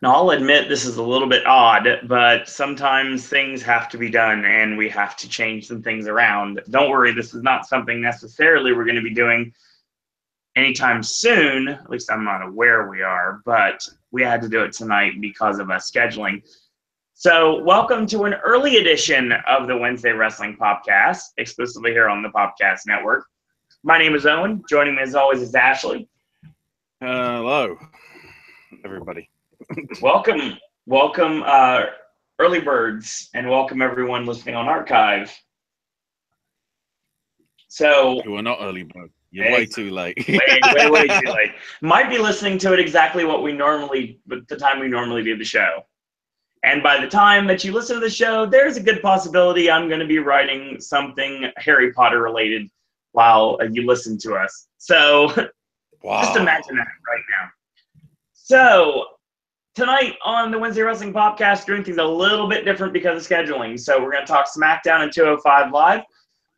Now, I'll admit this is a little bit odd, but sometimes things have to be done and we have to change some things around. Don't worry, this is not something necessarily we're going to be doing anytime soon. At least I'm not aware we are, but we had to do it tonight because of us scheduling. So, welcome to an early edition of the Wednesday Wrestling Popcast, exclusively here on the Popcast Network. My name is Owen. Joining me as always is Ashley. Hello, everybody. Welcome, early birds, and welcome everyone listening on archive. So, You are not early bird. You're way too late. way too late. Might be listening to it exactly the time we normally do the show. And by the time that you listen to the show, there's a good possibility I'm going to be writing something Harry Potter related while you listen to us. So Wow. Just imagine that right now. So tonight on the Wednesday Wrestling Popcast, doing things a little bit different because of scheduling. So we're going to talk Smackdown and 205 Live.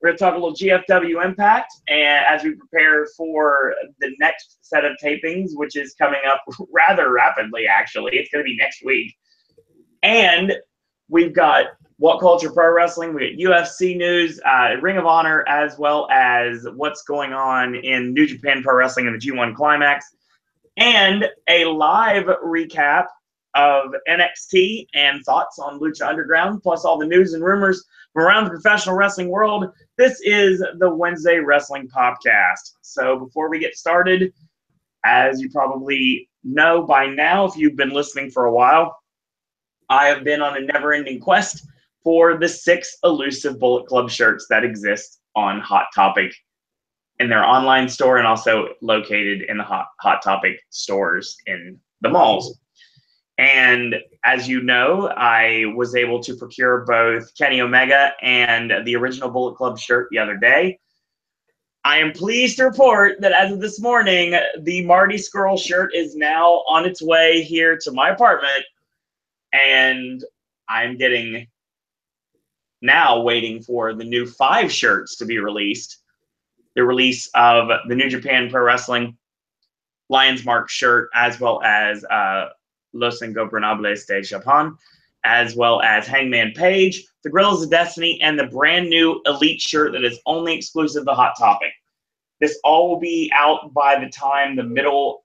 We're going to talk a little GFW Impact, and as we prepare for the next set of tapings, which is coming up rather rapidly, actually. It's going to be next week. And we've got What Culture Pro Wrestling, we got UFC news, Ring of Honor, as well as what's going on in New Japan Pro Wrestling and the G1 Climax, and a live recap of NXT and thoughts on Lucha Underground, plus all the news and rumors from around the professional wrestling world. This is the Wednesday Wrestling Popcast. So before we get started, as you probably know by now, if you've been listening for a while, I have been on a never-ending quest for the 6 elusive Bullet Club shirts that exist on Hot Topic in their online store and also located in the Hot Topic stores in the malls. And as you know, I was able to procure both Kenny Omega and the original Bullet Club shirt the other day. I am pleased to report that as of this morning, the Marty Scurll shirt is now on its way here to my apartment. And I'm now waiting for the new 5 shirts to be released. The release of the New Japan Pro Wrestling Lions Mark shirt, as well as Los Ingobernables de Japan, as well as Hangman Page, the Gorillas of Destiny, and the brand new Elite shirt that is only exclusive to Hot Topic. This all will be out by the middle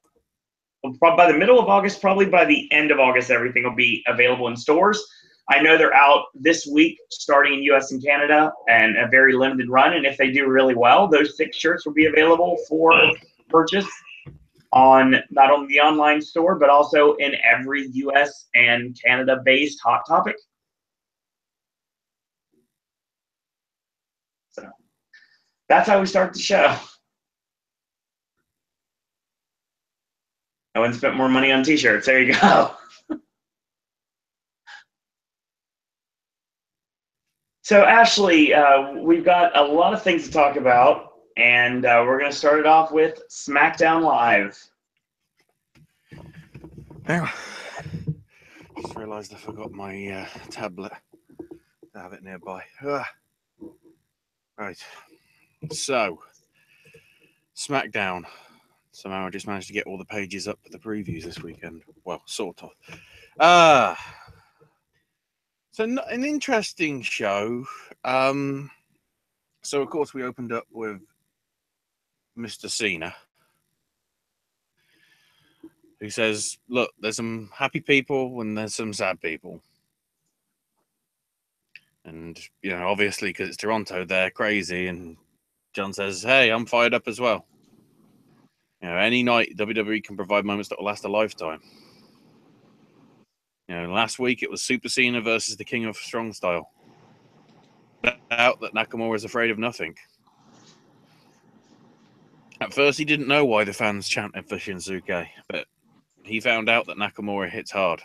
of August, probably by the end of August, everything will be available in stores. I know they're out this week, starting in U.S. and Canada, and a very limited run. And if they do really well, those 6 shirts will be available for purchase on not only the online store, but also in every U.S. and Canada-based Hot Topic. So that's how we start the show. Owen spent more money on T-shirts. There you go. So, Ashley, we've got a lot of things to talk about, and we're going to start it off with Smackdown Live. Now, just realised I forgot my tablet to have it nearby. Right. So, Smackdown. Somehow I just managed to get all the pages up for the previews this weekend. Well, sort of. So an interesting show. So of course we opened up with Mr. Cena, who says, "Look, there's some happy people and there's some sad people." And obviously because it's Toronto, they're crazy. And John says, "Hey, I'm fired up as well. Any night WWE can provide moments that will last a lifetime. Last week it was Super Cena versus the King of Strong Style. Out that Nakamura is afraid of nothing. At first he didn't know why the fans chanted for Shinsuke, but he found out that Nakamura hits hard.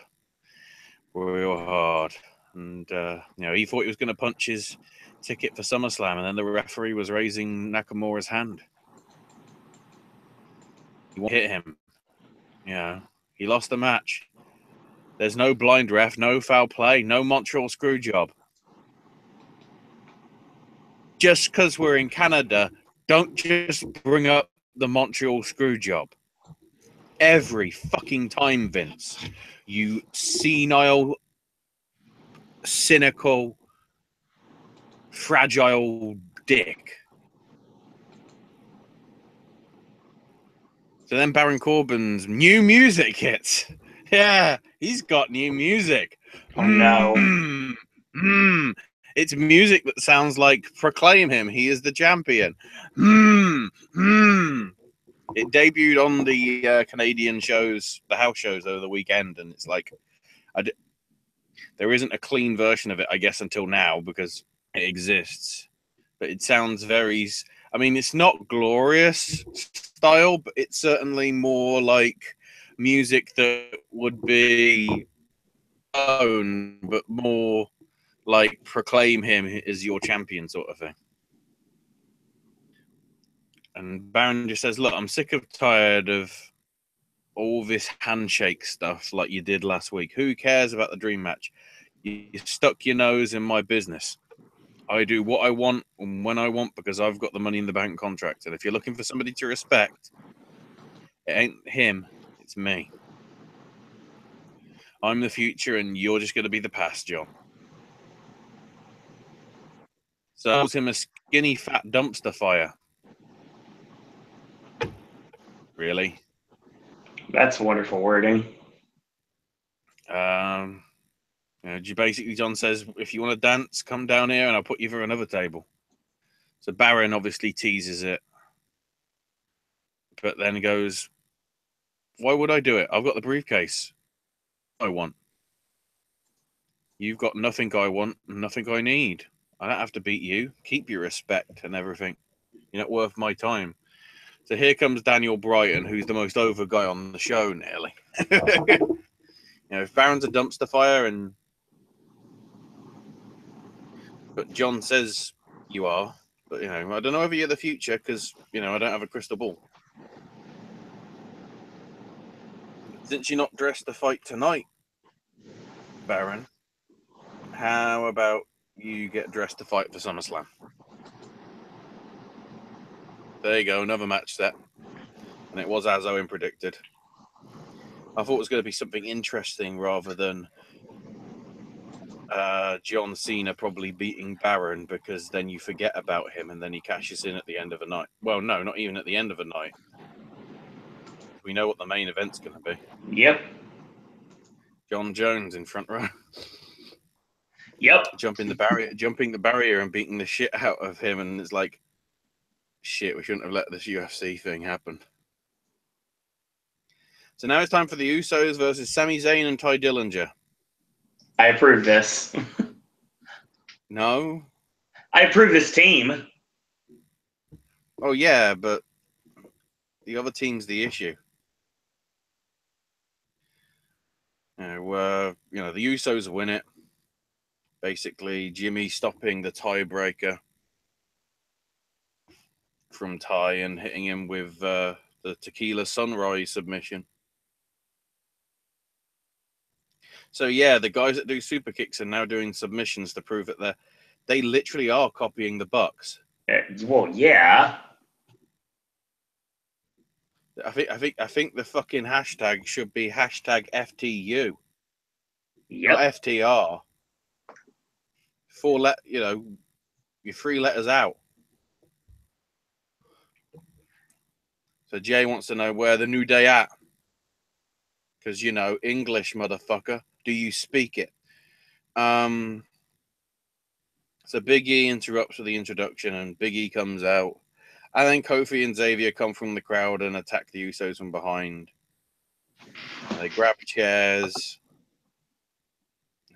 Real hard. And, he thought he was going to punch his ticket for SummerSlam, and then the referee was raising Nakamura's hand. He hit him. He lost the match. There's no blind ref, no foul play, no Montreal screw job. Just because we're in Canada, don't just bring up the Montreal screw job. every fucking time, Vince. You senile, cynical, fragile dick. So then Baron Corbin's new music hits. Yeah, he's got new music. Oh no. It's music that sounds like proclaim him. He is the champion. It debuted on the Canadian shows, the house shows over the weekend, and it's like there isn't a clean version of it, I guess, until now because it exists. But it sounds very. I mean, it's not glorious style, but it's certainly more like music that would be own, but more like proclaim him as your champion sort of thing. And Baron just says, look, I'm sick of tired of all this handshake stuff like you did last week. Who cares about the dream match? You stuck your nose in my business. I do what I want and when I want because I've got the money in the bank contract. And if you're looking for somebody to respect, it ain't him, it's me. I'm the future and you're just going to be the past, John. So calls him a skinny fat dumpster fire. Really? That's wonderful wording. Basically, John says, if you want to dance, come down here and I'll put you through another table. So Baron obviously teases it. But then goes, why would I do it? I've got the briefcase I want. You've got nothing I want, nothing I need. I don't have to beat you. Keep your respect and everything. You're not worth my time. So here comes Daniel Bryan, who's the most over guy on the show, nearly. If Baron's a dumpster fire but John says you are, but I don't know if you're the future because I don't have a crystal ball. Since you're not dressed to fight tonight, Baron, how about you get dressed to fight for SummerSlam? There you go, another match set. And it was as Owen predicted. I thought it was going to be something interesting rather than John Cena probably beating Baron because then you forget about him and then he cashes in at the end of a night. Well, no, not even at the end of a night. We know what the main event's going to be. Yep. John Jones in front row. Yep. Jumping the barrier and beating the shit out of him. And it's like, shit, we shouldn't have let this UFC thing happen. So now it's time for the Usos versus Sami Zayn and Ty Dillinger. I approve this. No. I approve this team. Oh, yeah, but the other team's the issue. The Usos win it. Basically, Jimmy stopping the tiebreaker from Ty and hitting him with the Tequila Sunrise submission. So, yeah, the guys that do super kicks are now doing submissions to prove that they literally are copying the Bucks. Well, yeah. I think the fucking hashtag should be hashtag FTU. Yep. Not FTR. You're 3 letters out. So Jay wants to know where the New Day at. Because, English, motherfucker. Do you speak it? So Big E interrupts with the introduction and Big E comes out. And then Kofi and Xavier come from the crowd and attack the Usos from behind. They grab chairs.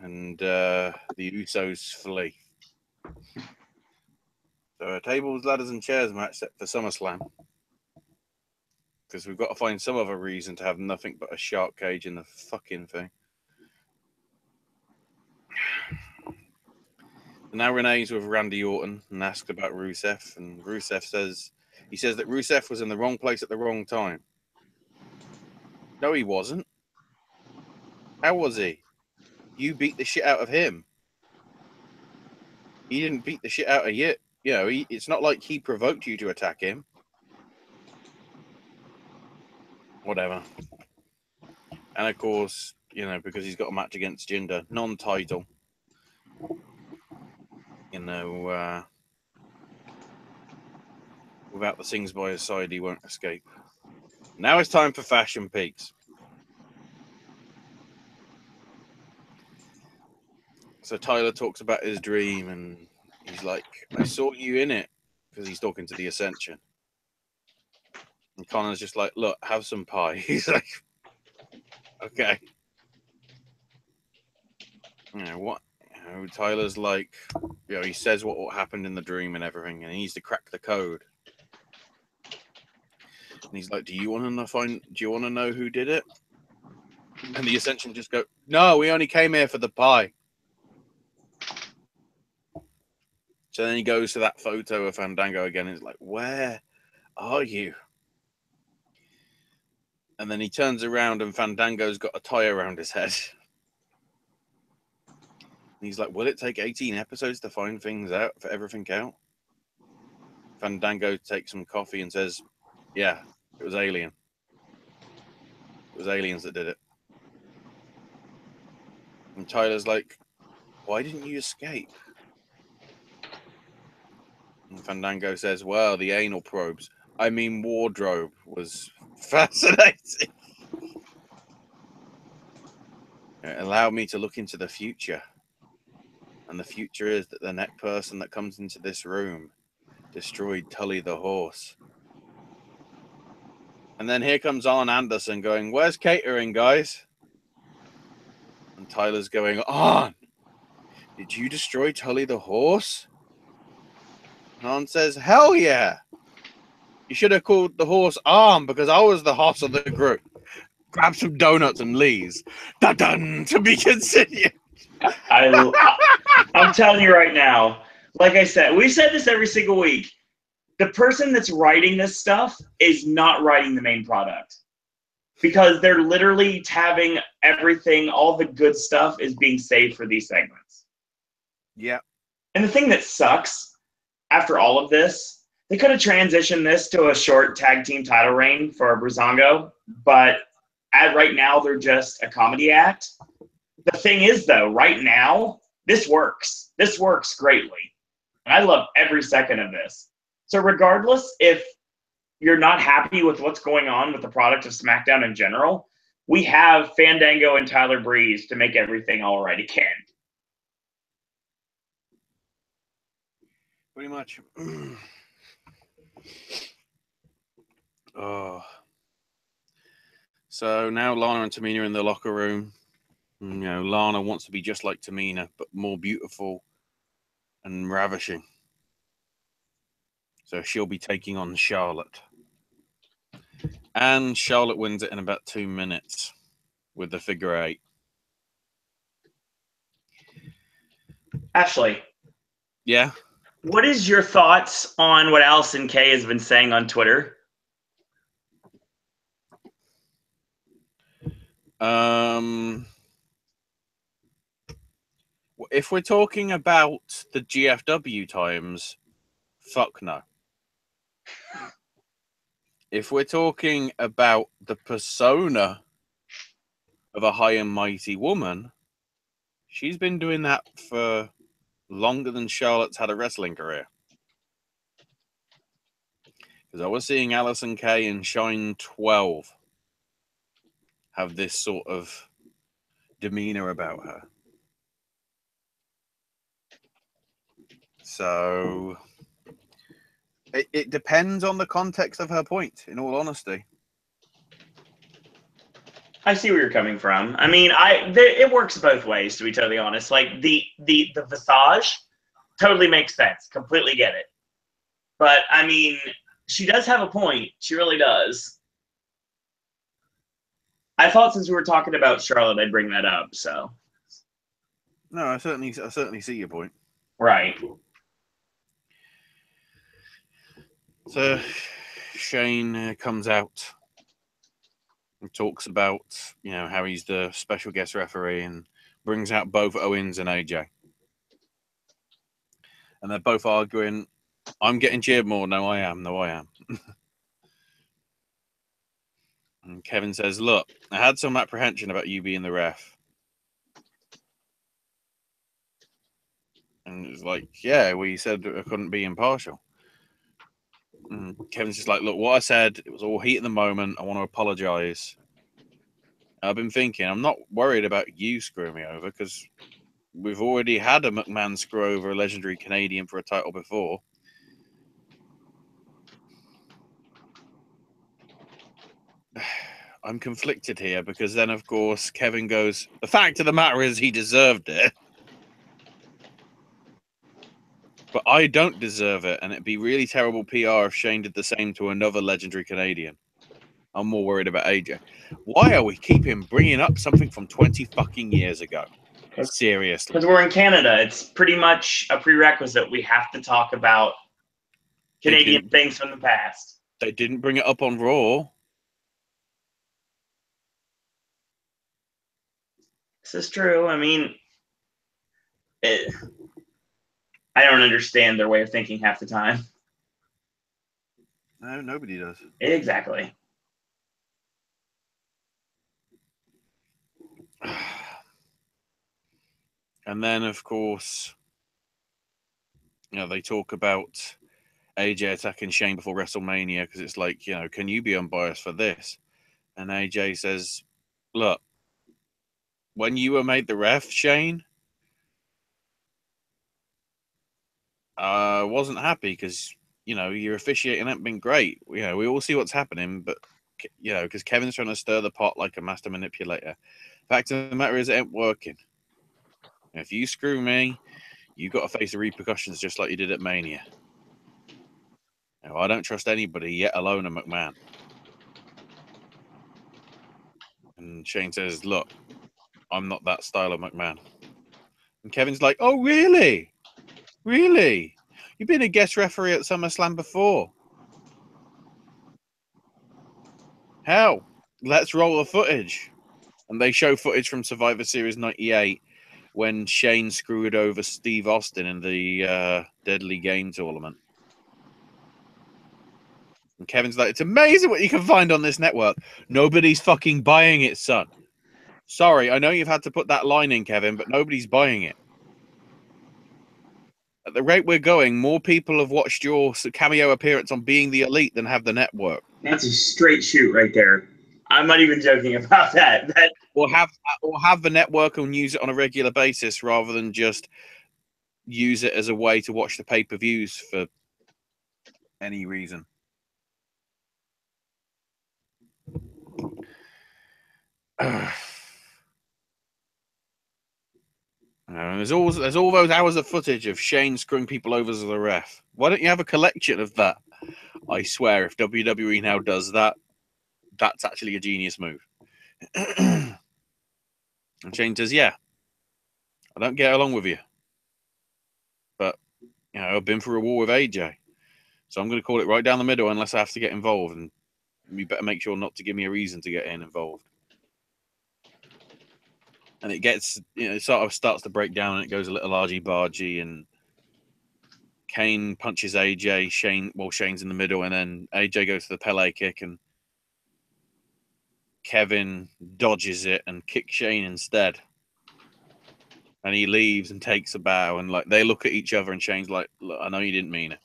And the Usos flee. So a tables, ladders, and chairs match set for SummerSlam. Because we've got to find some other reason to have nothing but a shark cage in the fucking thing. And now Renee's with Randy Orton and asks about Rusev. And Rusev says that Rusev was in the wrong place at the wrong time. No, he wasn't. How was he? You beat the shit out of him. He didn't beat the shit out of you. It's not like he provoked you to attack him. Whatever. And of course, you know, because he's got a match against Jinder, non-title, you know, without the things by his side, he won't escape. Now it's time for Fashion Peaks. So Tyler talks about his dream, and he's like, I saw you in it, because he's talking to the Ascension. And Connor's just like, look, have some pie. He's like, okay. You know, what? You know, Tyler's like, you know, he says what happened in the dream and everything, and he needs to crack the code. And he's like, do you want to know who did it? And the Ascension just go, no, we only came here for the pie. So then he goes to that photo of Fandango again, and he's like, where are you? And then he turns around, and Fandango's got a tie around his head. And he's like, will it take 18 episodes to find things out, for everything out? Fandango takes some coffee and says, yeah, it was Alien. It was aliens that did it. And Tyler's like, why didn't you escape? And Fandango says, well, the anal probes, I mean wardrobe, was fascinating. It allowed me to look into the future. And the future is that the next person that comes into this room destroyed Tully the horse. And then here comes Arn Anderson going, where's catering, guys? And Tyler's going, Arn, did you destroy Tully the horse? And Arn says, hell yeah. You should have called the horse Arn, because I was the hoss of the group. Grab some donuts and leaves. Dun-dun, to be continued. I'm telling you right now, like I said, we said this every single week. The person that's writing this stuff is not writing the main product, because they're literally having everything, all the good stuff is being saved for these segments. Yeah. And the thing that sucks after all of this, they could have transitioned this to a short tag team title reign for Breezango, but right now they're just a comedy act. The thing is, though, right now, this works. This works greatly. And I love every second of this. So regardless if you're not happy with what's going on with the product of SmackDown in general, we have Fandango and Tyler Breeze to make everything all right again. Pretty much. Oh. So now Lana and Tamina are in the locker room. You know, Lana wants to be just like Tamina, but more beautiful and ravishing. So she'll be taking on Charlotte. And Charlotte wins it in about 2 minutes with the figure 8. Ashley. Yeah? What is your thoughts on what Allison Kay has been saying on Twitter? If we're talking about the GFW times, fuck no. If we're talking about the persona of a high and mighty woman, she's been doing that for longer than Charlotte's had a wrestling career. Because I was seeing Allison Kay and Shine 12 have this sort of demeanor about her. So it depends on the context of her point, in all honesty. I see where you're coming from. I mean, it works both ways, to be totally honest. Like the visage totally makes sense. Completely get it. But I mean, she does have a point. She really does. I thought since we were talking about Charlotte, I'd bring that up. So no, I certainly see your point. Right. So Shane comes out and talks about, you know, how he's the special guest referee and brings out both Owens and AJ. And they're both arguing, I'm getting cheered more. No, I am. No, I am. And Kevin says, look, I had some apprehension about you being the ref. And it's like, yeah, we said I couldn't be impartial. And Kevin's just like, look, what I said, it was all heat in the moment. I want to apologize. I've been thinking, I'm not worried about you screwing me over because we've already had a McMahon screw over a legendary Canadian for a title before. I'm conflicted here because then, of course, Kevin goes, the fact of the matter is he deserved it. But I don't deserve it, and it'd be really terrible PR if Shane did the same to another legendary Canadian. I'm more worried about AJ. Why are we keeping bringing up something from 20 fucking years ago? Seriously. Because we're in Canada. It's pretty much a prerequisite. We have to talk about Canadian things from the past. They didn't bring it up on Raw. This is true. I mean, I don't understand their way of thinking half the time. No, nobody does. Exactly. And then, of course, they talk about AJ attacking Shane before WrestleMania because it's like, can you be unbiased for this? And AJ says, look, when you were made the ref, Shane, I wasn't happy because, your officiating hasn't been great. We all see what's happening, but, because Kevin's trying to stir the pot like a master manipulator. Fact of the matter is, it ain't working. If you screw me, you got to face the repercussions just like you did at Mania. I don't trust anybody, yet alone a McMahon. And Shane says, look, I'm not that style of McMahon. And Kevin's like, oh, really? Really? You've been a guest referee at SummerSlam before. Hell, let's roll the footage. And they show footage from Survivor Series 98 when Shane screwed over Steve Austin in the Deadly Game tournament. And Kevin's like, it's amazing what you can find on this network. Nobody's fucking buying it, son. Sorry, I know you've had to put that line in, Kevin, but nobody's buying it. At the rate we're going, more people have watched your cameo appearance on Being the Elite than have the network. That's a straight shoot right there. I'm not even joking about that. Or have the network and use it on a regular basis rather than just use it as a way to watch the pay-per-views for any reason. There's all those hours of footage of Shane screwing people over as a ref. Why don't you have a collection of that? I swear, if WWE now does that, that's actually a genius move. And Shane says, yeah, I don't get along with you. But, I've been through a war with AJ. So I'm going to call it right down the middle unless I have to get involved. And you better make sure not to give me a reason to get involved. And it gets, it sort of starts to break down and it goes a little argy-bargy. And Kane punches AJ. Shane's in the middle. And then AJ goes to the Pele kick. And Kevin dodges it and kicks Shane instead. And he leaves and takes a bow. And they look at each other. And Shane's like, look, I know you didn't mean it.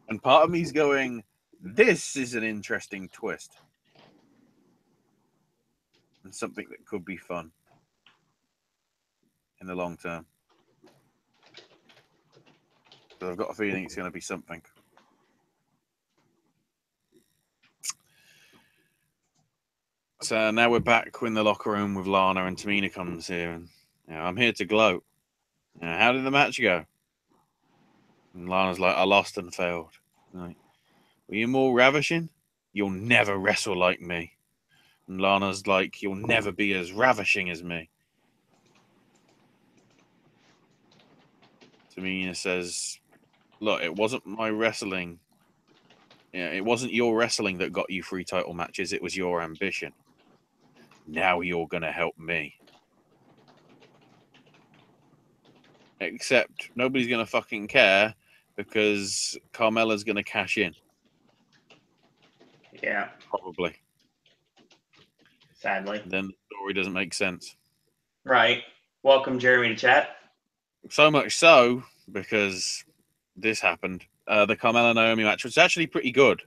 And part of me's going, this is an interesting twist. And something that could be fun in the long term. But I've got a feeling it's going to be something. So now we're back in the locker room with Lana, and Tamina comes here. And I'm here to gloat. How did the match go? And Lana's like, I lost and failed. Like, were you more ravishing? You'll never wrestle like me. And Lana's like, you'll never be as ravishing as me. Tamina says, look, it wasn't my wrestling. It wasn't your wrestling that got you 3 title matches. It was your ambition. Now you're going to help me. Except nobody's going to fucking care because Carmella's going to cash in. Yeah. Probably. Sadly. then the story doesn't make sense. Right. Welcome, Jeremy, to chat. So much so, because this happened. The Carmella Naomi match was actually pretty good.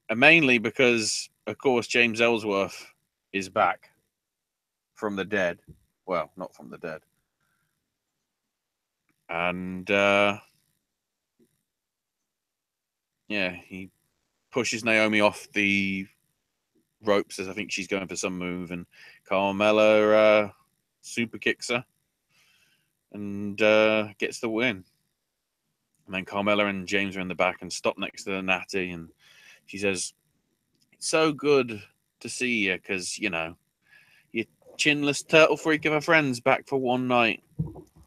And mainly because, of course, James Ellsworth is back from the dead. Well, not from the dead. And, he pushes Naomi off the ropes as I think she's going for some move. And Carmella super kicks her and gets the win. And then Carmella and James are in the back and stop next to the Natty. And she says, "It's so good to see you because, your chinless turtle freak of a friend's back for one night."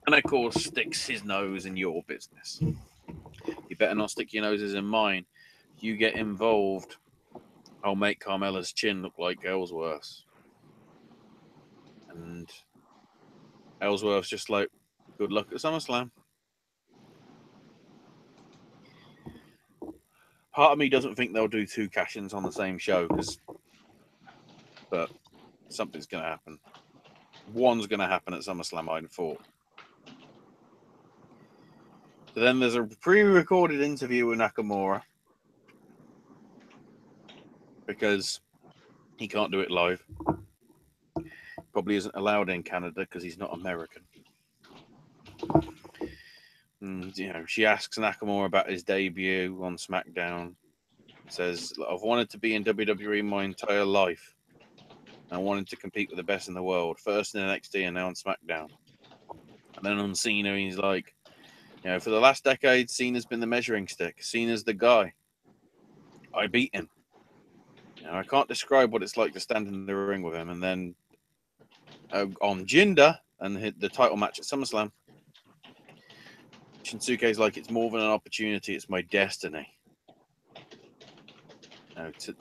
And, of course, sticks his nose in your business. You better not stick your noses in mine. If you get involved, I'll make Carmella's chin look like Ellsworth's. And Ellsworth's just like, good luck at SummerSlam. Part of me doesn't think they'll do 2 cash-ins on the same show, but something's going to happen. One's going to happen at SummerSlam, I'd thought. So then there's a pre-recorded interview with Nakamura because he can't do it live. Probably isn't allowed in Canada because he's not American. And, she asks Nakamura about his debut on Smackdown. Says, "I've wanted to be in WWE my entire life. I wanted to compete with the best in the world. First in NXT and now on SmackDown." And then on Cena, he's like, "For the last decade, Cena's been the measuring stick. Cena's the guy. I beat him. I can't describe what it's like to stand in the ring with him." And then on Jinder and hit the title match at SummerSlam, Shinsuke's like, "It's more than an opportunity. It's my destiny.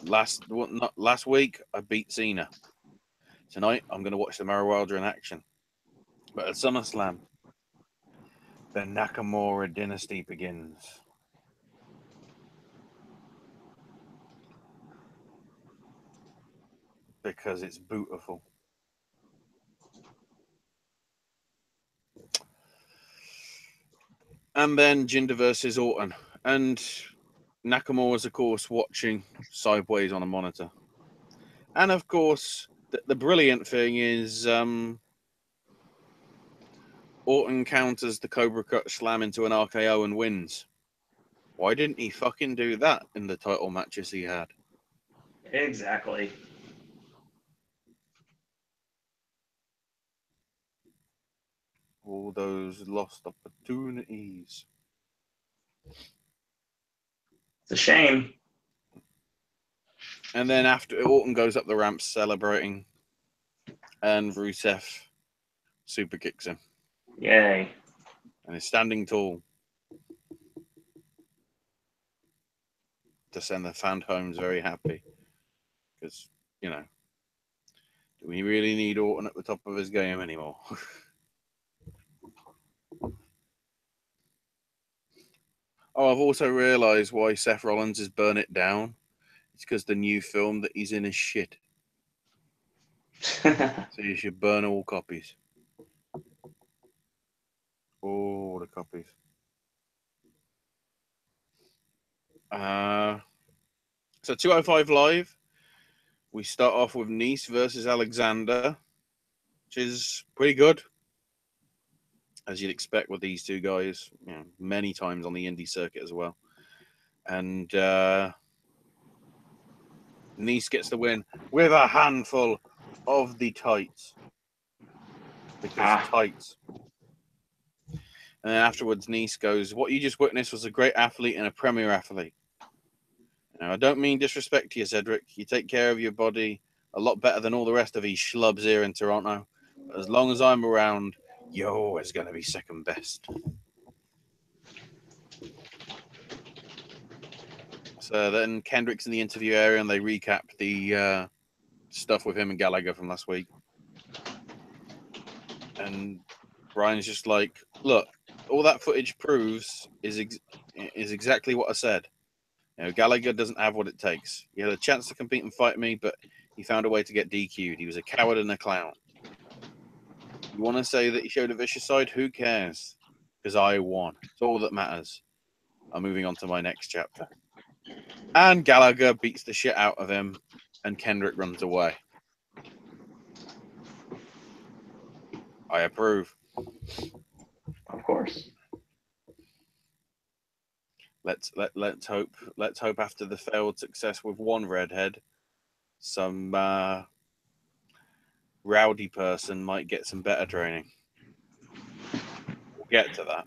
Last week, I beat Cena. Tonight, I'm going to watch the Mara Wilder in action. But at SummerSlam, the Nakamura dynasty begins." Because it's beautiful. And then Jinder versus Orton. And Nakamura's, of course, watching sideways on a monitor. And, of course, the brilliant thing is Orton counters the Cobra Cut slam into an RKO and wins. Why didn't he fucking do that in the title matches he had? Exactly. All those lost opportunities. It's a shame. And then after Orton goes up the ramp celebrating, and Rusev super kicks him. Yay. And he's standing tall to send the fan homes very happy. Because, do we really need Orton at the top of his game anymore? Oh, I've also realised why Seth Rollins is Burn It Down. It's because the new film that he's in is shit. So you should burn all copies. All the copies. So 205 Live, we start off with Nice versus Alexander, which is pretty good, as you'd expect with these two guys, many times on the indie circuit as well. And Nice gets the win with a handful of the tights. Because tights. And then afterwards, Nice goes, "What you just witnessed was a great athlete and a premier athlete. I don't mean disrespect to you, Cedric. You take care of your body a lot better than all the rest of these schlubs here in Toronto. But as long as I'm around, you're always going to be second best." So then Kendrick's in the interview area and they recap the stuff with him and Gallagher from last week. And Brian's just like, "Look, all that footage proves is exactly what I said. Gallagher doesn't have what it takes. He had a chance to compete and fight me, but He found a way to get DQ'd. He was a coward and a clown. You want to say that he showed a vicious side? Who cares? Because I won. It's all that matters. I'm moving on to my next chapter. And Gallagher beats the shit out of him, and Kendrick runs away. I approve. Of course. Let's hope after the failed success with one redhead, some rowdy person might get some better training. We'll get to that.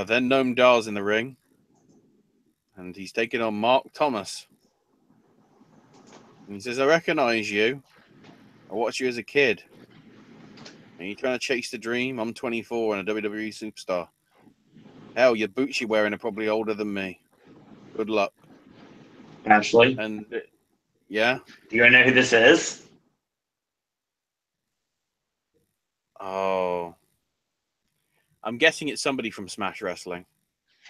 Then Noam Dar's in the ring, and he's taking on Mark Thomas. And he says, "I recognize you. I watched you as a kid. Are you trying to chase the dream? I'm 24 and a WWE superstar. Hell, your boots you're wearing are probably older than me. Good luck." Ashley, And yeah. do you know who this is? Oh, I'm guessing it's somebody from Smash Wrestling.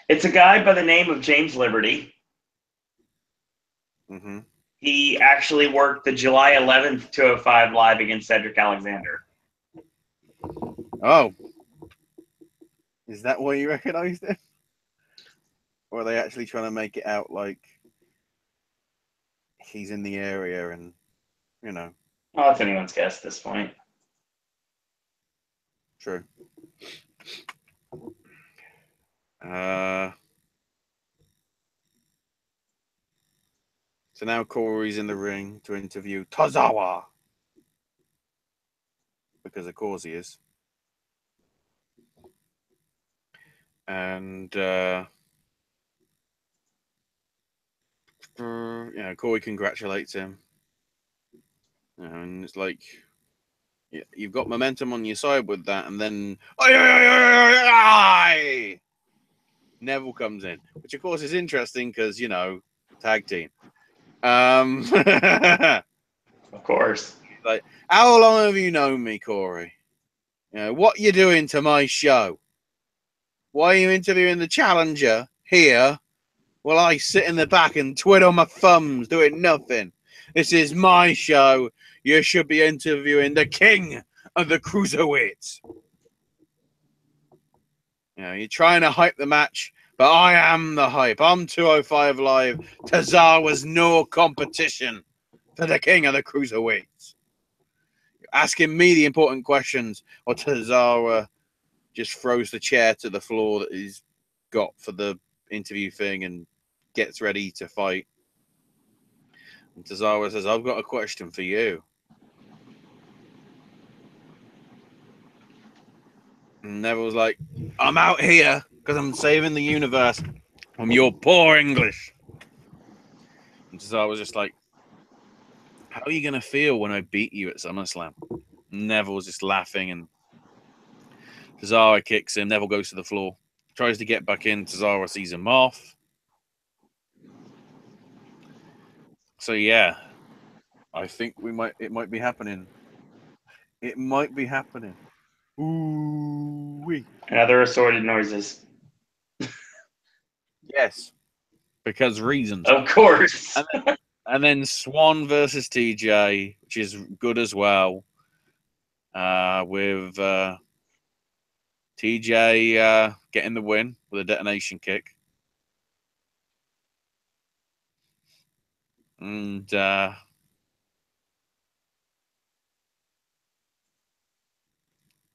It's a guy by the name of James Liberty. Mm-hmm. He actually worked the July 11th 205 live against Cedric Alexander. Oh, is that why you recognized it? Or are they actually trying to make it out like he's in the area and, you know? Oh, it's anyone's guess at this point. True. So now Corey's in the ring to interview Tozawa. Because of course he is. And Corey congratulates him. And it's like, you've got momentum on your side with that, and then Neville comes in, which of course is interesting because tag team. Of course. Like, how long have you known me, Corey? What you doing to my show? Why are you interviewing the challenger here while I sit in the back and twiddle my thumbs doing nothing? This is my show. You should be interviewing the king of the cruiserweights. You're trying to hype the match, but I am the hype. I'm 205 Live. Tozawa's no competition for the king of the cruiserweights. You're asking me the important questions, or Tozawa just throws the chair to the floor that he's got for the interview thing and gets ready to fight. And Tozawa says, "I've got a question for you." And Neville's like, "I'm out here because I'm saving the universe from your poor English." And Tozawa's just like, "How are you going to feel when I beat you at SummerSlam?" And Neville's just laughing, and Tozawa kicks him. Neville goes to the floor, tries to get back in. Tozawa sees him off. So yeah, I think it might be happening. It might be happening. Ooh-wee. And other assorted noises. Yes, because reasons. Of course. And then Swan versus TJ, which is good as well. With TJ getting the win with a detonation kick. And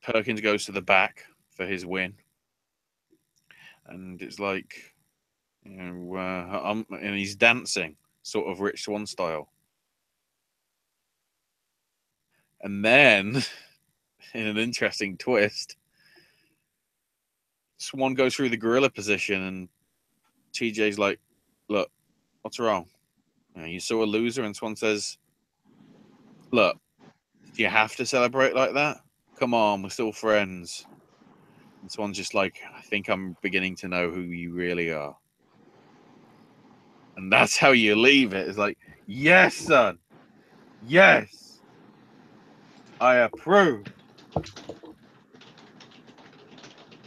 Perkins goes to the back for his win. And it's like, and he's dancing, sort of Rich Swann style. And then, in an interesting twist, Swan goes through the gorilla position, and TJ's like, "Look, what's wrong? You saw a loser?" And Swan says, "Look, do you have to celebrate like that? Come on, we're still friends." And Swan's just like, "I think I'm beginning to know who you really are." And that's how you leave it. It's like, yes, son. Yes. I approve.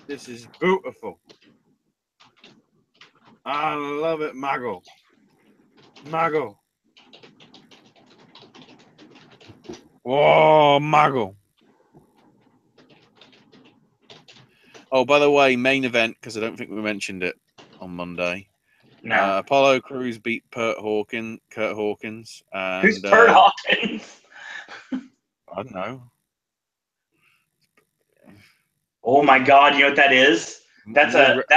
This is beautiful. I love it, Mago. Mago. Oh, Mago. Oh, by the way, main event, because I don't think we mentioned it on Monday. No. Apollo Crews beat Kurt Hawkins. And, Who's Kurt Hawkins? I don't know. Oh my God! You know what that is? That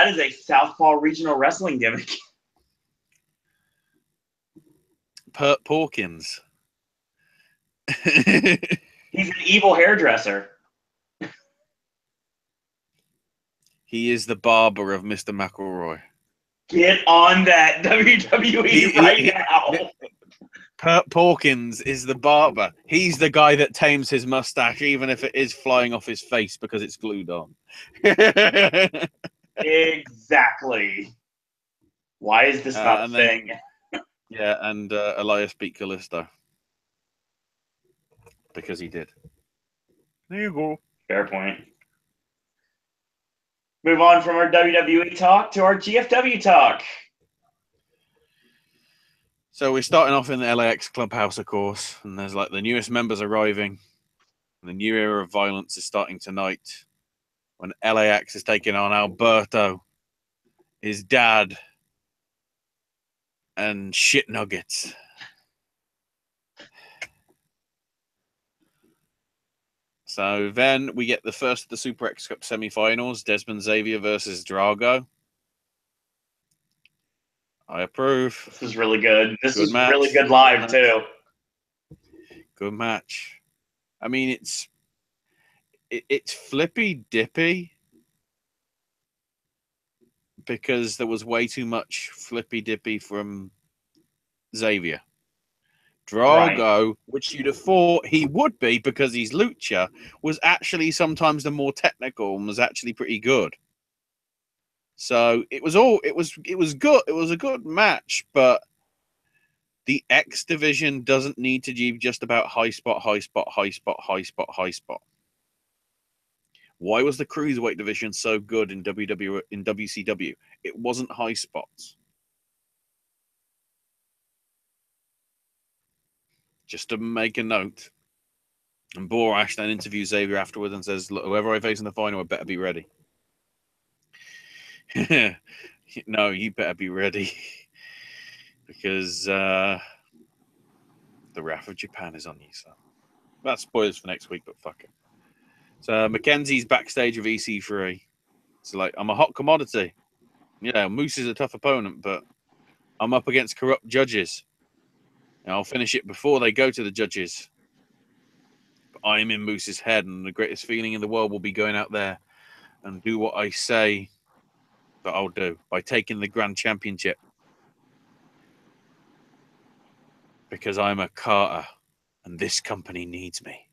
is a Southpaw regional wrestling gimmick. Pert Porkins. He's an evil hairdresser. He is the barber of Mr. McElroy. Get on that WWE right now. Pert Porkins is the barber. He's the guy that tames his mustache, even if it is flying off his face because it's glued on. Exactly. Why is this not a thing? Yeah, and Elias beat Callisto. Because he did. There you go. Fair point. Move on from our WWE talk to our GFW talk. So we're starting off in the LAX clubhouse, of course, and there's like the newest members arriving. The new era of violence is starting tonight when LAX is taking on Alberto, his dad, and shit nuggets. So then we get the first of the Super X Cup semifinals, Desmond Xavier versus Drago. I approve. This is really good. This is match. really good live, too. Good match. I mean, it's flippy dippy because there was way too much flippy dippy from Xavier. Drago, right, which you'd have thought he would be because he's lucha, was actually sometimes the more technical and was actually pretty good. So it was good. It was a good match, but the X division doesn't need to be just about high spot, high spot, high spot, high spot, high spot. Why was the cruiserweight division so good in WCW? It wasn't high spots. Just to make a note. And Borash then interviews Xavier afterwards and says, look, whoever I face in the final, I better be ready. No, you better be ready. Because the Wrath of Japan is on you, so. That's spoilers for next week, but fuck it. So Mackenzie's backstage with EC3. It's like, I'm a hot commodity. Yeah, Moose is a tough opponent, but I'm up against corrupt judges. And I'll finish it before they go to the judges. But I'm in Moose's head, and the greatest feeling in the world will be going out there and do what I say that I'll do by taking the Grand Championship. Because I'm a Carter, and this company needs me.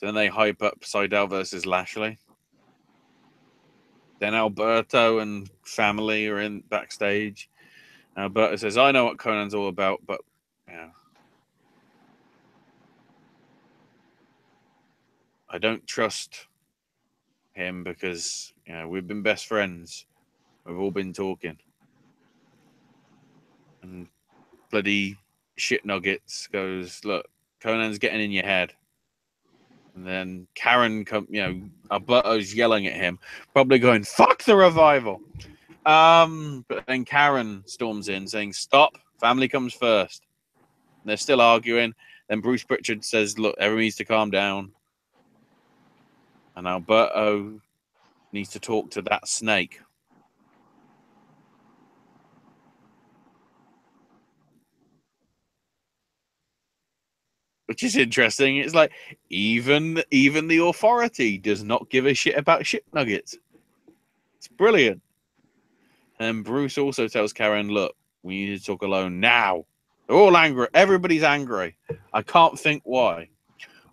Then they hype up Seidel versus Lashley. Then Alberto and family are in backstage. Alberto says, I know what Conan's all about, but I don't trust him because we've been best friends. We've all been talking. And bloody shit nuggets goes, look, Conan's getting in your head. And then Karen, Alberto's yelling at him, probably going, fuck the revival. But then Karen storms in saying, stop, family comes first. And they're still arguing. Then Bruce Pritchard says, look, everyone needs to calm down. And Alberto needs to talk to that snake. Which is interesting. It's like even the authority does not give a shit about shit nuggets. It's brilliant. And Bruce also tells Karen, look, we need to talk alone now. They're all angry. Everybody's angry. I can't think why.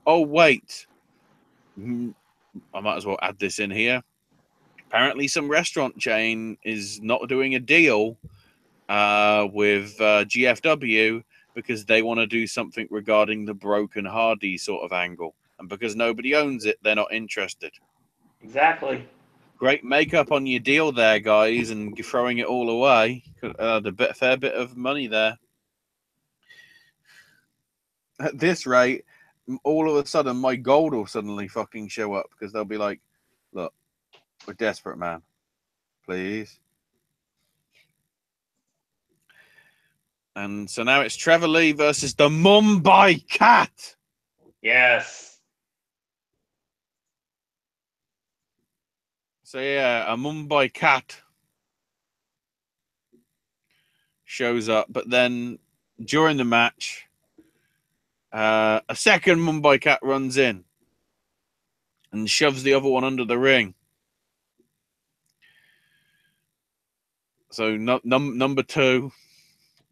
Oh, wait. I might as well add this in here. Apparently some restaurant chain is not doing a deal with GFW because they want to do something regarding the Broken Hardy sort of angle. And because nobody owns it, they're not interested. Exactly. Great makeup on your deal there, guys, and throwing it all away. A fair bit of money there. At this rate, all of a sudden, my gold will suddenly fucking show up because they'll be like, look, we're desperate, man. Please. And so now it's Trevor Lee versus the Mumbai Cat. Yes. So yeah, a Mumbai Cat shows up, but then during the match, a second Mumbai Cat runs in and shoves the other one under the ring. So number two,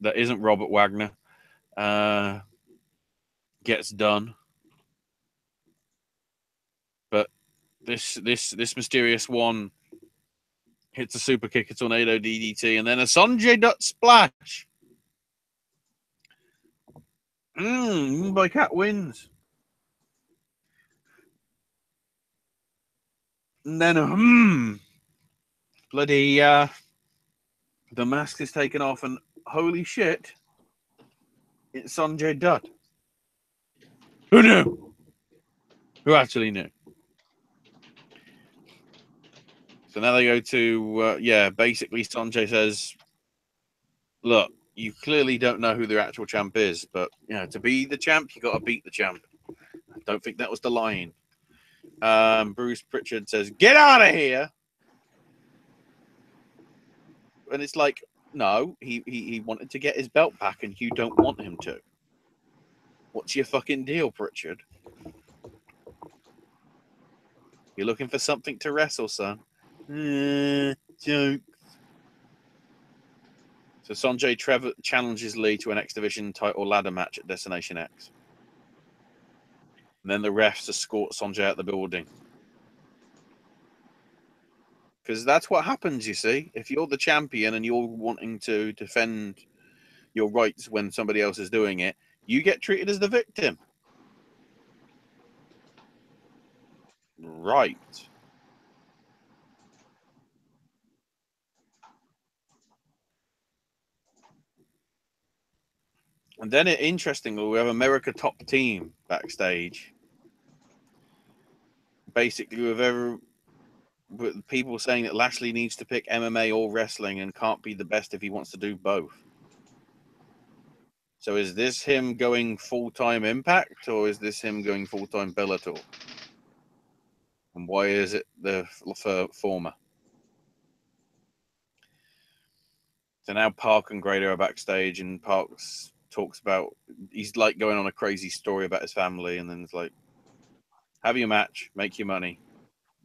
that isn't Robert Wagner, gets done. But this mysterious one hits a super kick, a tornado DDT, and then a Sanjay Dutt splash. Mumbai Cat wins. And then, bloody, the mask is taken off, and holy shit, it's Sanjay Dutt. Who knew? Who actually knew? So now they go to, basically Sanjay says, look, you clearly don't know who the actual champ is, but, to be the champ, you got to beat the champ. I don't think that was the line. Bruce Pritchard says, get out of here. And it's like, no, he wanted to get his belt back and you don't want him to. What's your fucking deal, Pritchard? You're looking for something to wrestle, son. Joke. So Sanjay Trevor challenges Lee to an X Division title ladder match at Destination X. And then the refs escort Sanjay out the building. Because that's what happens, you see. If you're the champion and you're wanting to defend your rights when somebody else is doing it, you get treated as the victim. Right. And then, interestingly, we have America Top Team backstage. Basically, with people saying that Lashley needs to pick MMA or wrestling and can't be the best if he wants to do both. So is this him going full-time Impact, or is this him going full-time Bellator? And why is it the former? So now Park and Grado are backstage, and Parks talks about, he's like going on a crazy story about his family, and then it's like, have your match, make your money,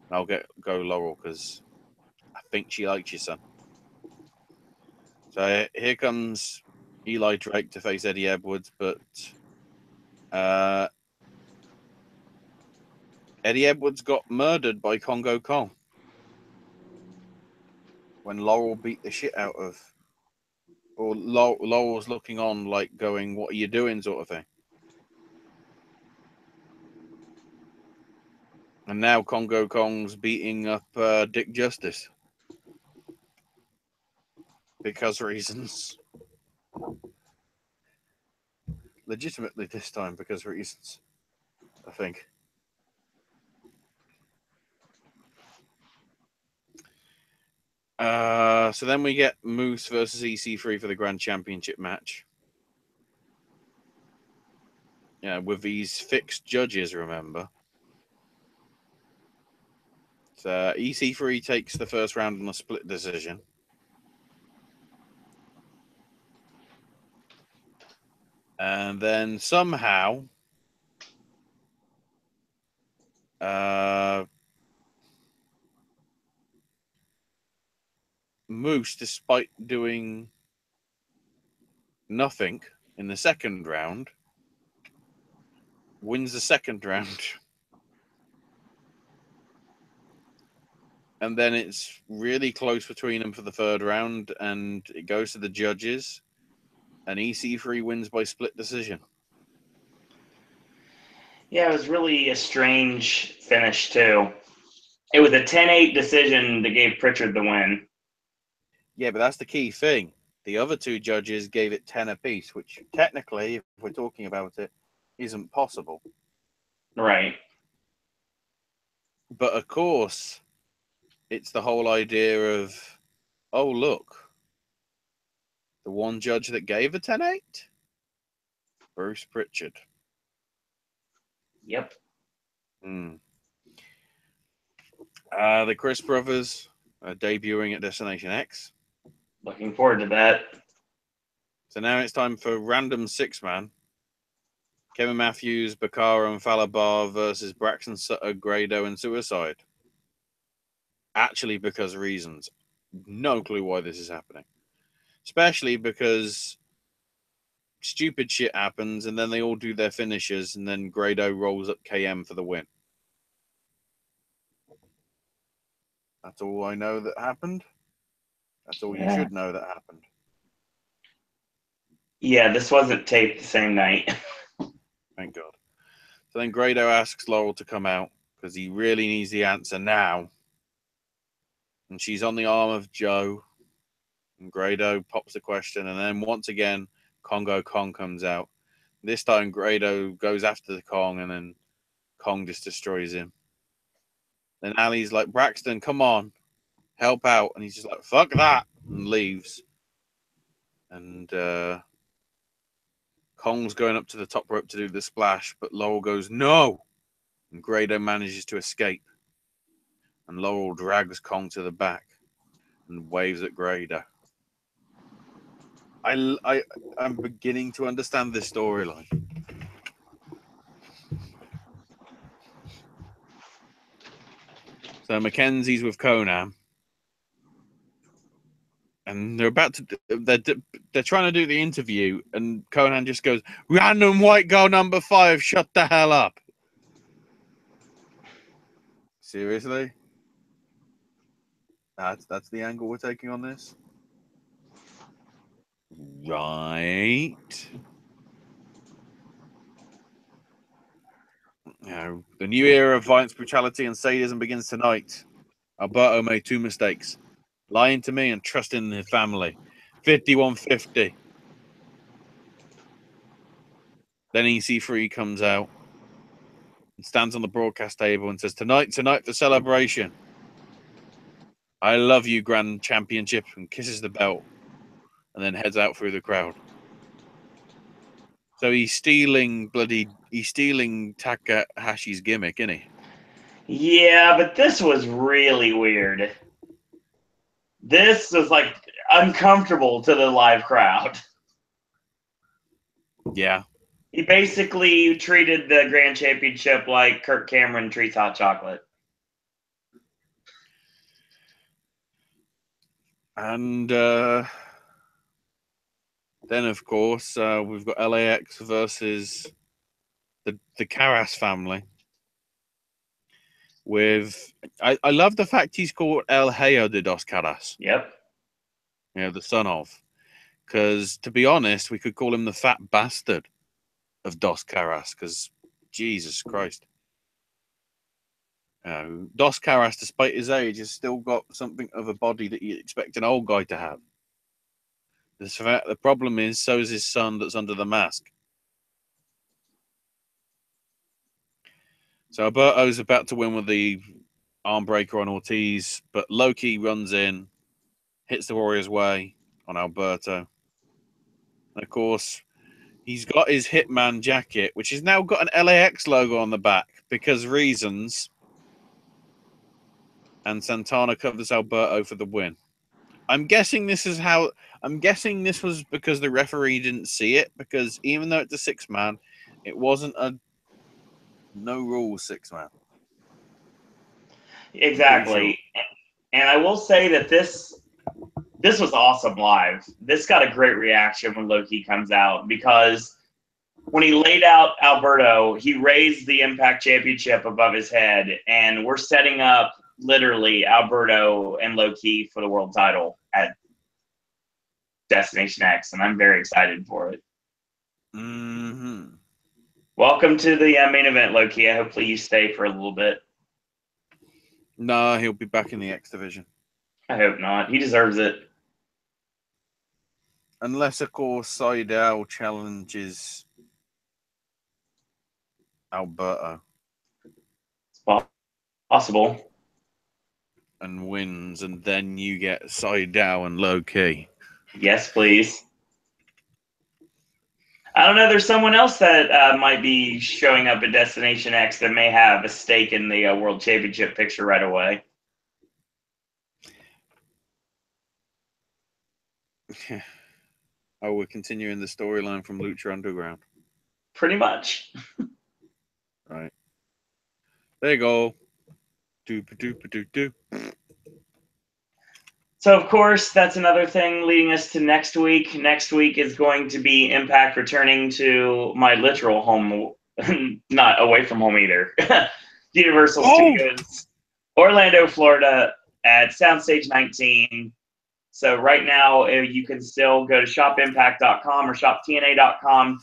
and I'll go Laurel because I think she likes you, son. So here comes Eli Drake to face Eddie Edwards, but Eddie Edwards got murdered by Congo Kong when Laurel beat the shit out of, or Laurel's looking on like going, what are you doing, sort of thing. And now Congo Kong's beating up Dick Justice. Because reasons. Legitimately this time, because reasons, I think. So then we get Moose versus EC3 for the Grand Championship match. Yeah, with these fixed judges, remember. So EC3 takes the first round on a split decision. And then somehow Moose, despite doing nothing in the second round, wins the second round. And then it's really close between them for the third round, and it goes to the judges, and EC3 wins by split decision. Yeah, it was really a strange finish, too. It was a 10-8 decision that gave Pritchard the win. Yeah, but that's the key thing. The other two judges gave it 10 apiece, which technically, if we're talking about it, isn't possible. Right. But of course, it's the whole idea of, oh, look, the one judge that gave a 10-8? Bruce Pritchard. Yep. The Chris brothers are debuting at Destination X. Looking forward to that. So now it's time for random six-man. Kevin Matthews, Bakara, and Falabar versus Braxton Sutter, Grado, and Suicide. Actually, because of reasons. No clue why this is happening. Especially because stupid shit happens, and then they all do their finishes, and then Grado rolls up KM for the win. That's all I know that happened. That's all you should know that happened. Yeah, this wasn't taped the same night. Thank God. So then Grado asks Laurel to come out because he really needs the answer now. And she's on the arm of Joe. And Grado pops the question. And then once again, Congo Kong comes out. This time Grado goes after the Kong and then Kong just destroys him. Then Ali's like, Braxton, come on, help out. And he's just like, fuck that, and leaves. And Kong's going up to the top rope to do the splash, but Laurel goes, no. And Grado manages to escape. And Laurel drags Kong to the back and waves at Grado. I'm beginning to understand this storyline. So Mackenzie's with Conan, and they're trying to do the interview, and Conan just goes, "Random white girl number 5, shut the hell up." Seriously? That's the angle we're taking on this? Right. The new era of violence, brutality, and sadism begins tonight. Alberto made 2 mistakes. Lying to me and trusting in his family. 51-50. Then EC3 comes out and stands on the broadcast table and says, tonight for celebration. I love you, Grand Championship, and kisses the belt and then heads out through the crowd. So he's stealing Takahashi's gimmick, isn't he? Yeah, but this was really weird. This was like uncomfortable to the live crowd. Yeah. He basically treated the Grand Championship like Kirk Cameron treats hot chocolate. And then, of course, we've got LAX versus the Karras family. I love the fact he's called El Hijo de Dos Caras. Yep. The son of. Because, to be honest, we could call him the fat bastard of Dos Caras, because Jesus Christ. Dos Caras, despite his age, has still got something of a body that you'd expect an old guy to have. The problem is, so is his son that's under the mask. So Alberto's about to win with the arm breaker on Ortiz, but Loki runs in, hits the Warrior's Way on Alberto. And of course, he's got his Hitman jacket, which has now got an LAX logo on the back because reasons. And Santana covers Alberto for the win. I'm guessing this was because the referee didn't see it, because even though it's a 6-man, it wasn't a no rules 6-man. Exactly. Sure. And I will say that this was awesome live. This got a great reaction when Loki comes out, because when he laid out Alberto, he raised the Impact Championship above his head, and we're setting up literally Alberto and Loki for the world title at Destination X, and I'm very excited for it. Mm-hmm. Welcome to the main event, Loki. Hopefully you stay for a little bit. No, he'll be back in the X division. I hope not. He deserves it. Unless, of course, Seidel challenges Alberto. It's possible. And wins, and then you get Sydal and Low Key. Yes, please. I don't know. There's someone else that might be showing up at Destination X that may have a stake in the World Championship picture right away. Oh, we're continuing the storyline from Lucha Underground. Pretty much. Right. There you go. Doop-a-doop-a-doop-doop. So, of course, that's another thing leading us to next week. Next week is going to be Impact returning to my literal home, not away from home either. Universal Studios, Orlando, Florida, at Soundstage 19. So right now, you can still go to shopimpact.com or shoptna.com,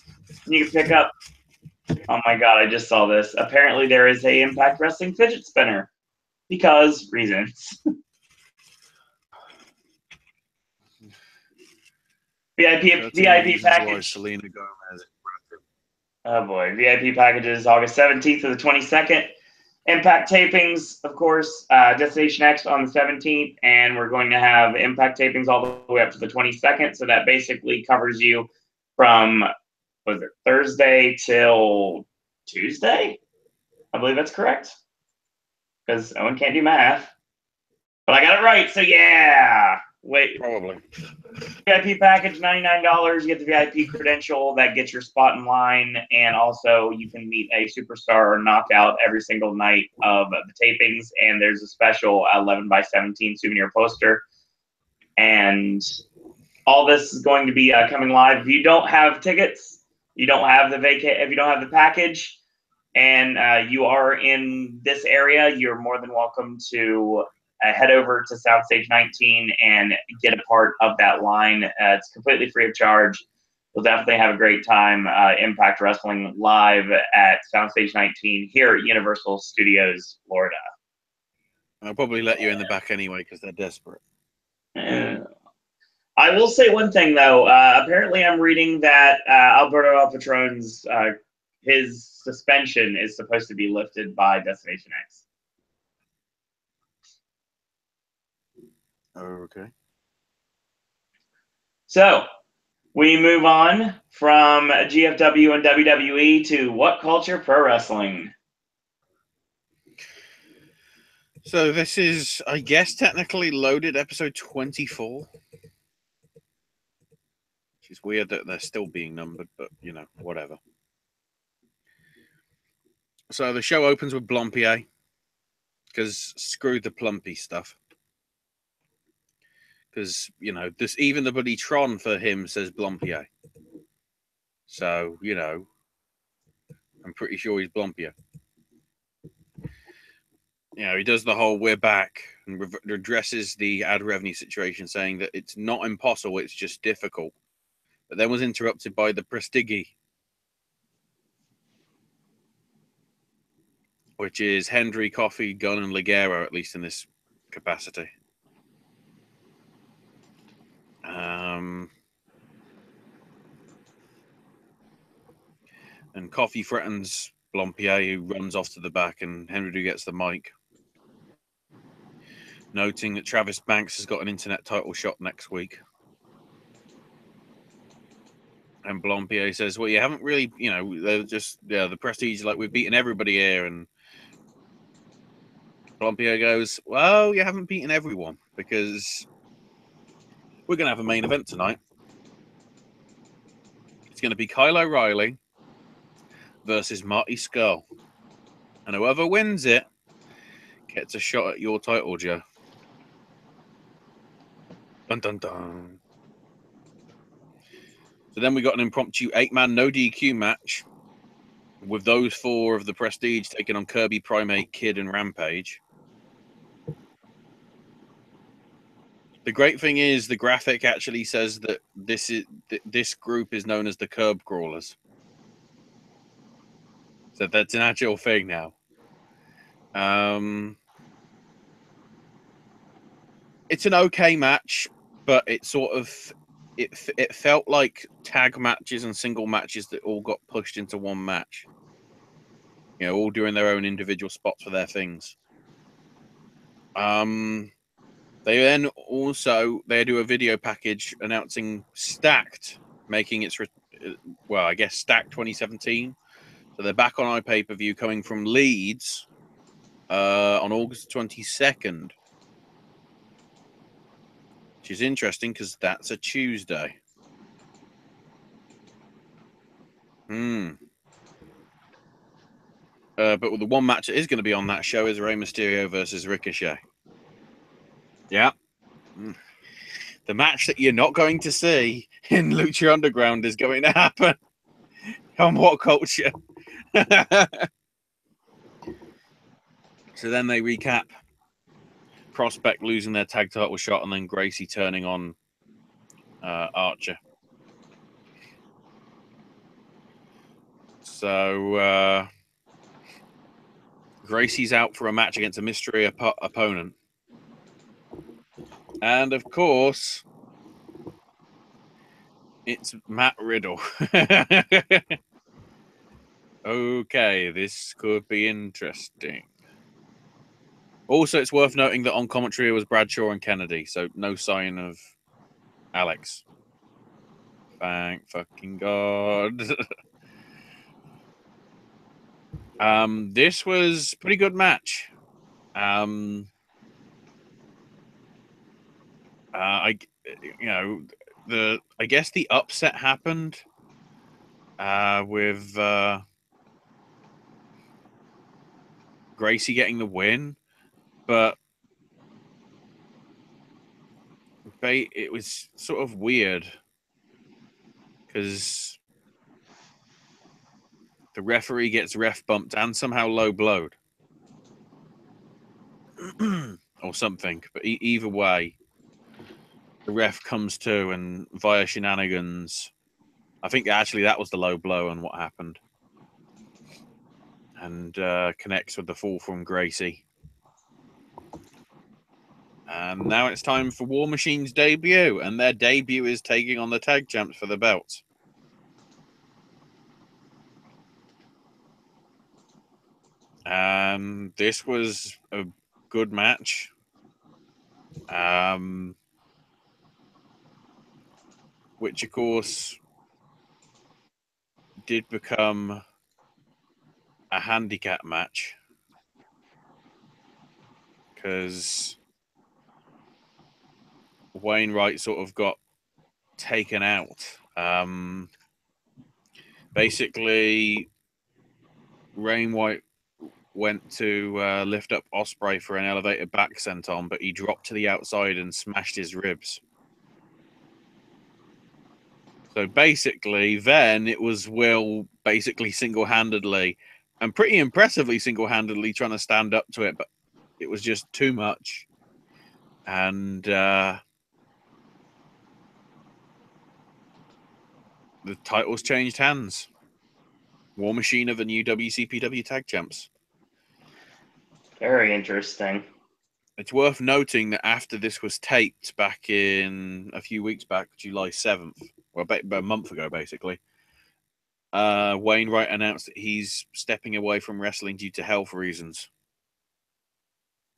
and you can pick up. Oh my God, I just saw this. Apparently, there is a Impact Wrestling fidget spinner because reasons. VIP package. Selena Gomez. Oh boy, VIP packages August 17th to the 22nd. Impact tapings, of course, Destination X on the 17th, and we're going to have Impact tapings all the way up to the 22nd. So that basically covers you from Thursday till Tuesday. I believe that's correct, because Owen can't do math, but I got it right. So yeah. Wait, probably. VIP package, $99. You get the VIP credential that gets your spot in line, and also you can meet a superstar or knockout every single night of the tapings. And there's a special 11x17 souvenir poster, and all this is going to be coming live. If you don't have tickets, you don't have if you don't have the package, and you are in this area, you're more than welcome to head over to Soundstage 19 and get a part of that line. It's completely free of charge. You'll definitely have a great time. Impact Wrestling live at Soundstage 19 here at Universal Studios, Florida. I'll probably let you in the back anyway because they're desperate. I will say one thing, though. Apparently, I'm reading that Alberto El Patron's his suspension is supposed to be lifted by Destination X. Okay. So we move on from GFW and WWE to What Culture Pro Wrestling. So this is, I guess, technically loaded episode 24. Which is weird that they're still being numbered, but, you know, whatever. So the show opens with Blompier, because screw the Plumpy stuff. Because, you know, even the bloody Tron for him says Blompier. So, you know, I'm pretty sure he's Blompier. You know, he does the whole "we're back" and addresses the ad revenue situation, saying that it's not impossible, it's just difficult. But then was interrupted by the Prestigi, which is Hendry, Coffey, Gunn, and Ligero, at least in this capacity. And Coffey threatens Blompier, who runs off to the back, and Henry gets the mic, noting that Travis Banks has got an internet title shot next week. And Blompier says, well, you haven't really, you know, they're just, yeah, the Prestige, like, we've beaten everybody here. And Blompier goes, well, you haven't beaten everyone, because we're going to have a main event tonight. It's going to be Kyle O'Reilly versus Marty Scurll. And whoever wins it gets a shot at your title, Joe. Dun, dun, dun. So then we got an impromptu 8-man no DQ match with those 4 of the Prestige taking on Kirby, Primate, Kid, and Rampage. The great thing is the graphic actually says that this group is known as the Curb Crawlers. So that's an actual thing now. It's an okay match, but it sort of it felt like tag matches and single matches that all got pushed into one match. all doing their own individual spots for their things. They then also do a video package announcing Stacked making its I guess Stacked 2017. So they're back on iPay-per-view, coming from Leeds on August 22nd, which is interesting because that's a Tuesday. But the one match that is going to be on that show is Rey Mysterio versus Ricochet. Yeah. The match that you're not going to see in Lucha Underground is going to happen on What Culture. So then they recap Prospect losing their tag title shot and then Gracie turning on Archer. So Gracie's out for a match against a mystery opponent. And of course, it's Matt Riddle. Okay, this could be interesting. Also, it's worth noting that on commentary it was Bradshaw and Kennedy, so no sign of Alex. Thank fucking God. This was a pretty good match. I guess the upset happened with Gracie getting the win, but it was sort of weird because the referee gets ref bumped and somehow low blowed or something. But either way, the ref comes to and via shenanigans, I think actually that was the low blow and what happened, and connects with the fall from Gracie. And now it's time for War Machine's debut, and their debut is taking on the tag champs for the belts. This was a good match. Which, of course, did become a handicap match because Wainwright sort of got taken out. Basically, Wainwright went to lift up Ospreay for an elevated back senton, but he dropped to the outside and smashed his ribs. So basically, then it was Will basically single-handedly and pretty impressively single-handedly trying to stand up to it, but it was just too much. And the titles changed hands. War Machine are the new WCPW tag champs. Very interesting. It's worth noting that after this was taped back in a few weeks back, July 7th, well, about a month ago, basically, Wainwright announced that he's stepping away from wrestling due to health reasons.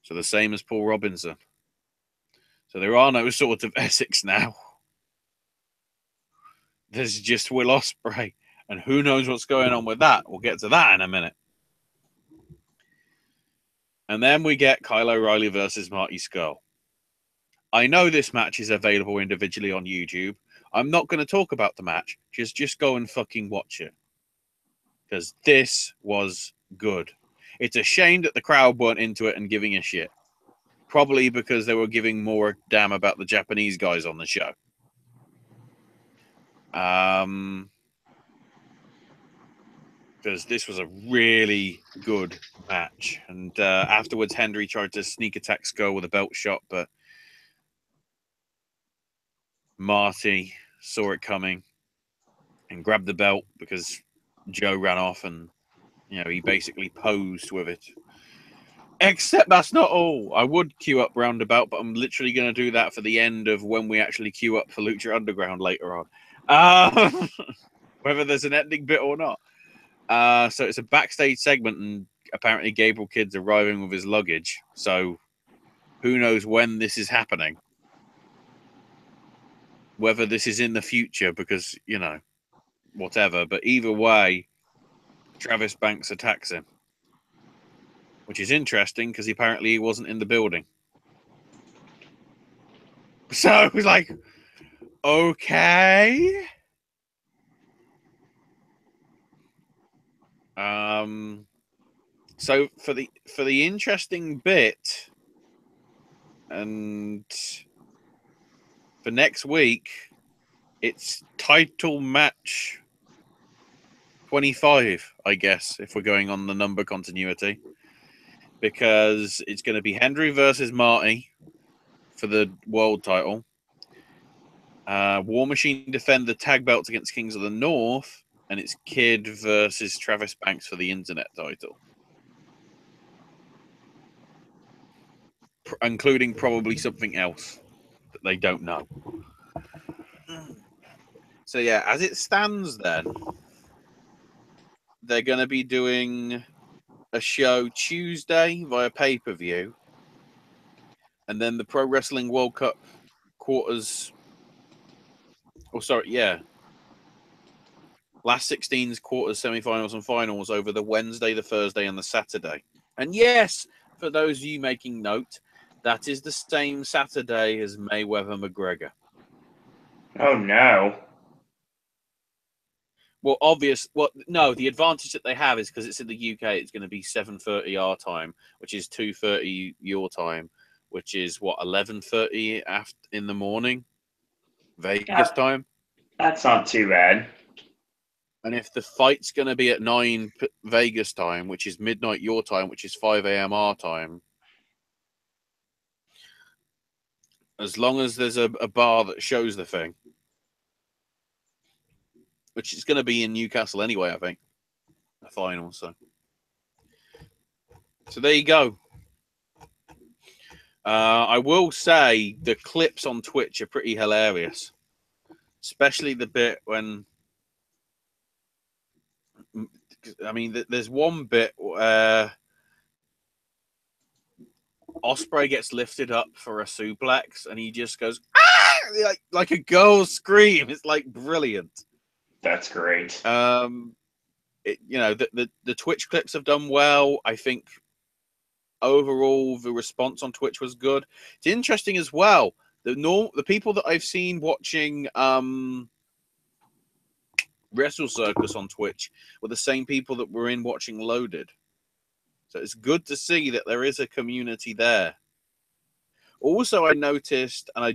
So the same as Paul Robinson. So there are no sort of Essex now. There's just Will Ospreay. And who knows what's going on with that? We'll get to that in a minute. And then we get Kyle O'Reilly versus Marty Scurll. I know this match is available individually on YouTube. I'm not going to talk about the match. Just go and fucking watch it. Because this was good. It's a shame that the crowd weren't into it and giving a shit. Probably because they were giving more damn about the Japanese guys on the show. Because this was a really good match. And afterwards, Henry tried to sneak attack Scurll with a belt shot, but Marty saw it coming and grabbed the belt because Joe ran off and, he basically posed with it. Except that's not all. I would queue up Roundabout, but I'm literally going to do that for the end of when we actually queue up for Lucha Underground later on. Whether there's an ending bit or not. So it's a backstage segment, and apparently Gabriel Kidd's arriving with his luggage. So who knows when this is happening? Whether this is in the future, because, you know, whatever. But either way, Travis Banks attacks him, which is interesting because apparently he wasn't in the building. So it was like, okay. So for the interesting bit, and for next week, it's title match 25, I guess, if we're going on the number continuity, because it's going to be Henry versus Marty for the world title. War Machine defend the tag belts against Kings of the North, and it's Kidd versus Travis Banks for the internet title, including probably something else that they don't know. So yeah, as it stands, then they're going to be doing a show Tuesday via pay-per-view, and then the Pro Wrestling World Cup quarters. Oh, sorry, yeah. Last 16's quarters, semi-finals, and finals over the Wednesday, the Thursday, and the Saturday. And yes, for those of you making note, that is the same Saturday as Mayweather-McGregor. Oh, no. Well, no, the advantage that they have is because it's in the UK, it's going to be 7:30 our time, which is 2:30 your time, which is, 11:30 in the morning, Vegas time. That's not too bad. And if the fight's going to be at 9 Vegas time, which is midnight your time, which is 5 a.m. our time, as long as there's a bar that shows the thing, which is going to be in Newcastle anyway, I think, the final. So there you go. I will say the clips on Twitch are pretty hilarious, especially the bit when, I mean, there's one bit where Ospreay gets lifted up for a suplex, and he just goes, ah! like a girl's scream. It's like brilliant. That's great. The Twitch clips have done well. I think overall the response on Twitch was good. It's interesting as well. The people that I've seen watching Wrestle Circus on Twitch were the same people that were in watching Loaded. So it's good to see that there is a community there. Also, I noticed, and I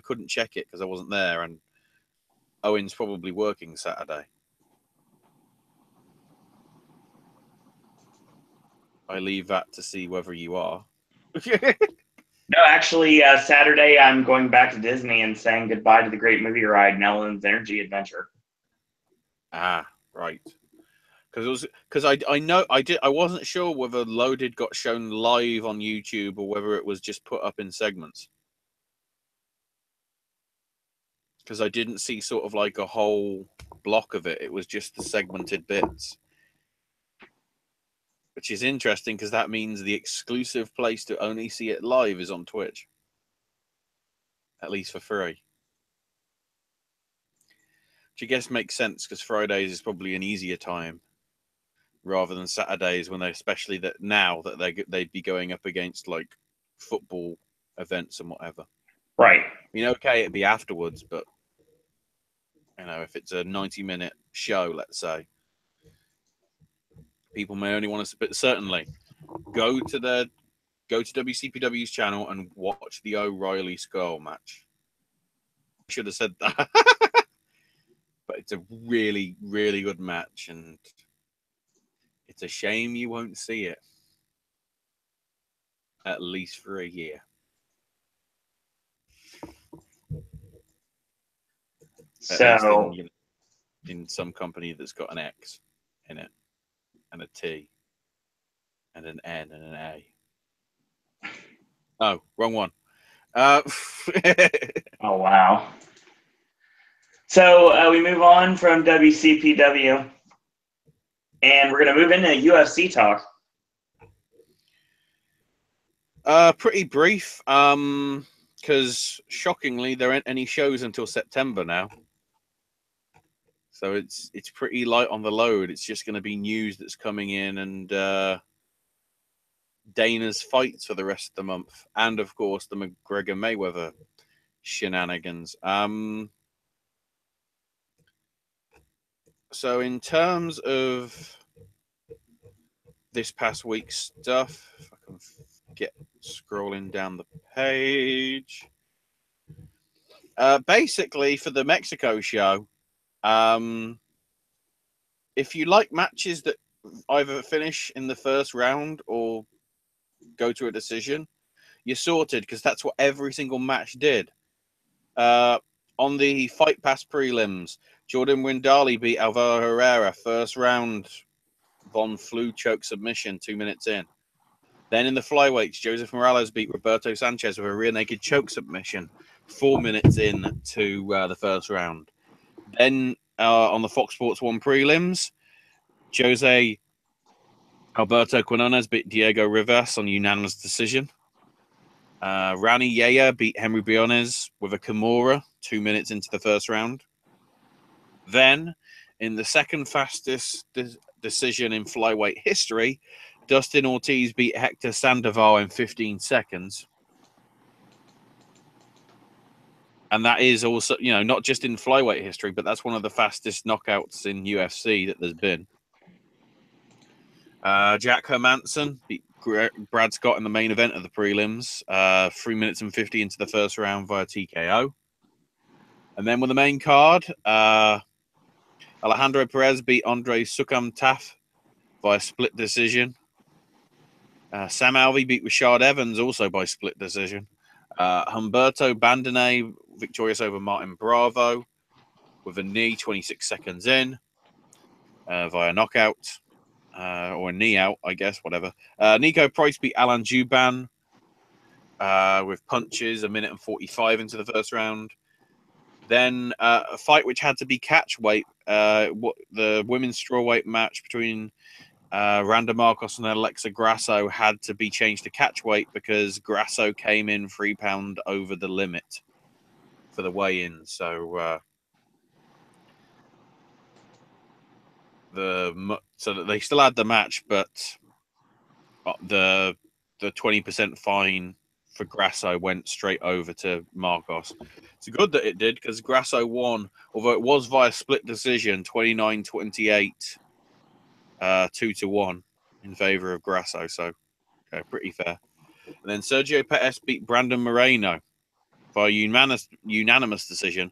couldn't check it because I wasn't there, and Owen's probably working Saturday. I leave that to see whether you are. No, actually, Saturday I'm going back to Disney and saying goodbye to the great movie ride, Ellen's Energy Adventure. Ah, right. Because I wasn't sure whether Loaded got shown live on YouTube or whether it was just put up in segments. Because I didn't see sort of like a whole block of it. It was just the segmented bits. Which is interesting because that means the exclusive place to only see it live is on Twitch. At least for free. Which I guess makes sense because Fridays is probably an easier time rather than Saturdays, when especially that now that they'd be going up against like football events and whatever. Right. I mean, okay, it'd be afterwards, but if it's a 90-minute show, let's say, people may only want to. But certainly, go to WCPW's channel and watch the O'Reilly Skull match. I should have said that, but it's a really, really good match, and it's a shame you won't see it at least for a year. So in some company that's got an X in it, and a T, and an N, and an A. Oh, wrong one. Oh, wow. So we move on from WCPW. And we're going to move into UFC talk. Pretty brief, because shockingly there aren't any shows until September now. So it's pretty light on the load. It's just going to be news that's coming in and Dana's fights for the rest of the month, and of course the McGregor Mayweather shenanigans. So in terms of this past week's stuff, if I can get scrolling down the page. Basically, for the Mexico show, if you like matches that either finish in the first round or go to a decision, you're sorted, because that's what every single match did. On the Fight Pass prelims, Jordan Windali beat Alvaro Herrera first round, Von Flue choke submission 2 minutes in. Then in the flyweights, Joseph Morales beat Roberto Sanchez with a rear naked choke submission 4 minutes in to the first round. Then on the Fox Sports 1 prelims, Jose Alberto Quinones beat Diego Rivas on unanimous decision. Rani Yaya beat Henry Briones with a Kimura 2 minutes into the first round. Then, in the second fastest decision in flyweight history, Dustin Ortiz beat Hector Sandoval in 15 seconds. And that is also, not just in flyweight history, but that's one of the fastest knockouts in UFC that there's been. Jack Hermanson beat Brad Scott in the main event of the prelims, 3 minutes and 50 into the first round via TKO. And then with the main card, Alejandro Perez beat Andre Sukham-Taf by split decision. Sam Alvey beat Rashad Evans also by split decision. Humberto Bandenet victorious over Martin Bravo with a knee 26 seconds in via knockout. Or a knee out, I guess, whatever. Nico Price beat Alan Juban with punches 1 minute and 45 into the first round. Then a fight which had to be catch weight, the women's strawweight match between Randa Marcos and Alexa Grasso had to be changed to catch weight because Grasso came in 3 pounds over the limit for the weigh-in. So so that they still had the match, but the 20% fine for Grasso went straight over to Marcos. It's good that it did, because Grasso won, although it was via split decision, 29-28, 2-1 in favor of Grasso. So, okay, pretty fair. And then Sergio Pettis beat Brandon Moreno by unanimous decision,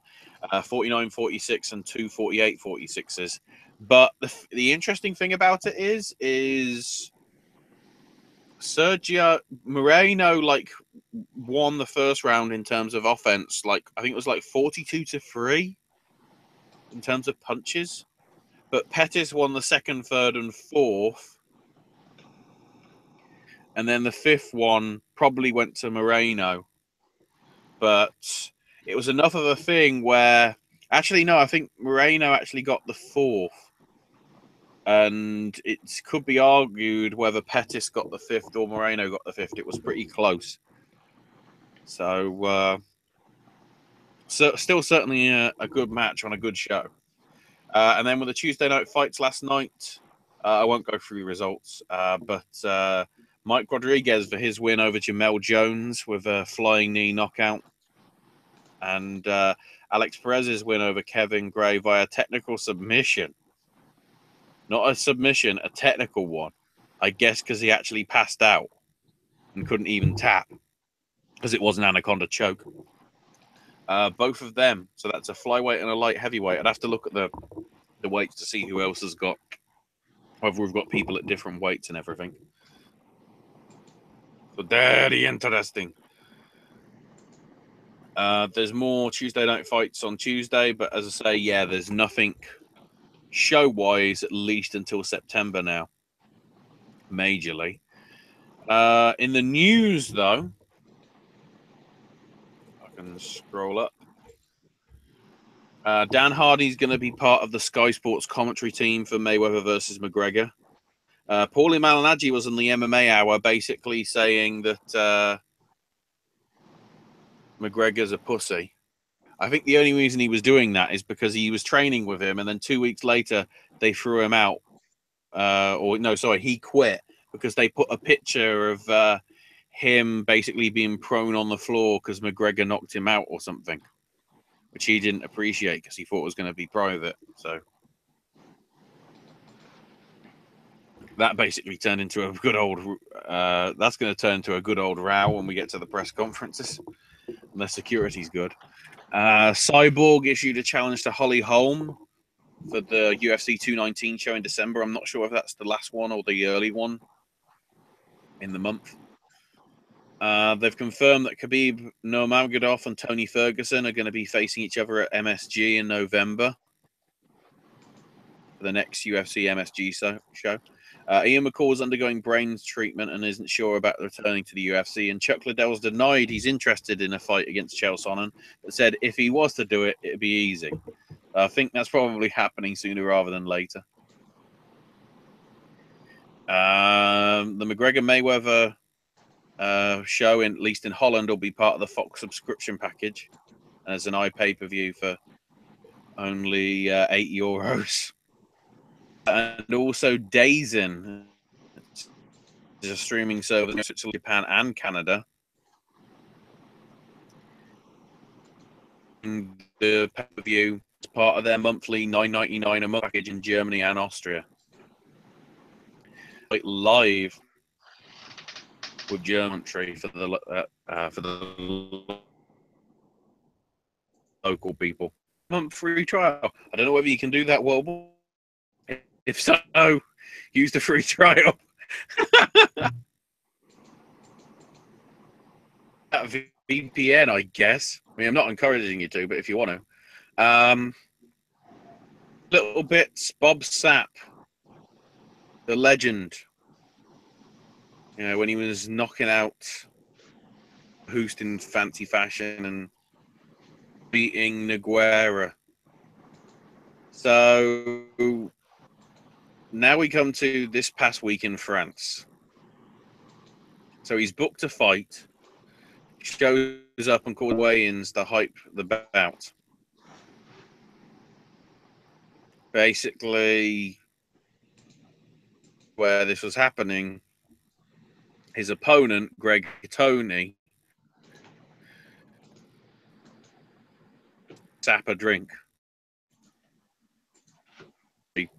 49-46 and 2 48-46s. But the interesting thing about it is Sergio Moreno won the first round in terms of offense. I think it was 42-3 in terms of punches. But Pettis won the second, third, and fourth. And then the fifth one probably went to Moreno. But it was enough of a thing where... Actually, no, I think Moreno actually got the fourth. And it could be argued whether Pettis got the fifth or Moreno got the fifth. It was pretty close. So still certainly a good match on a good show. And then with the Tuesday night fights last night, I won't go through results, but Mike Rodriguez for his win over Jamel Jones with a flying knee knockout. And Alex Perez's win over Kevin Gray via technical submission. Not a submission, a technical one. I guess because he actually passed out and couldn't even tap because it was an anaconda choke. Both of them. So that's a flyweight and a light heavyweight. I'd have to look at the weights to see who else has got, whether we've got people at different weights and everything. So very interesting. There's more Tuesday night fights on Tuesday, but as I say, yeah, there's nothing show-wise, at least until September now, majorly. In the news, though, I can scroll up. Dan Hardy's going to be part of the Sky Sports commentary team for Mayweather versus McGregor. Paulie Malignaggi was on the MMA Hour basically saying that McGregor's a pussy. I think the only reason he was doing that is because he was training with him, and then 2 weeks later they threw him out. He quit because they put a picture of him basically being prone on the floor because McGregor knocked him out or something, which he didn't appreciate because he thought it was going to be private. So that basically turned into a good old. That's going to turn into a good old row when we get to the press conferences. And the security's good. Cyborg issued a challenge to Holly Holm for the UFC 219 show in December. I'm not sure if that's the last one or the early one in the month. They've confirmed that Khabib Nurmagomedov and Tony Ferguson are going to be facing each other at MSG in November for the next UFC MSG show. Ian McCall's undergoing brains treatment and isn't sure about returning to the UFC. And Chuck Liddell's denied he's interested in a fight against Chael Sonnen, but said if he was to do it, it'd be easy. I think that's probably happening sooner rather than later. The McGregor-Mayweather show, at least in Holland, will be part of the Fox subscription package as an iPay-per-view for only €8. And also DAZN is a streaming service in Switzerland, Japan, and Canada. And the pay-per-view is part of their monthly $9.99 a month package in Germany and Austria. Like live with German tree for the local people. Month free trial. I don't know whether you can do that worldwide. If so, use the free trial. That VPN, I guess. I mean, I'm not encouraging you to, but if you want to. Little bits. Bob Sapp, the legend. You know, when he was knocking out Hoost in fancy fashion and beating Nogueira. So now we come to this past week in France. So he's booked a fight, shows up and calls weigh-ins to hype the bout. Basically, where this was happening, his opponent, Greg Tony, sap a drink. He,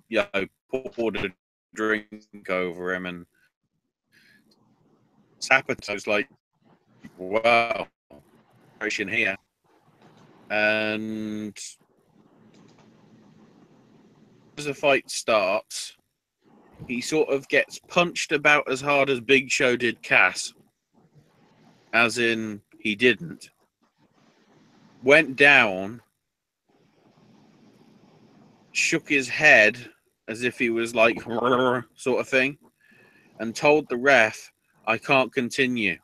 poured a drink over him, and Sapper was like, wow, here. And as the fight starts, he sort of gets punched about as hard as Big Show did Cass. As in, he didn't. Went down, shook his head as if he was like, sort of thing, and told the ref, I can't continue.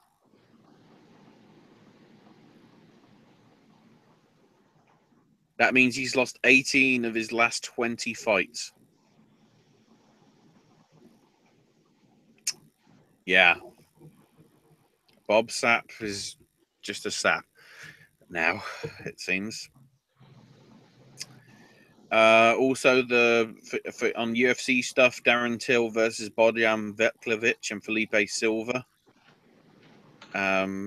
That means he's lost 18 of his last 20 fights. Yeah. Bob Sapp is just a sap now, it seems. Also, on UFC stuff, Darren Till versus Bojan Vetklevic and Felipe Silva. That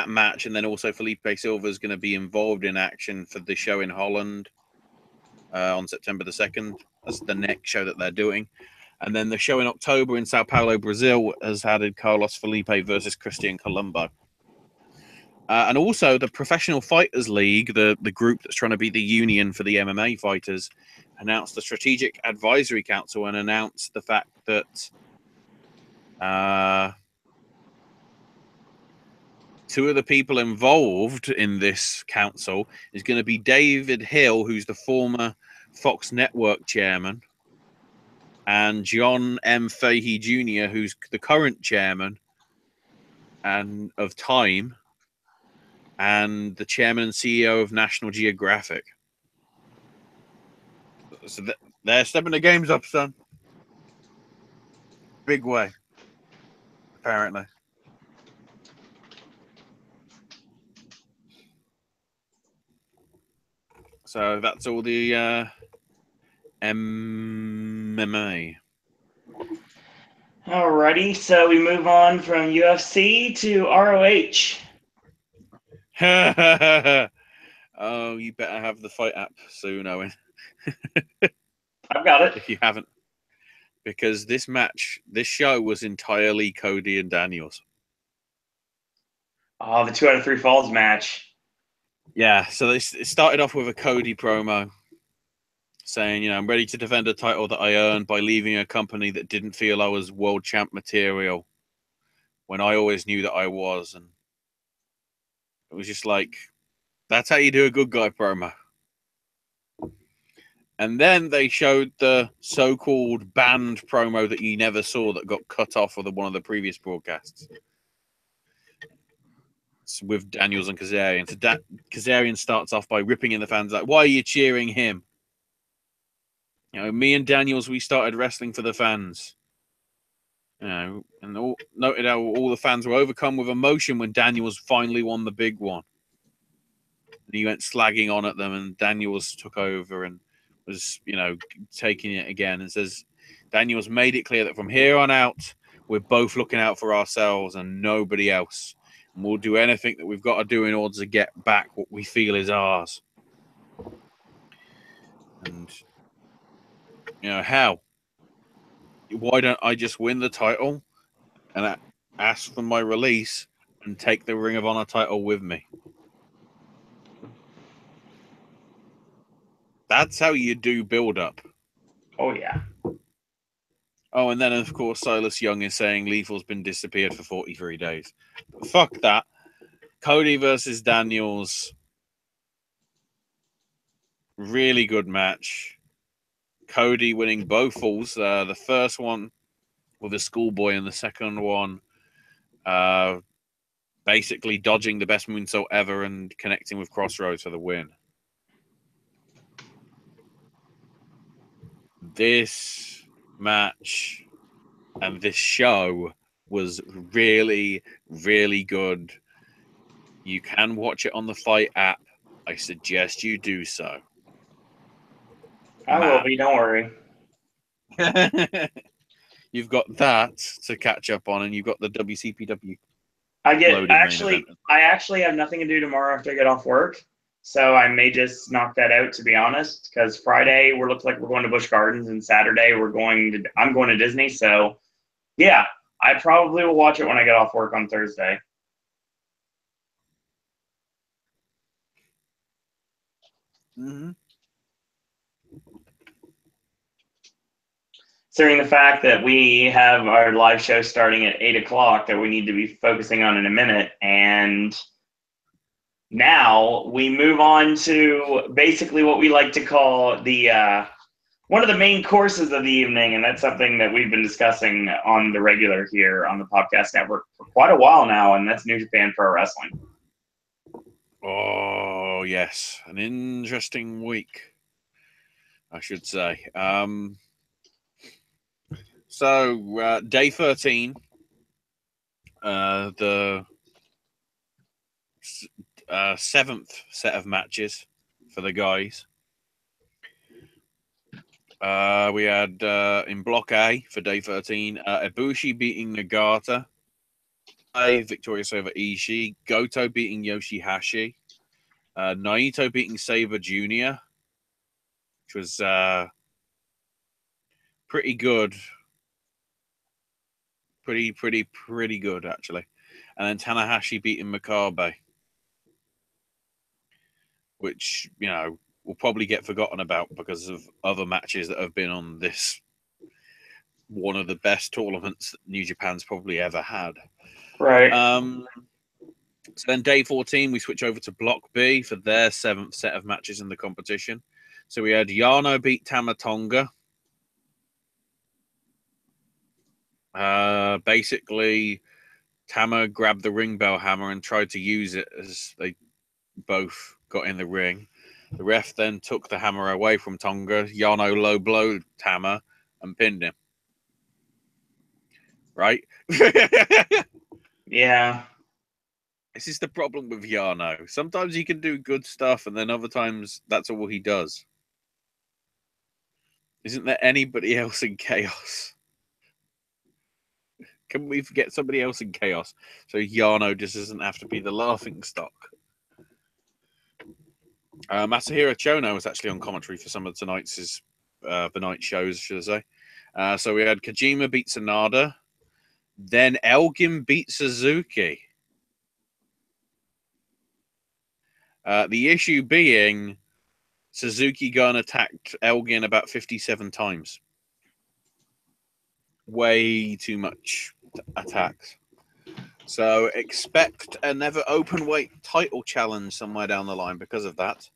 match, and then also Felipe Silva is going to be involved in action for the show in Holland on September the 2nd. That's the next show that they're doing. And then the show in October in Sao Paulo, Brazil, has added Carlos Felipe versus Christian Colombo. And also the Professional Fighters League, the group that's trying to be the union for the MMA fighters, announced a strategic advisory council and announced the fact that two of the people involved in this council is going to be David Hill, who's the former Fox Network chairman, and John M. Fahey Jr., who's the current chairman of Time, and the chairman and CEO of National Geographic. So they're stepping the games up, son. Big way, apparently. So that's all the MMA. Alrighty, so we move on from UFC to ROH. Oh, you better have the fight app soon, Owen. I've got it. If you haven't. Because this show was entirely Cody and Daniels. Oh, the 2 out of 3 falls match. Yeah, so it started off with a Cody promo saying, I'm ready to defend a title that I earned by leaving a company that didn't feel I was world champ material when I always knew that I was. And it was just like, that's how you do a good guy promo. And then they showed the so-called banned promo that you never saw that got cut off of one of the previous broadcasts. It's with Daniels and Kazarian. So Kazarian starts off by ripping in the fans like, why are you cheering him? Me and Daniels, we started wrestling for the fans. And noted how all the fans were overcome with emotion when Daniels finally won the big one. And he went slagging on at them, and Daniels took over and was, taking it again, and says Daniels made it clear that from here on out, we're both looking out for ourselves and nobody else. And we'll do anything that we've got to do in order to get back what we feel is ours. And, how? Why don't I just win the title and ask for my release and take the Ring of Honor title with me? That's how you do build-up. Oh, yeah. Oh, and then, of course, Silas Young is saying Lethal's been disappeared for 43 days. But fuck that. Cody versus Daniels. Really good match. Cody winning both falls. The first one with a schoolboy and the second one basically dodging the best moonsault ever and connecting with Crossroads for the win. This match and this show was really, really good. You can watch it on the Fight app. I suggest you do so. I will be, don't worry. You've got that to catch up on, and you've got the WCPW. I actually have nothing to do tomorrow after I get off work, so I may just knock that out, to be honest, because Friday looks like we're going to Busch Gardens, and Saturday I'm going to Disney, so yeah, I probably will watch it when I get off work on Thursday. Mm-hmm. Considering the fact that we have our live show starting at 8 o'clock that we need to be focusing on in a minute, and now we move on to basically what we like to call the one of the main courses of the evening, and that's something that we've been discussing on the regular here on the Podcast Network for quite a while now, and that's New Japan Pro Wrestling. Oh, yes. An interesting week, I should say. So, day 13, the seventh set of matches for the guys. We had in Block A for day 13, Ibushi beating Nagata, victorious over Ishii, Goto beating Yoshihashi, Naito beating Sabre Jr., which was pretty good. Pretty good, actually. And then Tanahashi beating Makabe, which, will probably get forgotten about because of other matches that have been on this, one of the best tournaments that New Japan's probably ever had. Right. So then day 14, we switch over to Block B for their 7th set of matches in the competition. So we had Yano beat Tama Tonga. Basically, Tama grabbed the ring bell hammer and tried to use it as they both got in the ring. The ref then took the hammer away from Tonga. Yano low blowed hammer and pinned him. Right? Yeah. This is the problem with Yano. Sometimes he can do good stuff, and then other times that's all he does. Isn't there anybody else in Chaos? Can we forget somebody else in Chaos so Yano just doesn't have to be the laughing stock? Masahiro Chono was actually on commentary for some of tonight's the night shows, should I say. So we had Kojima beat Sanada, then Elgin beat Suzuki. The issue being Suzuki Gun attacked Elgin about 57 times. Way too much attacks. So expect another open weight title challenge somewhere down the line because of that.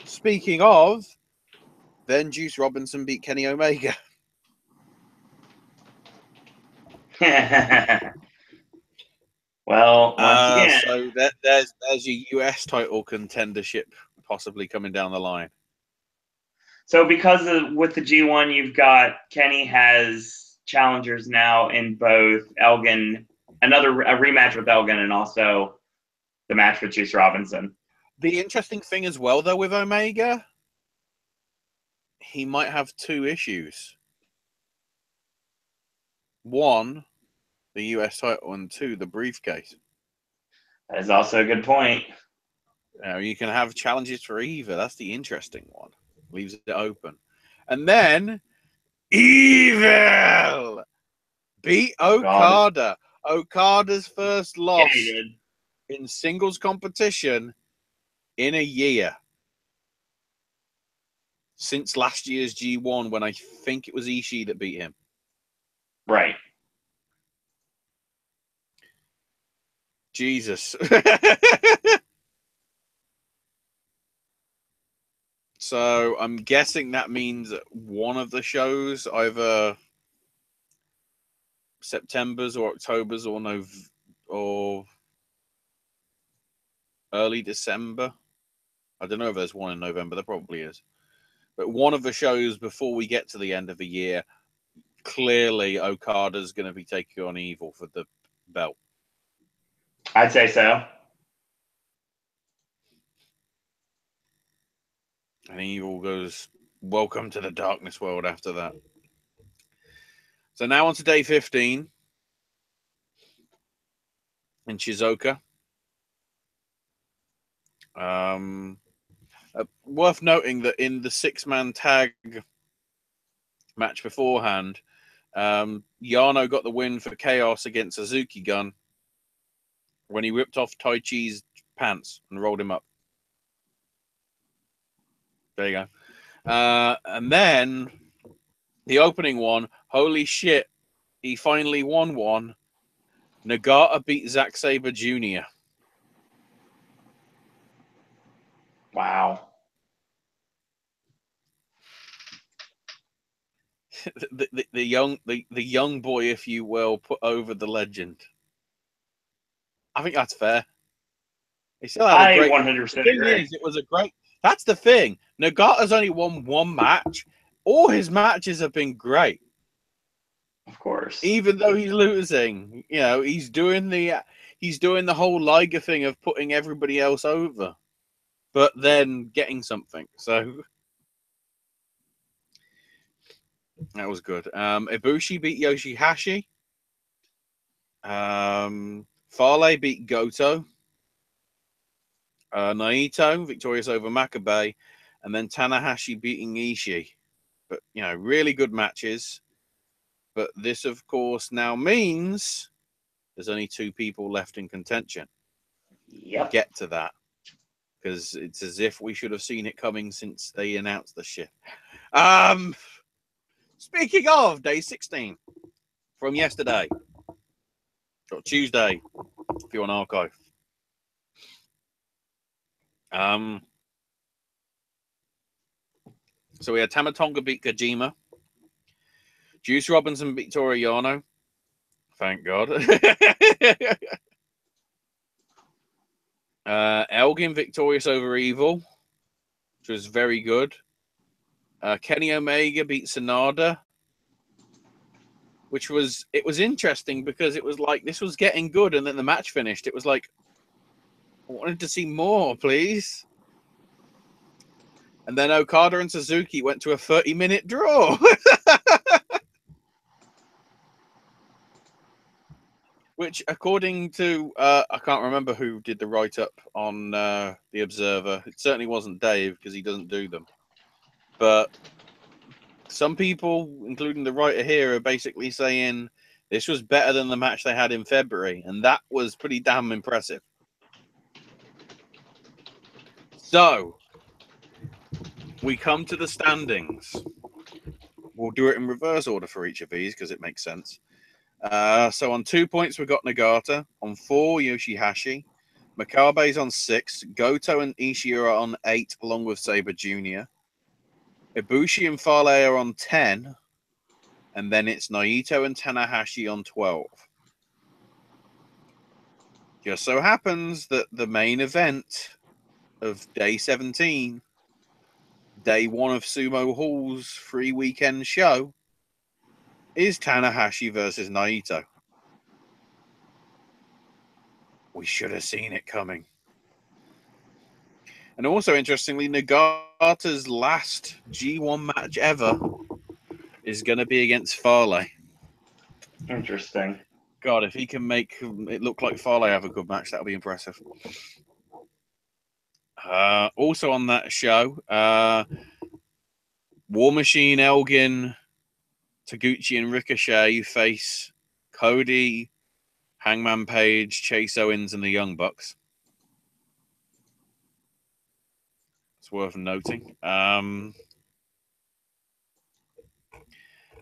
Speaking of, then Juice Robinson beat Kenny Omega. Well, once again. So there's your US title contendership possibly coming down the line. So with the G1, you've got Kenny has challengers now in both Elgin, a rematch with Elgin, and also the match with Juice Robinson. The interesting thing as well, though, with Omega, he might have two issues. One, the US title, and two, the briefcase. That is also a good point. You can have challenges for either. That's the interesting one. Leaves it open. And then Evil beat Okada. Okada's first loss in singles competition in a year. Since last year's G1 when I think it was Ishii that beat him. Right. Jesus. So I'm guessing that means one of the shows, either September's or October's or early December. I don't know if there's one in November. There probably is. But one of the shows before we get to the end of the year, clearly Okada's going to be taking on Evil for the belt. I'd say so. And Evil goes, welcome to the darkness world after that. So now on to day 15 in Shizuoka. Worth noting that in the 6-man tag match beforehand, Yano got the win for Chaos against Suzuki Gun when he ripped off Tai Chi's pants and rolled him up. There you go. And then the opening one, holy shit, he finally won one. Nagata beat Zack Sabre Jr. Wow. the young boy, if you will, put over the legend. I think that's fair. He still had a great. 100% agree. It was a great. That's the thing. Nagata's only won one match. All his matches have been great. Of course. Even though he's losing, he's doing the whole Liger thing of putting everybody else over, but then getting something. So that was good. Ibushi beat Yoshihashi. Fale beat Goto. Naito victorious over Makabe, and then Tanahashi beating Ishii. But really good matches. But this, of course, now means there's only 2 people left in contention. Yep. We'll get to that because it's as if we should have seen it coming since they announced the shit. Speaking of day 16 from yesterday or Tuesday, if you're on archive. So we had Tama Tonga beat Kojima. Juice Robinson beat Toru Yano. Thank God. Elgin victorious over Evil, which was very good. Kenny Omega beat Sonada, which was interesting because it was like this was getting good, and then the match finished. It was like I wanted to see more, please. And then Okada and Suzuki went to a 30-minute draw. Which, according to, I can't remember who did the write-up on The Observer. It certainly wasn't Dave, because he doesn't do them. But some people, including the writer here, are basically saying this was better than the match they had in February. And that was pretty damn impressive. So, we come to the standings. We'll do it in reverse order for each of these, because it makes sense. So on 2 points, we've got Nagata. On 4, Yoshihashi. Makabe's on 6. Goto and Ishii are on 8, along with Sabre Jr. Ibushi and Fale are on 10. And then it's Naito and Tanahashi on 12. Just so happens that the main event of Day 17, Day 1 of Sumo Hall's free weekend show, is Tanahashi versus Naito. We should have seen it coming. And also, interestingly, Nagata's last G1 match ever is going to be against Fale. Interesting. God, if he can make it look like Fale have a good match, that'll be impressive. Also on that show, War Machine, Elgin, Taguchi, and Ricochet face Cody, Hangman Page, Chase Owens, and the Young Bucks. It's worth noting. And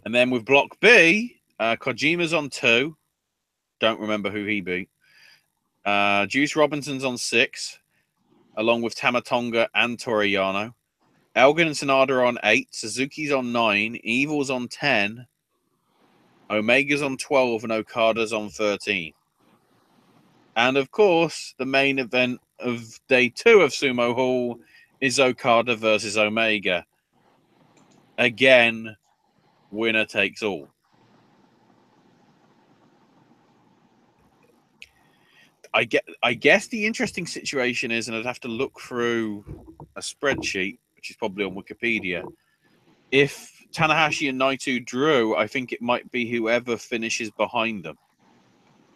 then with Block B, Kojima's on 2. Don't remember who he beat. Juice Robinson's on 6, along with Tamatonga and Toriyano. Elgin and Sonada are on 8. Suzuki's on 9. Evil's on 10. Omega's on 12. And Okada's on 13. And, of course, the main event of Day 2 of Sumo Hall is Okada versus Omega. Again, winner takes all. I guess the interesting situation is, and I'd have to look through a spreadsheet, which is probably on Wikipedia. If Tanahashi and Naito drew, I think it might be whoever finishes behind them.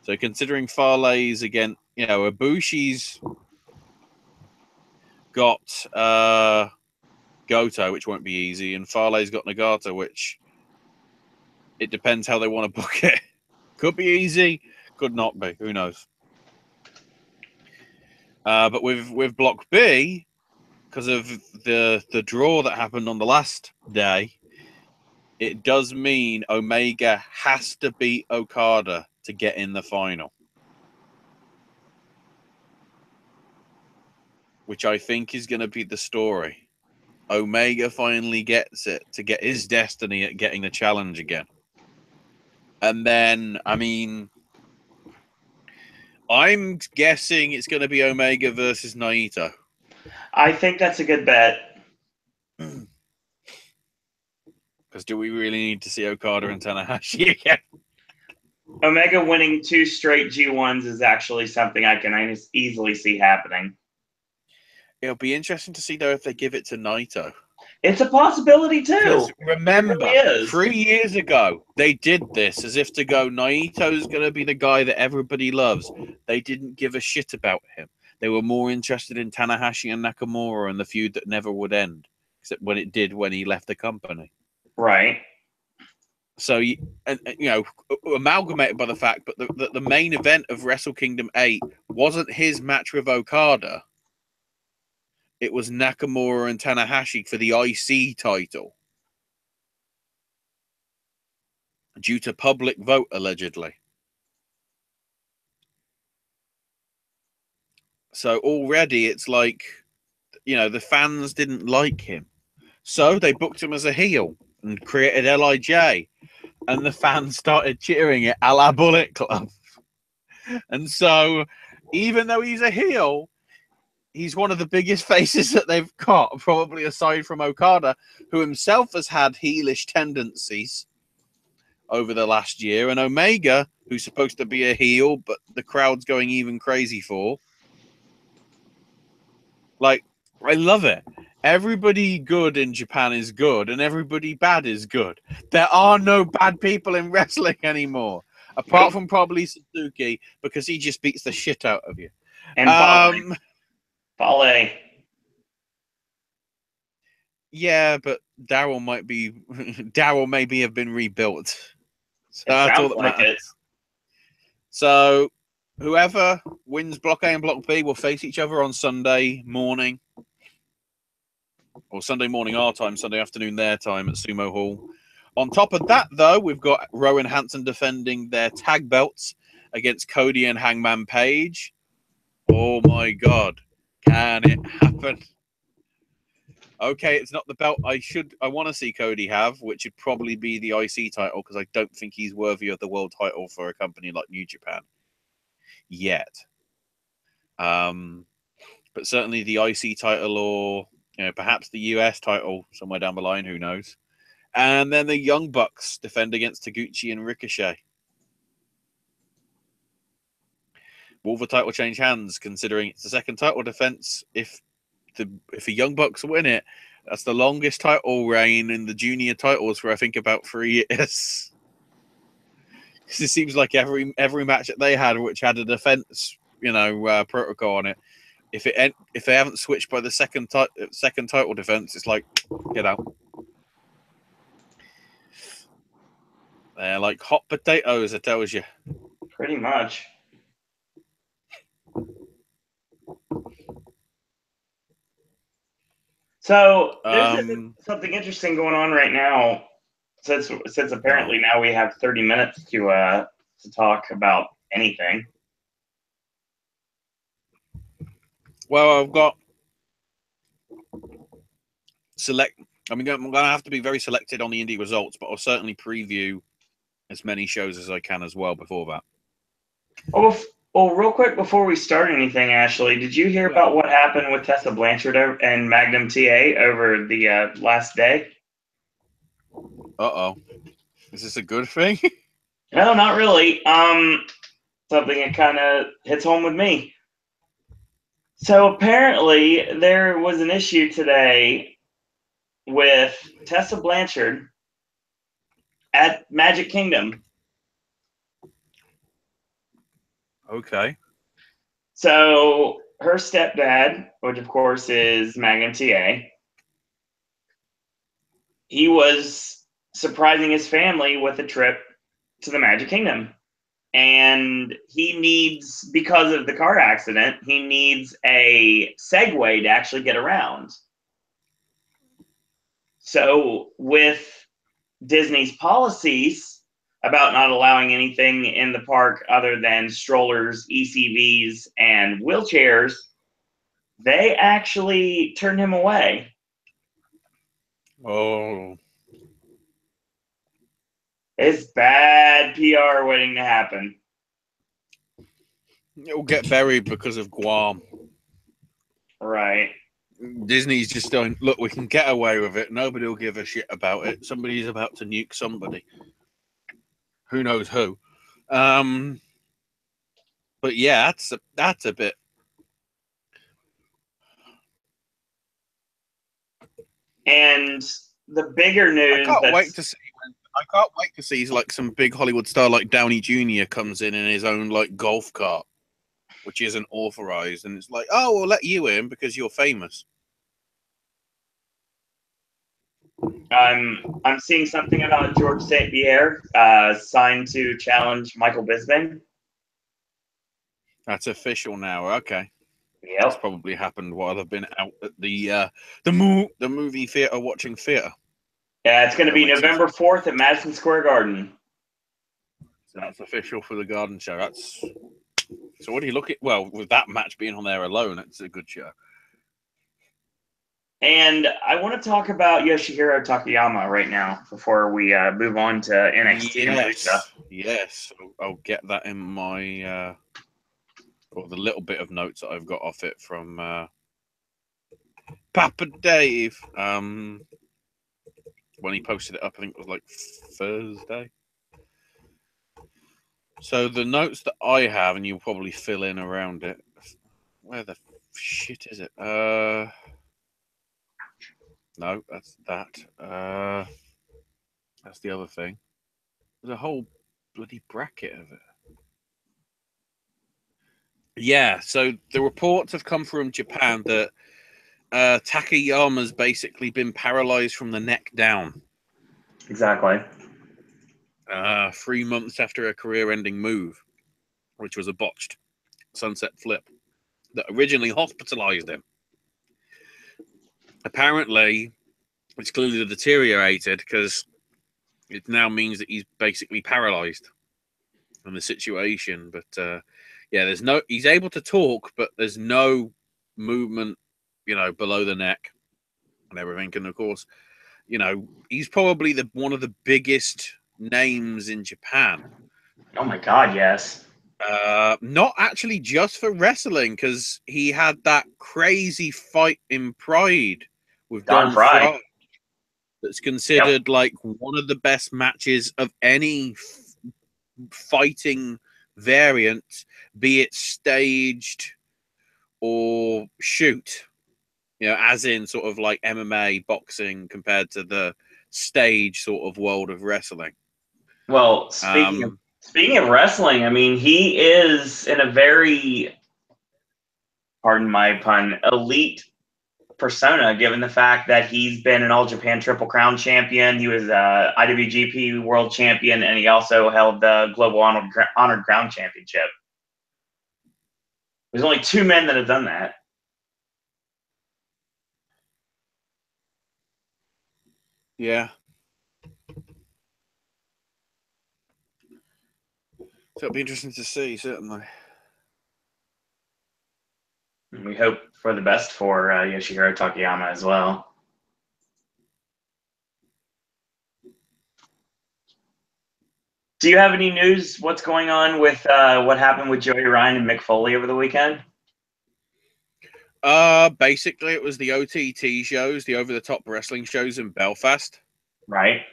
So considering Fale's again, Ibushi's got Goto, which won't be easy, and Fale's got Nagata, which it depends how they want to book it. Could be easy, could not be. Who knows? But with Block B, because of the draw that happened on the last day, it does mean Omega has to beat Okada to get in the final. Which I think is going to be the story. Omega finally gets it to get his destiny at getting the challenge again. And then, I'm guessing it's going to be Omega versus Naito. I think that's a good bet. Because do we really need to see Okada and Tanahashi again? Omega winning 2 straight G1s is actually something I can easily see happening. It'll be interesting to see, though, if they give it to Naito. It's a possibility, too. Remember, really 3 years ago, they did this as if to go, Naito's going to be the guy that everybody loves. They didn't give a shit about him. They were more interested in Tanahashi and Nakamura and the feud that never would end, except when it did when he left the company. Right. So, amalgamated by the fact that the main event of Wrestle Kingdom 8 wasn't his match with Okada. It was Nakamura and Tanahashi for the IC title. Due to public vote, allegedly. So already it's like, the fans didn't like him. So they booked him as a heel and created LIJ. And the fans started cheering it a la Bullet Club. And so, even though he's a heel, he's one of the biggest faces that they've got, probably aside from Okada, who himself has had heelish tendencies over the last year, and Omega, who's supposed to be a heel, but the crowd's going even crazy for. Like, I love it. Everybody good in Japan is good, and everybody bad is good. There are no bad people in wrestling anymore, apart from probably Suzuki, because he just beats the shit out of you. And Fale. Yeah, but Daryl maybe have been rebuilt. So It that's all sounds that like matters. it. So whoever wins Block A and Block B will face each other on Sunday morning. Or Sunday morning our time, Sunday afternoon their time at Sumo Hall. On top of that, though, we've got Rowan Hansen defending their tag belts against Cody and Hangman Page. Oh my God. Can it happen? Okay, it's not the belt I want to see Cody have, which would probably be the IC title, because I don't think he's worthy of the world title for a company like New Japan yet. But certainly the IC title, or perhaps the US title somewhere down the line, who knows? And then the Young Bucks defend against Taguchi and Ricochet. Will the title change hands, considering it's the second title defense? If the Young Bucks win it, that's the longest title reign in the junior titles for I think about 3 years. Because it seems like every match that they had, which had a defense, protocol on it, if they haven't switched by the second title defense, it's like, get out. They're like hot potatoes, it tells you. Pretty much. So there's something interesting going on right now, since apparently now we have 30 minutes to talk about anything. Well, I've got I'm going to have to be very selected on the indie results, but I'll certainly preview as many shows as I can as well before that. Well, real quick before we start anything, Ashley, did you hear about what happened with Tessa Blanchard and Magnum TA over the last day? Uh-oh. Is this a good thing? No, not really. Something that kind of hits home with me. So apparently there was an issue today with Tessa Blanchard at Magic Kingdom. Okay. So her stepdad, which of course is Magnum TA, he was surprising his family with a trip to the Magic Kingdom. And he needs, because of the car accident, he needs a Segway to actually get around. So with Disney's policies about not allowing anything in the park other than strollers, ECVs, and wheelchairs, they actually turned him away. Oh. It's bad PR waiting to happen. It'll get buried because of Guam. Right. Disney's just going, look, we can get away with it. Nobody will give a shit about it. Somebody's about to nuke somebody. Who knows who? But yeah, that's a bit. And the bigger news. I can't wait to see like some big Hollywood star like Downey Jr. comes in his own like golf cart, which isn't authorized, and it's like, oh, we'll let you in because you're famous. I'm seeing something about George St. Pierre signed to challenge Michael Bisping. That's official now. Okay. Yep. That's probably happened while I've been out at the movie theater watching theater. Yeah, it's going to be November 4th at Madison Square Garden. So that's official for the Garden Show. So what do you look at? Well, with that match being on there alone, it's a good show. And I want to talk about Yoshihiro Takayama right now before we move on to NXT and Lucha. Yes, I'll get that in my or the little bit of notes that I've got off it from Papa Dave. When he posted it up, I think it was like Thursday. So the notes that I have, and you'll probably fill in around it. Where the shit is it? No, that's that. That's the other thing. There's a whole bloody bracket of it. Yeah, so the reports have come from Japan that Takayama's basically been paralyzed from the neck down. Exactly. 3 months after a career-ending move, which was a botched sunset flip that originally hospitalized him. Apparently, it's clearly deteriorated because it now means that he's basically paralyzed in the situation. But yeah, he's able to talk, but there's no movement, below the neck and everything. And of course, he's probably one of the biggest names in Japan. Oh my God, yes. Not actually just for wrestling, because he had that crazy fight in Pride with Don Fry. That's considered like one of the best matches of any fighting variant, be it staged or shoot. As in sort of like MMA, boxing, compared to the stage sort of world of wrestling. Well, speaking of wrestling, I mean, he is in a very, pardon my pun, elite persona, given the fact that he's been an All Japan Triple Crown champion. He was IWGP World Champion, and he also held the Global Honored Ground Championship. There's only 2 men that have done that. Yeah. So it'll be interesting to see, certainly. We hope for the best for Yoshihiro Takayama as well. Do you have any news? What's going on with what happened with Joey Ryan and Mick Foley over the weekend? Basically, it was the OTT shows, the over-the-top wrestling shows in Belfast. Right.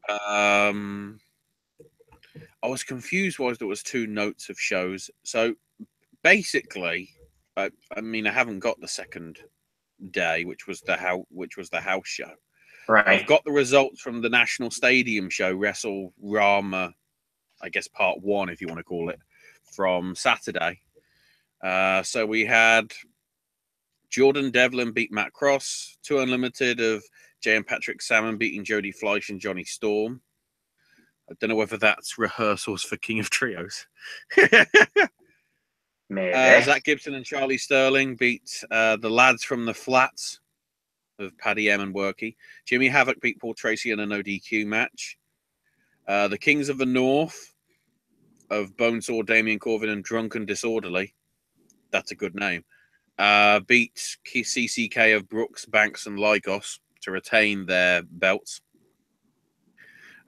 I was confused why there was 2 notes of shows. So basically, I mean, I haven't got the second day, which was the house show. Right. I've got the results from the National Stadium show, Wrestle Rama, I guess part 1, if you want to call it, from Saturday. So we had Jordan Devlin beat Matt Cross, 2 Unlimited of Jay and Patrick Salmon beating Jody Fleisch and Johnny Storm. I don't know whether that's rehearsals for King of Trios. Maybe. Zach Gibson and Charlie Sterling beat the lads from the Flats of Paddy M and Worky. Jimmy Havoc beat Paul Tracy in an ODQ match. The Kings of the North of Bonesaw, Damian Corvin, and Drunken Disorderly. That's a good name. Beat CCK of Brooks, Banks, and Lygos to retain their belts.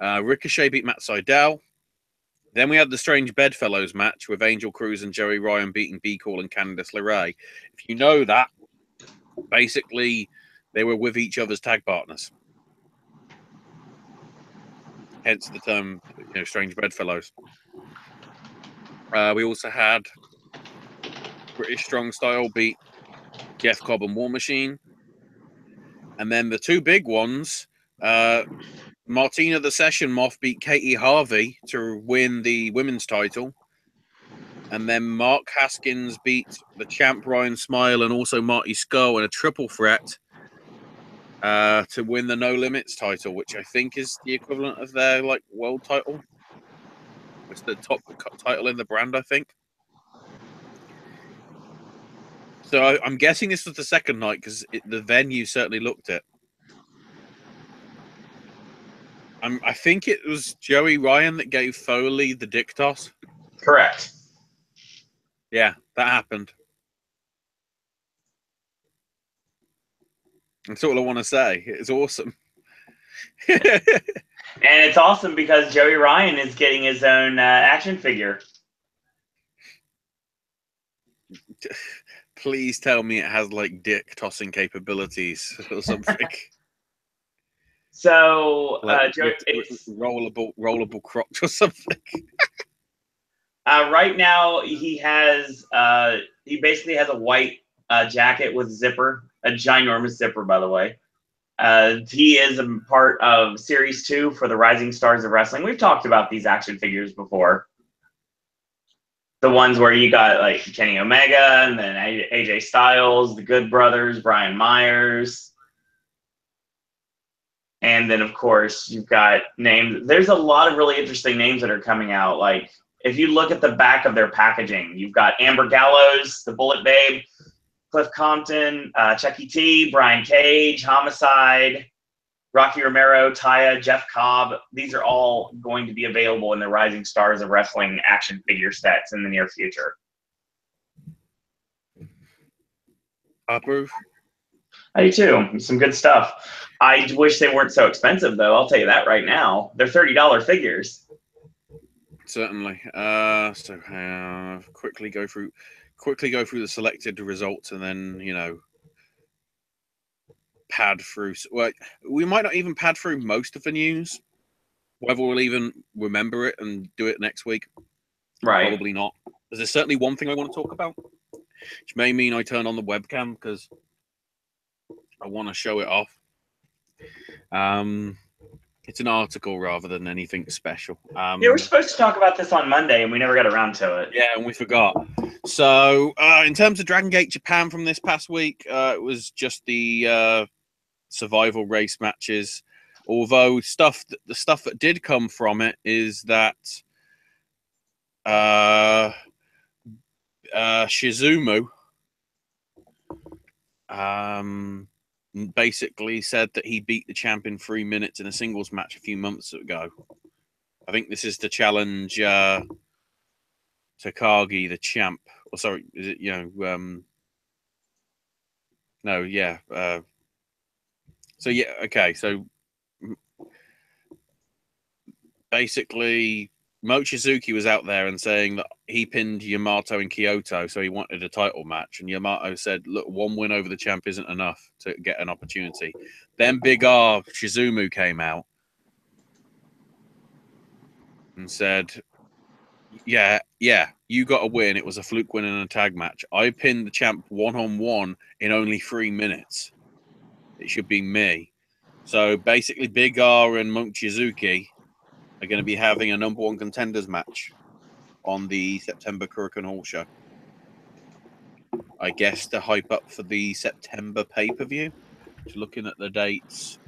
Ricochet beat Matt Sydal. Then we had the Strange Bedfellows match with Angel Cruz and Joey Ryan beating B-Call and Candice LeRae. If you know that, basically they were with each other's tag partners. Hence the term, Strange Bedfellows. We also had British Strong Style beat Jeff Cobb and War Machine. And then the 2 big ones, Martina the Session Moth beat Katie Harvey to win the women's title. And then Mark Haskins beat the champ Ryan Smile and also Marty Skull in a triple threat to win the No Limits title, which I think is the equivalent of their world title. It's the top title in the brand, I think. So I'm guessing this was the second night because the venue certainly looked it. I think it was Joey Ryan that gave Foley the dick toss. Correct. Yeah, that happened. That's all I want to say. It's awesome. And it's awesome because Joey Ryan is getting his own action figure. Please tell me it has like dick tossing capabilities or something. So, Like Joe, it's rollable crotch or something. right now he basically has a white jacket with zipper, a ginormous zipper, by the way. He is a part of Series 2 for the Rising Stars of Wrestling. We've talked about these action figures before. The ones where you got like Kenny Omega and then AJ Styles, the Good Brothers, Brian Myers. And then, of course, you've got names. There's a lot of really interesting names that are coming out. Like, if you look at the back of their packaging, you've got Amber Gallows, the Bullet Babe, Cliff Compton, Chucky T, Brian Cage, Homicide, Rocky Romero, Taya, Jeff Cobb. These are all going to be available in the Rising Stars of Wrestling action figure sets in the near future. Approve. I do too. Some good stuff. I wish they weren't so expensive, though. I'll tell you that right now. They're $30 figures. Certainly. So quickly go through the selected results, and then pad through. Well, we might not even pad through most of the news. Whether we'll even remember it and do it next week, Right? Probably not. There's certainly one thing I want to talk about, which may mean I turn on the webcam because I want to show it off. It's an article rather than anything special. Yeah, we're supposed to talk about this on Monday, and we never got around to it. Yeah, and we forgot. So, in terms of Dragon Gate Japan from this past week, it was just the survival race matches. Although the stuff that did come from it is that Shizumu basically said that he beat the champ in 3 minutes in a singles match a few months ago. I think this is to challenge Takagi, the champ. Or sorry, is it no, yeah. So yeah, okay. So basically, Mochizuki was out there and saying that he pinned Yamato in Kyoto, so he wanted a title match. And Yamato said, "Look, one win over the champ isn't enough to get an opportunity." Then Big R Shizumu came out and said, Yeah, you got a win. It was a fluke win in a tag match. I pinned the champ 1-on-1 in only 3 minutes. It should be me." So basically, Big R and Mochizuki are going to be having a number one contenders match on the September Kurikan Hall show. I guess to hype up for the September pay-per-view. Just looking at the dates,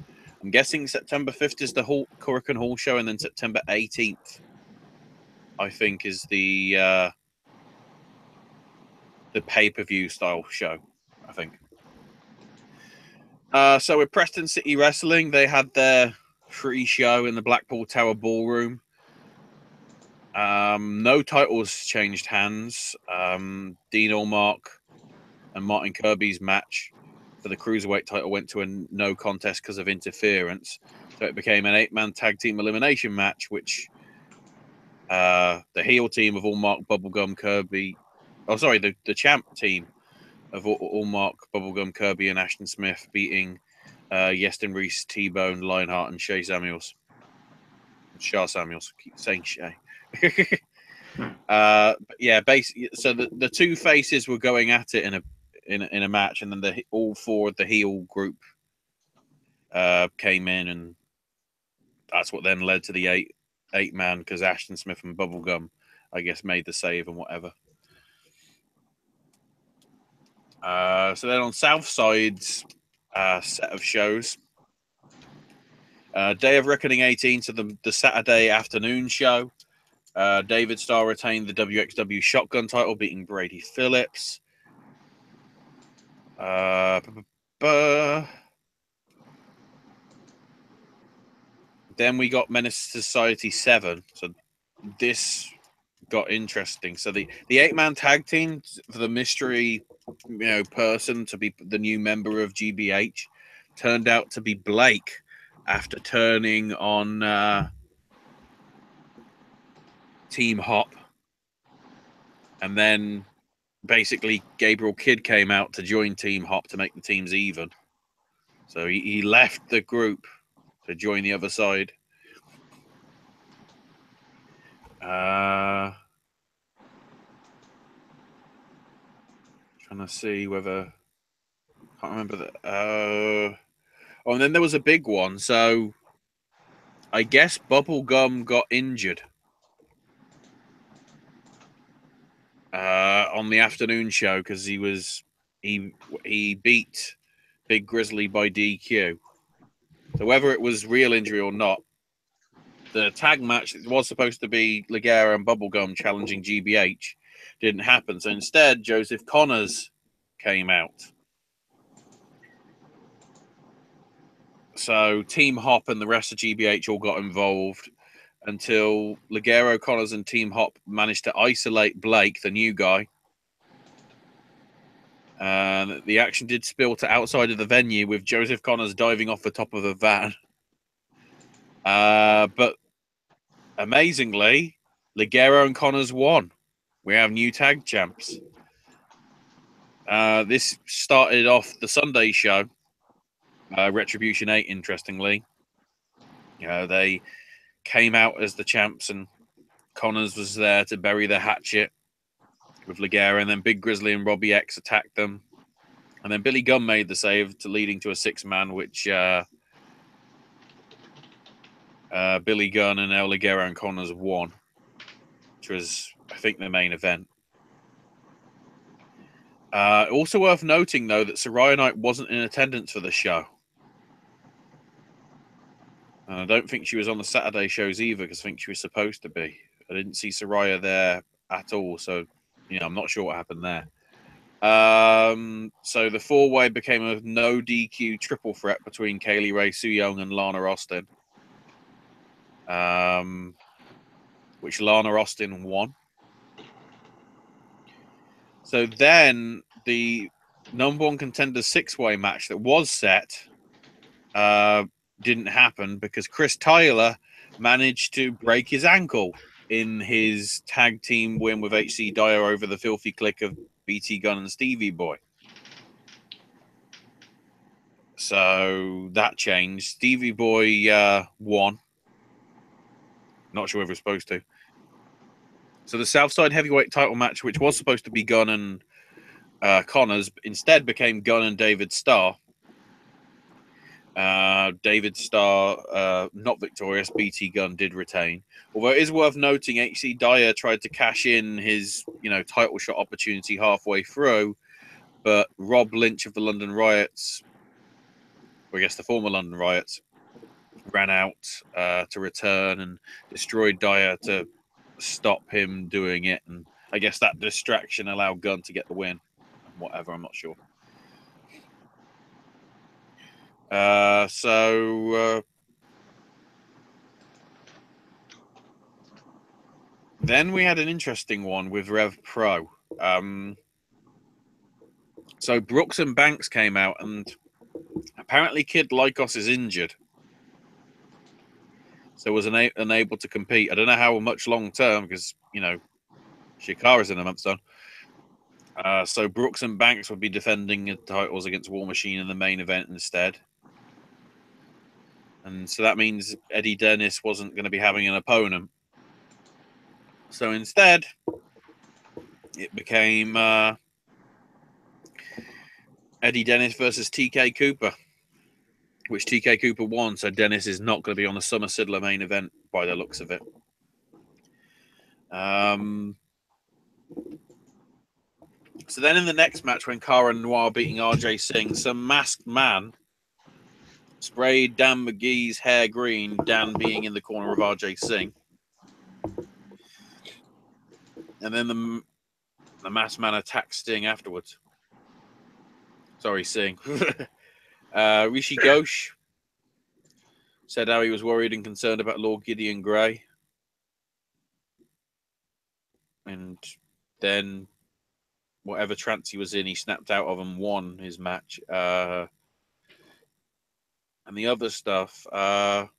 I'm guessing September 5th is the Kurikan Hall show, and then September 18th, I think, is the pay-per-view style show, I think. So with Preston City Wrestling, they had their free show in the Blackpool Tower Ballroom. No titles changed hands. Dean Allmark and Martin Kirby's match for the Cruiserweight title went to a no contest because of interference. So it became an 8-man tag team elimination match, which the heel team of Allmark, Bubblegum, Kirby... Oh, sorry, the champ team of Allmark, Bubblegum, Kirby, and Ashton Smith beating Yeston Reese, T-Bone, Lionheart, and Shay Samuels. Shah Samuels. I keep saying Shay. But yeah, basically, so the two faces were going at it in a match, and then all four of the heel group came in, and that's what then led to the eight man, because Ashton Smith and Bubblegum, I guess, made the save and whatever. So then on Southside's set of shows, Day of Reckoning 18, so the Saturday afternoon show, David Starr retained the WXW Shotgun title, beating Brady Phillips. Then we got Menace Society 7. So this got interesting. So the 8-man tag team for the mystery person to be the new member of GBH turned out to be Blake after turning on Team Hop. And then basically Gabriel Kidd came out to join Team Hop to make the teams even. So he left the group to join the other side. Trying to see whether... Can't remember that. Oh, and then there was a big one. So I guess Bubblegum got injured on the afternoon show because he beat Big Grizzly by DQ. So whether it was real injury or not, the tag match that was supposed to be Ligera and Bubblegum challenging GBH didn't happen. So instead, Joseph Connors came out. So Team Hop and the rest of GBH all got involved until Ligero, Connors, and Team Hop managed to isolate Blake, the new guy. And the action did spill to outside of the venue with Joseph Connors diving off the top of a van. But amazingly, Ligero and Connors won. We have new tag champs. This started off the Sunday show, Retribution 8, interestingly. They came out as the champs, and Connors was there to bury the hatchet with Ligero, and then Big Grizzly and Robbie X attacked them. And then Billy Gunn made the save, leading to a 6-man, which Billy Gunn and El Ligero and Connors won, which was, I think, the main event. Also worth noting, though, that Soraya Knight wasn't in attendance for the show. And I don't think she was on the Saturday shows either, because I think she was supposed to be. I didn't see Soraya there at all, so I'm not sure what happened there. So the four-way became a no DQ triple threat between Kaylee Ray, Su Young, and Lana Austin, which Lana Austin won. So then the number one contender 6-way match that was set didn't happen because Chris Tyler managed to break his ankle in his tag team win with HC Dyer over the filthy clique of BT Gunn and Stevie Boy. So that changed. Stevie Boy won. Not sure if we're supposed to. So the Southside Heavyweight title match, which was supposed to be Gunn and Connors, instead became Gunn and David Starr. David Starr not victorious. BT Gunn did retain. Although it is worth noting, HC Dyer tried to cash in his title shot opportunity halfway through, but Rob Lynch of the London Riots, or I guess the former London Riots, ran out to return and destroyed Dyer to stop him doing it. And I guess that distraction allowed Gunn to get the win. Whatever, I'm not sure. Then we had an interesting one with Rev Pro. So Brooks and Banks came out, and apparently Kid Lycos is injured, so was unable to compete. I don't know how much long term, because Shikara's in a month's time. So Brooks and Banks would be defending the titles against War Machine in the main event instead. And so that means Eddie Dennis wasn't going to be having an opponent. So instead, it became Eddie Dennis versus TK Cooper, which TK Cooper won. So Dennis is not going to be on the Summer Sidler main event by the looks of it. So then in the next match, when Cara Noir beating RJ Singh, some masked man sprayed Dan McGee's hair green, Dan being in the corner of RJ Singh. And then the masked man attacked Sting afterwards. Sorry, Singh. Rishi Ghosh said how he was worried and concerned about Lord Gideon Gray. And then whatever trance he was in, he snapped out of and won his match. And the other stuff. So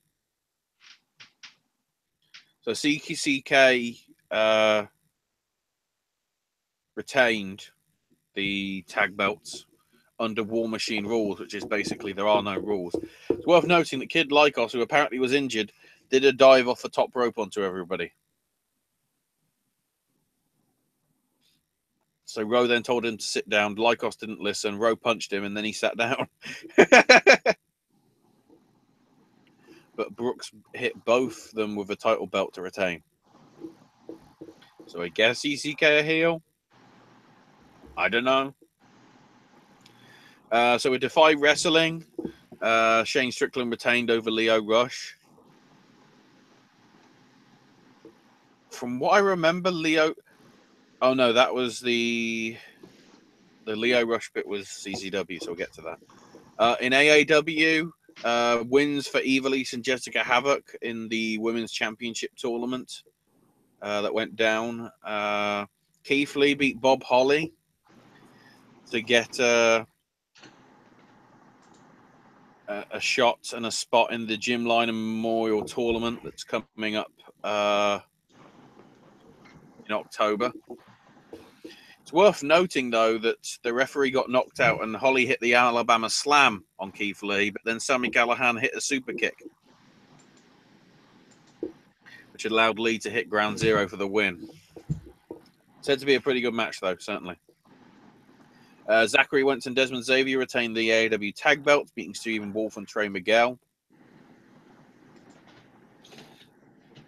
CK retained the tag belts under War Machine rules, which is basically there are no rules. It's worth noting that Kid Lycos, who apparently was injured, did a dive off the top rope onto everybody. So Rowe then told him to sit down. Lycos didn't listen. Rowe punched him, and then he sat down. But Brooks hit both of them with a title belt to retain. So I guess ECK a heel? I don't know. So with Defy Wrestling, Shane Strickland retained over Leo Rush. From what I remember, Leo... Oh, no, that was the Leo Rush bit was CZW, so we'll get to that. In AAW, wins for Evilise and Jessica Havoc in the Women's Championship tournament that went down. Keith Lee beat Bob Holly to get a shot and a spot in the Jim Lynam Memorial Tournament that's coming up in October. It's worth noting, though, that the referee got knocked out and Holly hit the Alabama Slam on Keith Lee, but then Sami Callihan hit a super kick, which allowed Lee to hit ground zero for the win. Said to be a pretty good match, though, certainly. Zachary Wentz and Desmond Xavier retained the AAW tag belts, beating Stephen Wolf and Trey Miguel.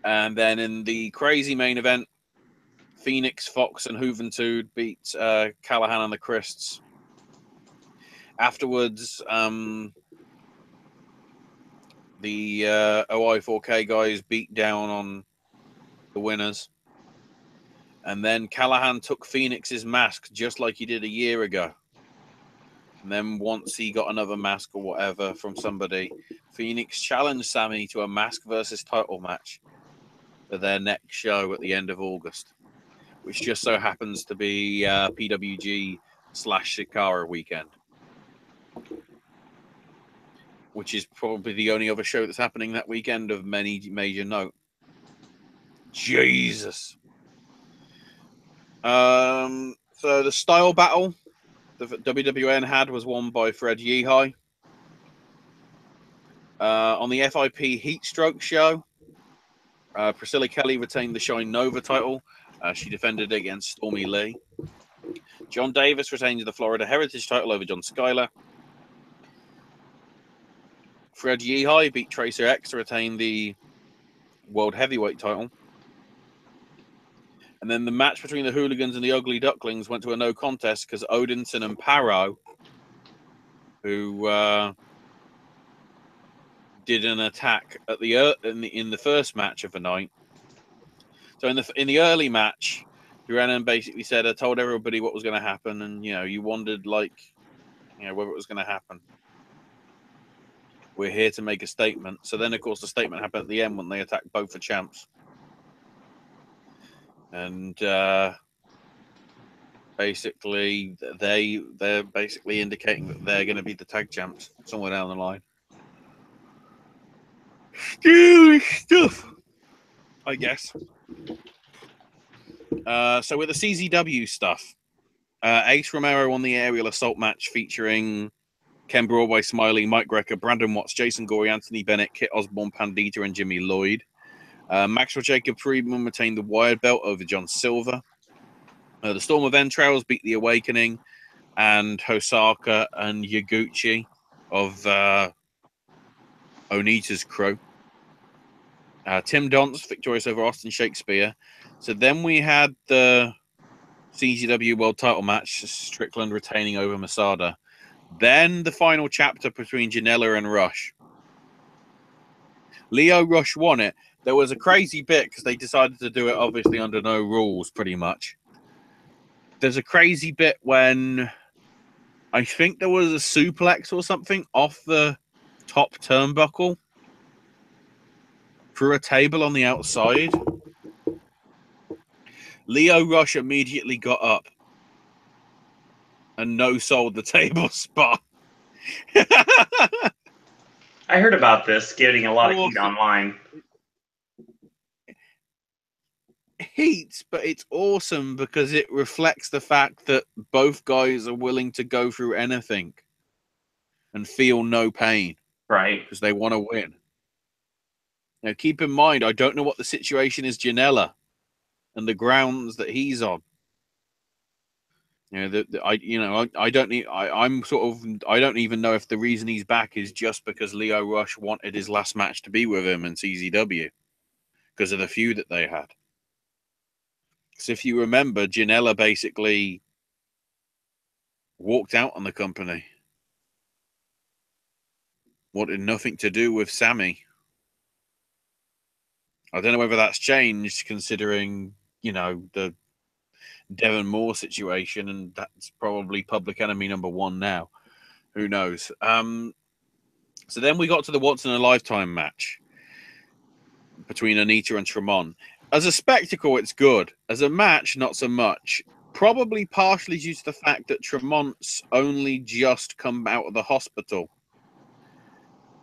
And then in the crazy main event, Phoenix, Fox, and Juventud beat Callahan and the Christs. Afterwards, the OI4K guys beat down on the winners. And then Callahan took Phoenix's mask just like he did a year ago. And then once he got another mask or whatever from somebody, Phoenix challenged Sammy to a mask versus title match for their next show at the end of August, which just so happens to be PWG/Shikara weekend, which is probably the only other show that's happening that weekend of many major note. Jesus. So the style battle the WWN had was won by Fred Yehi. On the FIP Heatstroke show, Priscilla Kelly retained the Shine Nova title. She defended against Stormy Lee. John Davis retained the Florida Heritage title over John Schuyler. Fred Yehi beat Tracer X to retain the World Heavyweight title. And then the match between the Hooligans and the Ugly Ducklings went to a no contest because Odinson and Paro, who did an attack at in the first match of the night. So in the early match, Duran basically said, "I told everybody what was going to happen, and you wondered whether it was going to happen. We're here to make a statement." So then, of course, the statement happened at the end when they attacked both the champs. And basically, they're basically indicating that they're going to be the tag champs somewhere down the line. Scary stuff, I guess. So with the CZW stuff, Ace Romero won the aerial assault match featuring Ken Broadway, Smiley, Mike Greco, Brandon Watts, Jason Gorey, Anthony Bennett, Kit Osborne, Pandita, and Jimmy Lloyd. Maxwell Jacob Friedman retained the Wired Belt over John Silver. The Storm of Entrails beat the Awakening and Hosaka and Yaguchi of Onita's crew. Tim Donst victorious over Austin Shakespeare. So then we had the CZW World Title match, Strickland retaining over Masada. Then the final chapter between Janela and Rush. Leo Rush won it. There was a crazy bit because they decided to do it obviously under no rules, pretty much. There's a crazy bit when I think there was a suplex or something off the top turnbuckle through a table on the outside. Leo Rush immediately got up and no-sold the table spot. I heard about this getting a lot of heat online. heat, but it's awesome because it reflects the fact that both guys are willing to go through anything and feel no pain. Right. Because they want to win. Now, keep in mind, I don't know what the situation is Janela and the grounds that he's on. I don't even know if the reason he's back is just because Leo Rush wanted his last match to be with him in CZW because of the feud that they had. So if you remember, Janela basically walked out on the company. Wanted nothing to do with Sammy. I don't know whether that's changed considering, the Devon Moore situation, and that's probably public enemy number one now. Who knows? So then we got to the Once in a Lifetime match between Anita and Tremont. As a spectacle, it's good. As a match, not so much. Probably partially due to the fact that Tremont's only just come out of the hospital.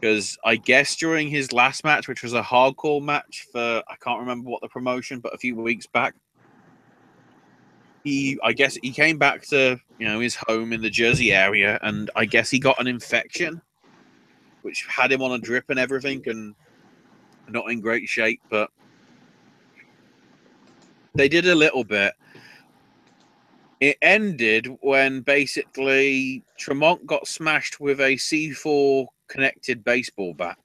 Because I guess during his last match, which was a hardcore match for, I can't remember what the promotion, but a few weeks back, I guess he came back to, his home in the Jersey area, and I guess he got an infection, which had him on a drip and everything, and not in great shape, but they did a little bit. It ended when basically Tremont got smashed with a C4 connected baseball bat.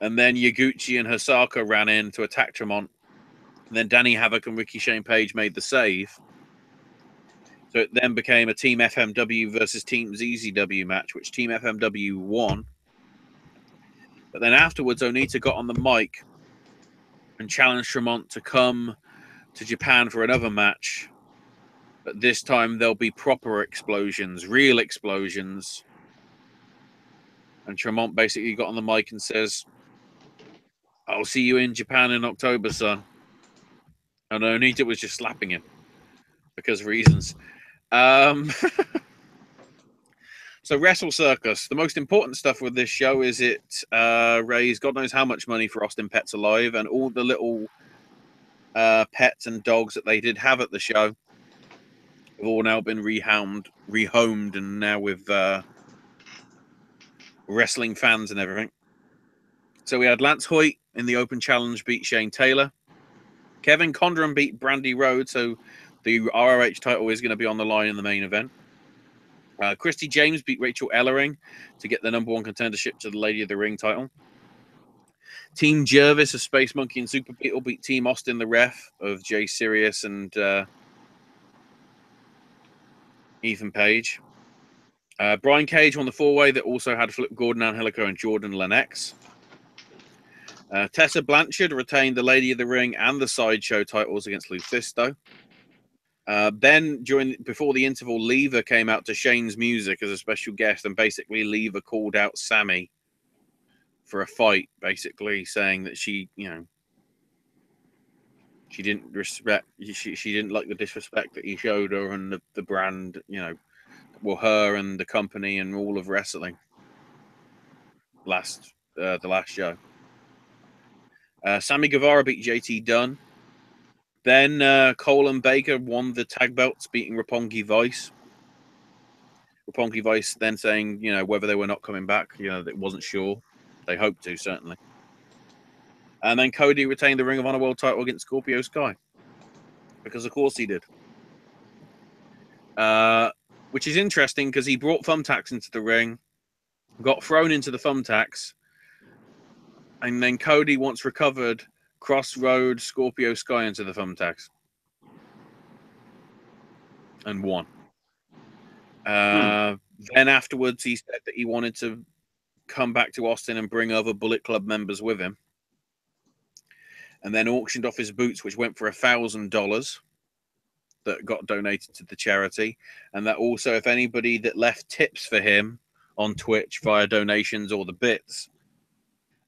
And then Yaguchi and Hisaka ran in to attack Tremont. And then Danny Havoc and Ricky Shane Page made the save. So it then became a Team FMW versus Team ZZW match, which Team FMW won. But then afterwards, Onita got on the mic and challenged Tremont to come to Japan for another match. But this time there'll be proper explosions, real explosions. And Tremont basically got on the mic and says, "I'll see you in Japan in October, son." And Onita was just slapping him because of reasons. So Wrestle Circus, the most important stuff with this show is it raised God knows how much money for Austin Pets Alive, and all the little pets and dogs that they did have at the show have all now been rehomed, and now with wrestling fans and everything. So we had Lance Hoyt in the open challenge beat Shane Taylor. Kevin Condren beat Brandy Rhodes, so the ROH title is going to be on the line in the main event. Christy James beat Rachel Ellering to get the number one contendership to the Lady of the Ring title. Team Jervis of Space Monkey and Super Beetle beat Team Austin the Ref of Jay Sirius and Ethan Page. Brian Cage won the four-way that also had Flip Gordon, Angelico, and Jordan Lennox. Tessa Blanchard retained the Lady of the Ring and the Sideshow titles against Lufisto. Then before the interval, Lever came out to Shane's music as a special guest, and basically Lever called out Sammy for a fight, basically saying that she didn't she didn't like the disrespect that he showed her and the brand, her and the company and all of wrestling. The last show. Sammy Guevara beat JT Dunn. Then Cole and Baker won the tag belts, beating Roppongi Vice. Roppongi Vice then saying, whether they were not coming back, it wasn't sure. They hoped to, certainly. And then Cody retained the Ring of Honor World title against Scorpio Sky. Because, of course, he did. Which is interesting because he brought thumbtacks into the ring, got thrown into the thumbtacks, and then Cody, once recovered, crossrode Scorpio Sky into the thumbtacks. And won. Then afterwards, he said that he wanted to come back to Austin and bring other Bullet Club members with him. And then auctioned off his boots, which went for $1,000 that got donated to the charity. And that also, if anybody that left tips for him on Twitch via donations or the bits,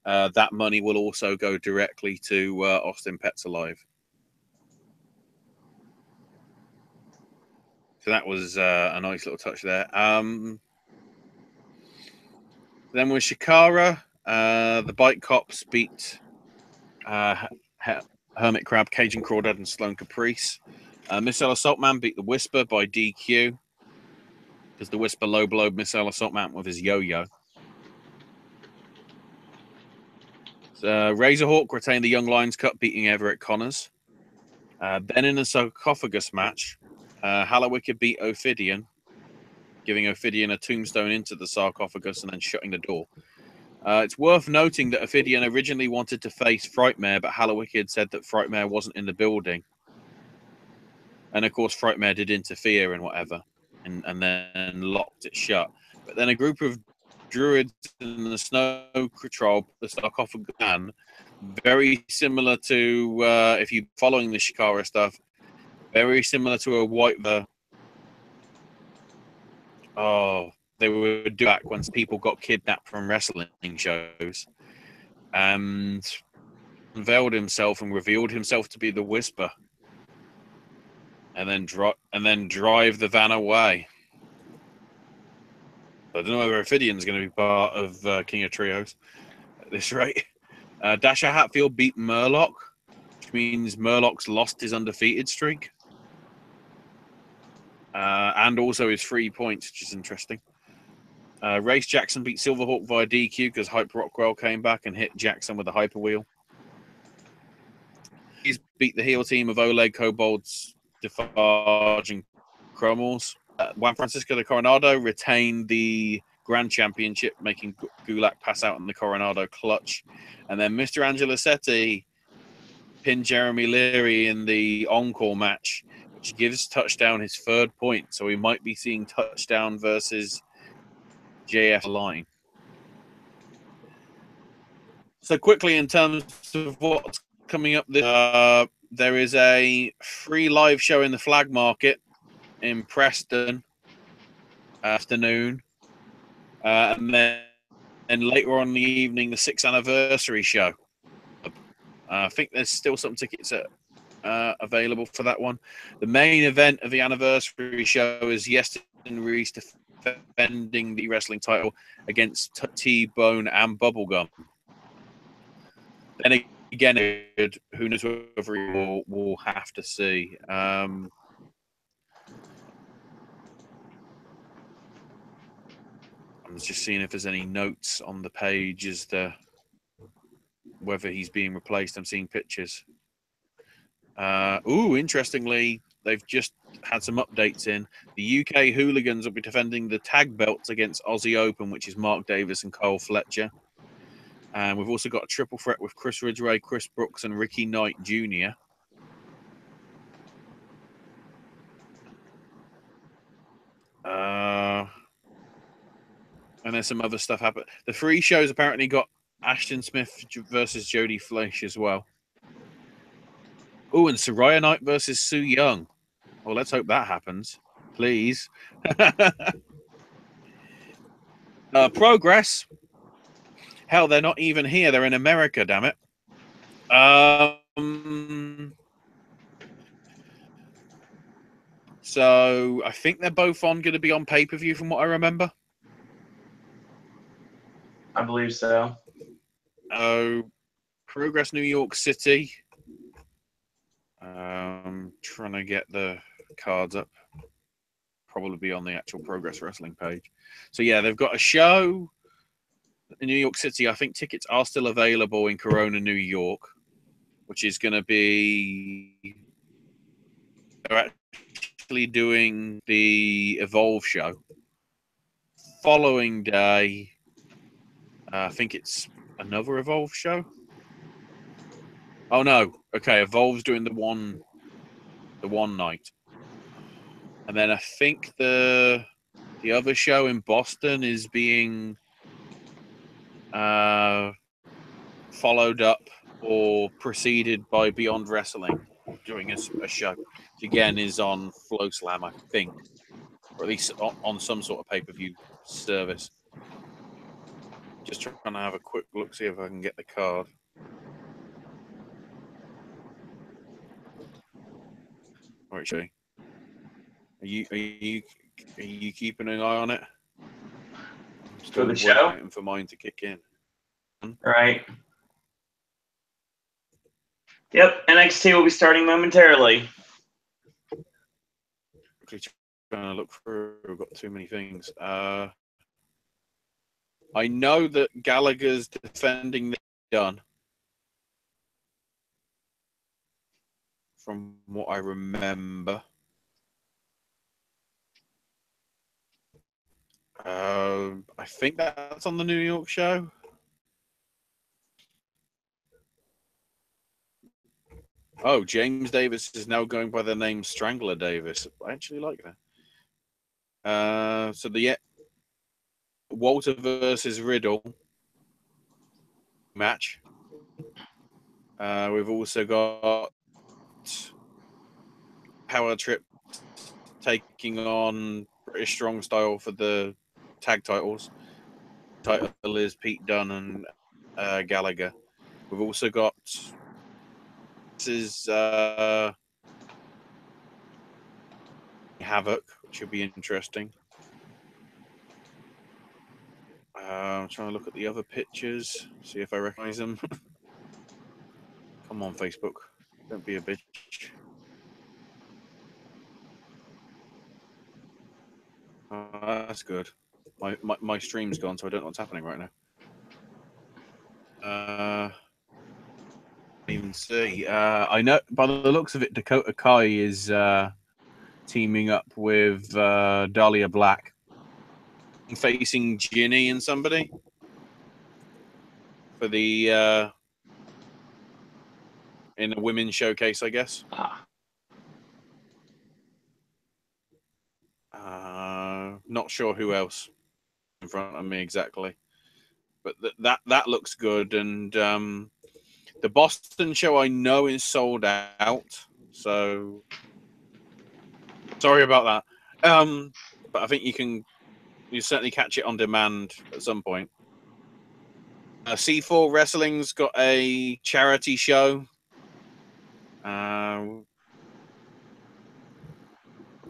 that money will also go directly to Austin Pets Alive. So that was a nice little touch there. Then with Shikara, the Bike Cops beat Hermit Crab, Cajun Crawdad, and Sloan Caprice. Missile Assault Man beat the Whisper by DQ because the Whisper low blowed Missile Assault Man with his yo-yo. Razorhawk retained the Young Lions Cup, beating Everett Connors. Then in a sarcophagus match, Hallowicked beat Ophidian, giving Ophidian a tombstone into the sarcophagus and then shutting the door. It's worth noting that Ophidian originally wanted to face Frightmare, but Hallowicked said that Frightmare wasn't in the building. And of course, Frightmare did interfere and whatever, and then locked it shut. But then a group of druids in the Snow Patrol, the sarcophagus, very similar to, if you're following the Shikara stuff, very similar to a white. They would do back when people got kidnapped from wrestling shows, and unveiled himself and revealed himself to be the Whisper, and then drive the van away. I don't know whether Ophidian's going to be part of King of Trios at this rate. Dasher Hatfield beat Murloc, which means Murloc's lost his undefeated streak. And also his 3 points, which is interesting. Race Jackson beat Silverhawk via DQ because Hyper Rockwell came back and hit Jackson with a Hyper Wheel. He's beat the heel team of Oleg, Kobolds, Defarge, and Chromals. Juan Francisco de Coronado retained the Grand Championship, making Gulak pass out in the Coronado clutch. And then Mr. Angelo Setti pinned Jeremy Leary in the Encore match, which gives Touchdown his 3rd point. So we might be seeing Touchdown versus JF line. So quickly, in terms of what's coming up, there is a free live show in the Flag Market in Preston afternoon, and then later on in the evening, the 6th anniversary show. I think there's still some tickets available for that one. The main event of the anniversary show is Yeston Reese defending the wrestling title against T-Bone and Bubblegum. Then again, who knows whether we'll have to see. I'm just seeing if there's any notes on the page as to whether he's being replaced. I'm seeing pictures. Interestingly, they've just had some updates in. The UK Hooligans will be defending the tag belts against Aussie Open, which is Mark Davis and Cole Fletcher. And we've also got a triple threat with Chris Ridgway, Chris Brooks, and Ricky Knight Jr. And there's some other stuff happening. The free shows apparently got Ashton Smith versus Jodie Fleisch as well. Oh, and Soraya Knight versus Sue Young. Well, let's hope that happens, please. Progress. Hell, they're not even here. They're in America, damn it. So I think they're both going to be on pay-per-view from what I remember. I believe so. Progress New York City. Trying to get the cards up. Probably be on the actual Progress Wrestling page. So yeah, they've got a show in New York City. I think tickets are still available in Corona, New York, which is going to be... They're actually doing the Evolve show. Following day, I think it's another Evolve show. Oh no! Okay, Evolve's doing the one night, and then I think the other show in Boston is being followed up or preceded by Beyond Wrestling doing a show, which again is on Flow Slam, I think, or at least on some sort of pay-per-view service. Just trying to have a quick look, see if I can get the card. Or actually, are you keeping an eye on it? For the show? Waiting for mine to kick in. Right. Yep, NXT will be starting momentarily. Trying to look through. I've got too many things. I know that Gallagher's defending the done. From what I remember. I think that's on the New York show. Oh, James Davis is now going by the name Strangler Davis. I actually like that. So the Walter versus Riddle match. We've also got Power Trip taking on British Strong Style for the tag titles. Title is Pete Dunne and Gallagher. We've also got Havoc, which will be interesting. I'm trying to look at the other pictures, see if I recognize them. Come on, Facebook. Don't be a bitch. That's good. My stream's gone, so I don't know what's happening right now. Even see. I know by the looks of it, Dakota Kai is teaming up with Dahlia Black, facing Ginny and somebody for the in a women's showcase, I guess. Not sure who else in front of me exactly, but that looks good. And the Boston show I know is sold out, so sorry about that. But I think you certainly catch it on demand at some point. C4 Wrestling's got a charity show.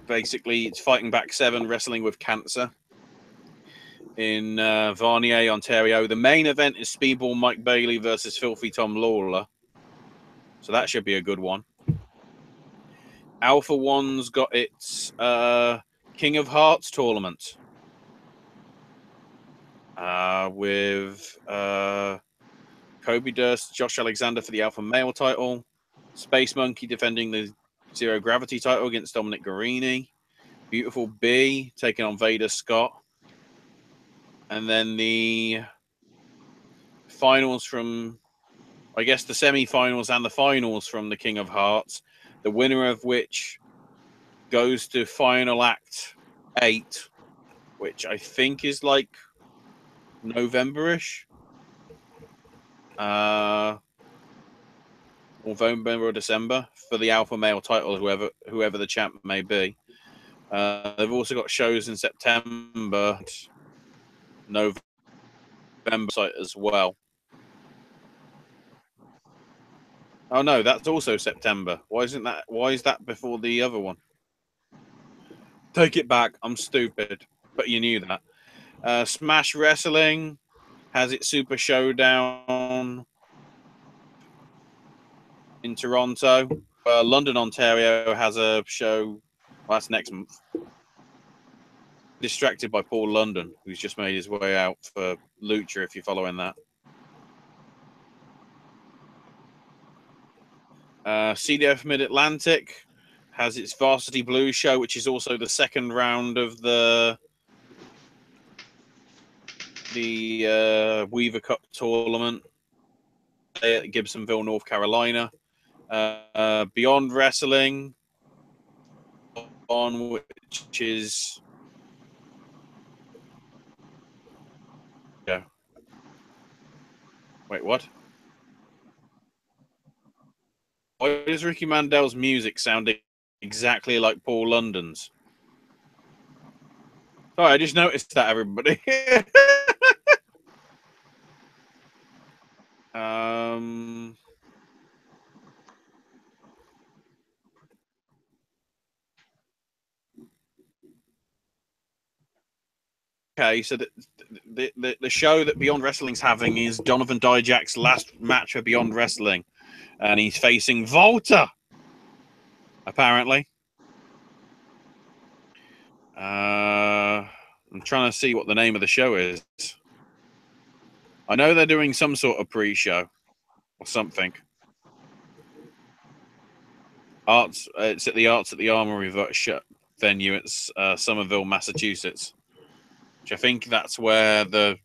Basically, it's Fighting Back 7 Wrestling with Cancer in Varnier, Ontario. The main event is Speedball Mike Bailey versus Filthy Tom Lawler. So that should be a good one. Alpha One's got its King of Hearts tournament with Kobe Durst, Josh Alexander for the Alpha Male title. Space Monkey defending the Zero Gravity title against Dominic Guarini. Beautiful B taking on Vader Scott. And then the finals from, I guess, the semi-finals and the finals from the King of Hearts, the winner of which goes to Final Act 8, which I think is like November-ish. November or December for the Alpha Male title, whoever the champ may be. They've also got shows in September, November site as well. Oh no, that's also September. Why is that before the other one? Take it back. I'm stupid, but you knew that. Smash Wrestling has its Super Showdown in Toronto. London, Ontario has a show. Well, that's next month. Distracted by Paul London, who's just made his way out for Lucha, if you're following that. CDF Mid-Atlantic has its Varsity Blues show, which is also the second round of the Weaver Cup tournament at Gibsonville, North Carolina. Beyond Wrestling, on which is wait, what? Why is Ricky Mandel's music sounding exactly like Paul London's? Sorry, I just noticed that, everybody. Okay, so the show that Beyond Wrestling's having is Donovan Dijak's last match for Beyond Wrestling. And he's facing Volta, apparently. I'm trying to see what the name of the show is. I know they're doing some sort of pre-show or something. It's at the Arts at the Armory venue. It's Somerville, Massachusetts. Which I think that's where the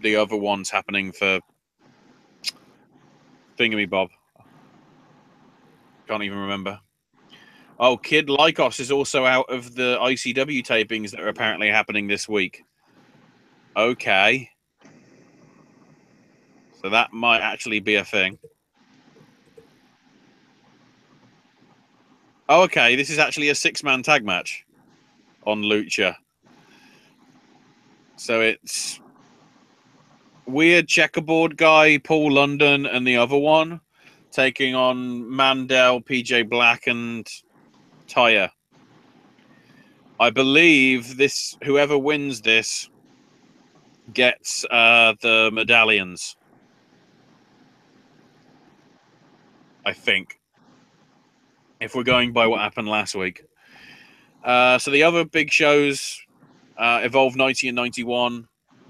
other one's happening for Thingamy-Bob. Can't even remember. Oh, Kid Lycos is also out of the ICW tapings that are apparently happening this week. Okay. So that might actually be a thing. Oh, okay. This is actually a 6-man tag match on Lucha. So it's weird checkerboard guy, Paul London, and the other one taking on Mandel, PJ Black, and Taya. I believe whoever wins this gets the medallions. I think. If we're going by what happened last week. So the other big shows, Evolve 90 and 91,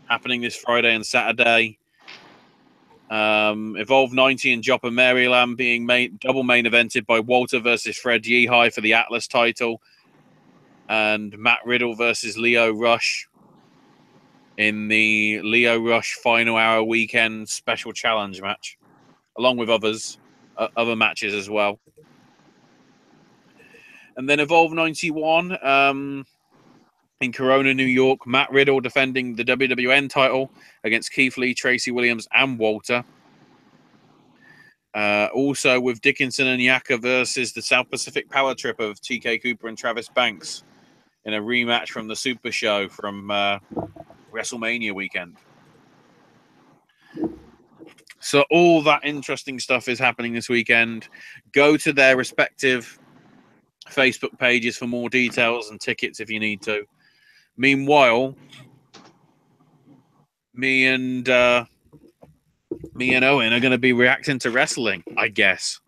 happening this Friday and Saturday. Evolve 90 and Joppa Maryland being double main evented by Walter versus Fred Yehai for the Atlas title. And Matt Riddle versus Leo Rush in the Leo Rush Final Hour Weekend Special Challenge match, along with other matches as well. And then Evolve 91 in Corona, New York, Matt Riddle defending the WWN title against Keith Lee, Tracy Williams, and Walter. Also with Dickinson and Yaka versus the South Pacific Power Trip of TK Cooper and Travis Banks in a rematch from the Super Show from WrestleMania weekend. So all that interesting stuff is happening this weekend. Go to their respective Facebook pages for more details and tickets if you need to. Meanwhile, me and Owen are going to be reacting to wrestling, I guess.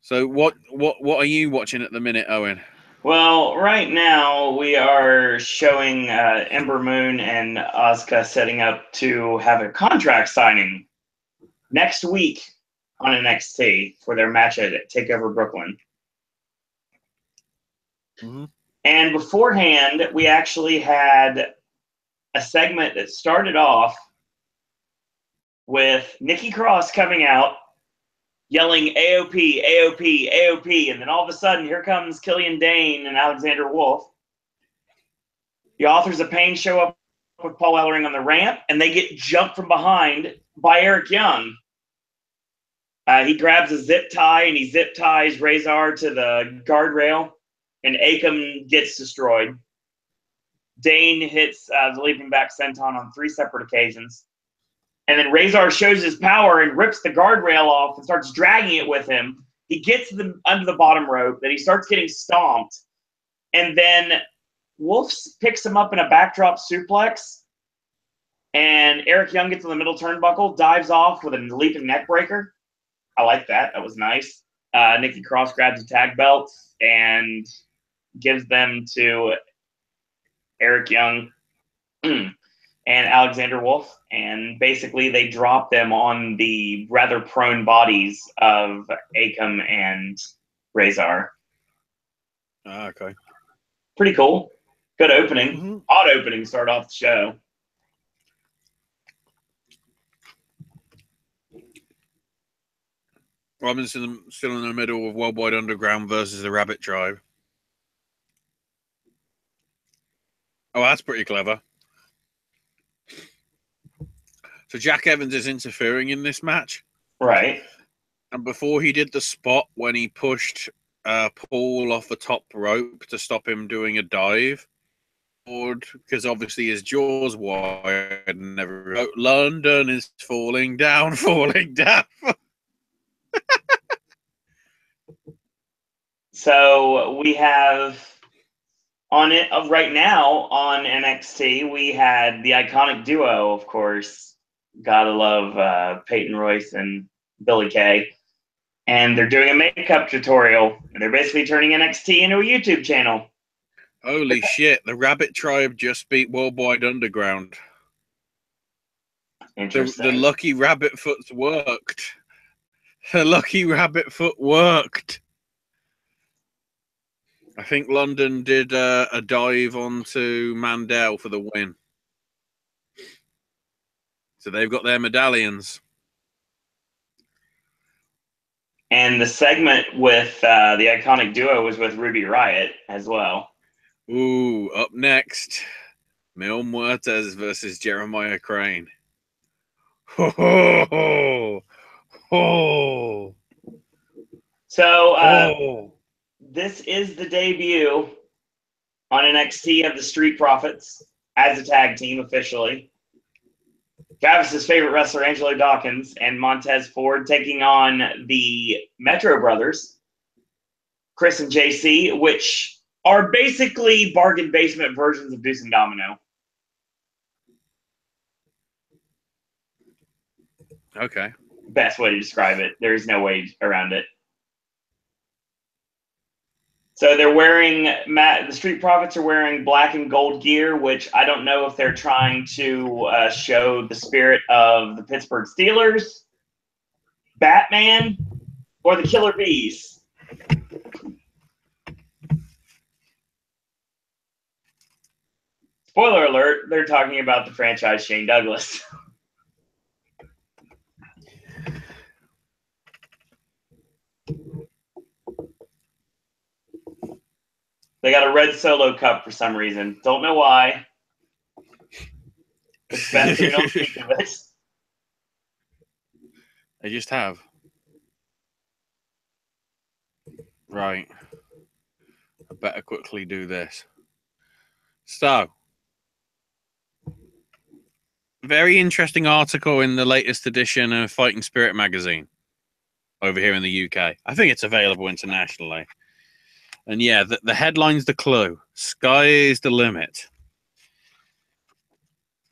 So what are you watching at the minute, Owen? Well, right now we are showing Ember Moon and Asuka setting up to have a contract signing next week on NXT for their match at TakeOver Brooklyn. Mm-hmm. And beforehand, we actually had a segment that started off with Nikki Cross coming out, yelling AOP, AOP, AOP, and then all of a sudden, here comes Killian Dane and Alexander Wolf. The Authors of Pain show up with Paul Ellering on the ramp, and they get jumped from behind by Eric Young. He grabs a zip tie, and he zip ties Razor to the guardrail, and Akam gets destroyed. Dane hits the leaping back senton on 3 separate occasions. And then Razor shows his power and rips the guardrail off and starts dragging it with him. He gets under the bottom rope, then he starts getting stomped. And then Wolf picks him up in a backdrop suplex. And Eric Young gets on the middle turnbuckle, dives off with a leaping neck breaker. I like that. That was nice. Nikki Cross grabs a tag belt and gives them to Eric Young and Alexander Wolf. And basically they drop them on the rather prone bodies of Akam and Razor. Okay. Pretty cool. Good opening. Mm-hmm. Odd opening start off the show. Robinson still in the middle of Worldwide Underground versus the Rabbit Tribe. Oh, that's pretty clever. So Jack Evans is interfering in this match. Right. And before he did the spot when he pushed Paul off the top rope to stop him doing a dive, because obviously his jaw's wired and everything. London is falling down, falling down. So we have on it right now on NXT, we had the iconic duo, of course, Gotta love Peyton Royce and Billy Kay. And they're doing a makeup tutorial. And they're basically turning NXT into a YouTube channel. Holy shit, the Rabbit Tribe just beat Worldwide Underground. Interesting. The Lucky Rabbit Foot's worked. The Lucky Rabbit Foot worked. I think London did a dive onto Mandel for the win. So they've got their medallions. And the segment with the iconic duo was with Ruby Riott as well. Ooh, up next, Mil Muertes versus Jeremiah Crane. Ho, ho, ho. Ho. So this is the debut on NXT of the Street Profits as a tag team officially. Travis's favorite wrestler, Angelo Dawkins, and Montez Ford taking on the Metro Brothers, Chris and JC, which are basically bargain basement versions of Deuce and Domino. Okay. Best way to describe it. There's no way around it. So they're wearing, the Street Profits are wearing black and gold gear, which I don't know if they're trying to show the spirit of the Pittsburgh Steelers, Batman, or the Killer Bees. Spoiler alert, they're talking about the franchise Shane Douglas. They got a red Solo cup for some reason. Don't know why. It's best we don't speak of it. They just have. Right. I better quickly do this. So, very interesting article in the latest edition of Fighting Spirit magazine over here in the UK. I think it's available internationally. And yeah, the headline's the clue. Sky is the limit.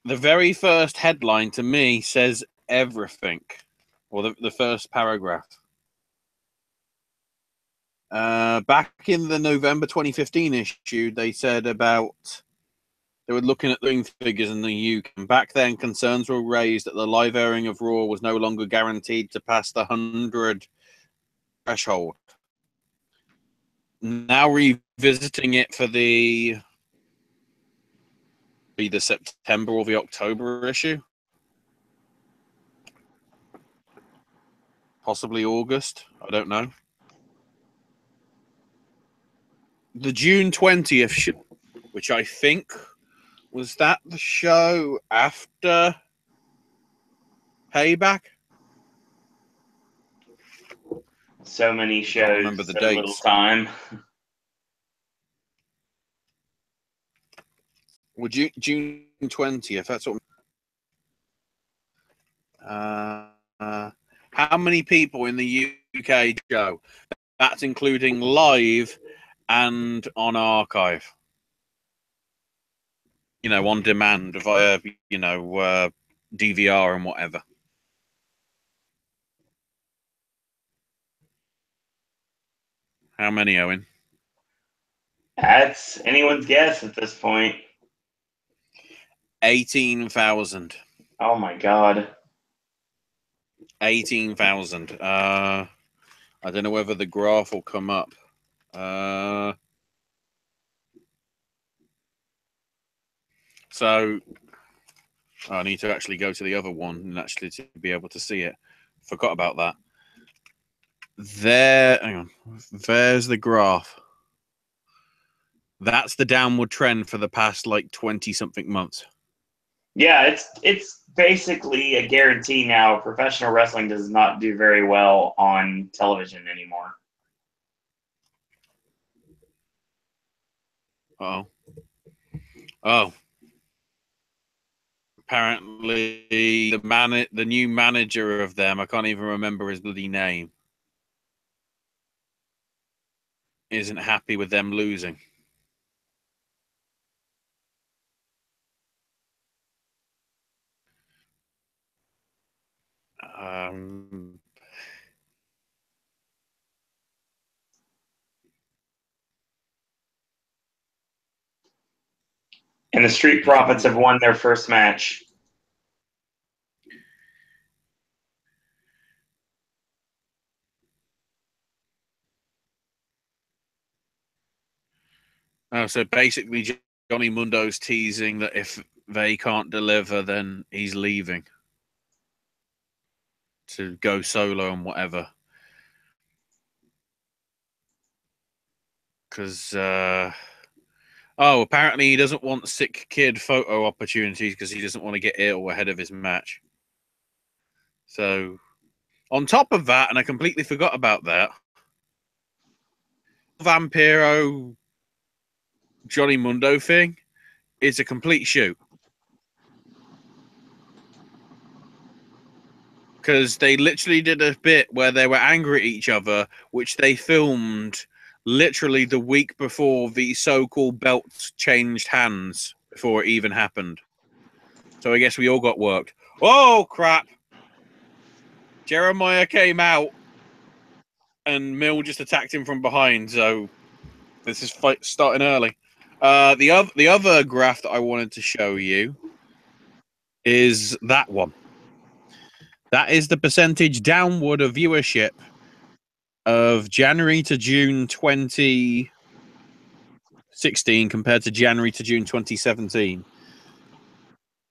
The very first headline to me says everything. Or the first paragraph. Back in the November 2015 issue, they said about they were looking at the ring figures in the UK. And back then, concerns were raised that the live airing of Raw was no longer guaranteed to pass the 100 threshold. Now revisiting it for the September or the October issue, possibly August. I don't know. The June 20th show, which I think was that the show after Payback. So many shows. I remember the dates. Little time. Well, June 20th. That's what. How many people in the UK show? That's including live and on archive. You know, on demand via DVR and whatever. How many, Owen? That's anyone's guess at this point. 18,000. Oh my god. 18,000. I don't know whether the graph will come up. So I need to actually go to the other one and actually to be able to see it. Forgot about that. Hang on. There's the graph. That's the downward trend for the past 20-something months. Yeah, it's basically a guarantee now. Professional wrestling does not do very well on television anymore. Oh. Apparently, the new manager of them, I can't even remember his bloody name, isn't happy with them losing. And the Street Profits have won their first match. So basically, Johnny Mundo's teasing that if they can't deliver, then he's leaving to go solo and whatever. Because, apparently he doesn't want sick kid photo opportunities because he doesn't want to get ill ahead of his match. So, on top of that, and I completely forgot about that, Vampiro Johnny Mundo thing is a complete shoot. Because they literally did a bit where they were angry at each other, which they filmed literally the week before the so-called belts changed hands before it even happened. So I guess we all got worked. Oh, crap. Jeremiah came out and Mill just attacked him from behind. So this is fight starting early. The other graph that I wanted to show you is that one. That is the percentage downward of viewership of January to June 2016 compared to January to June 2017.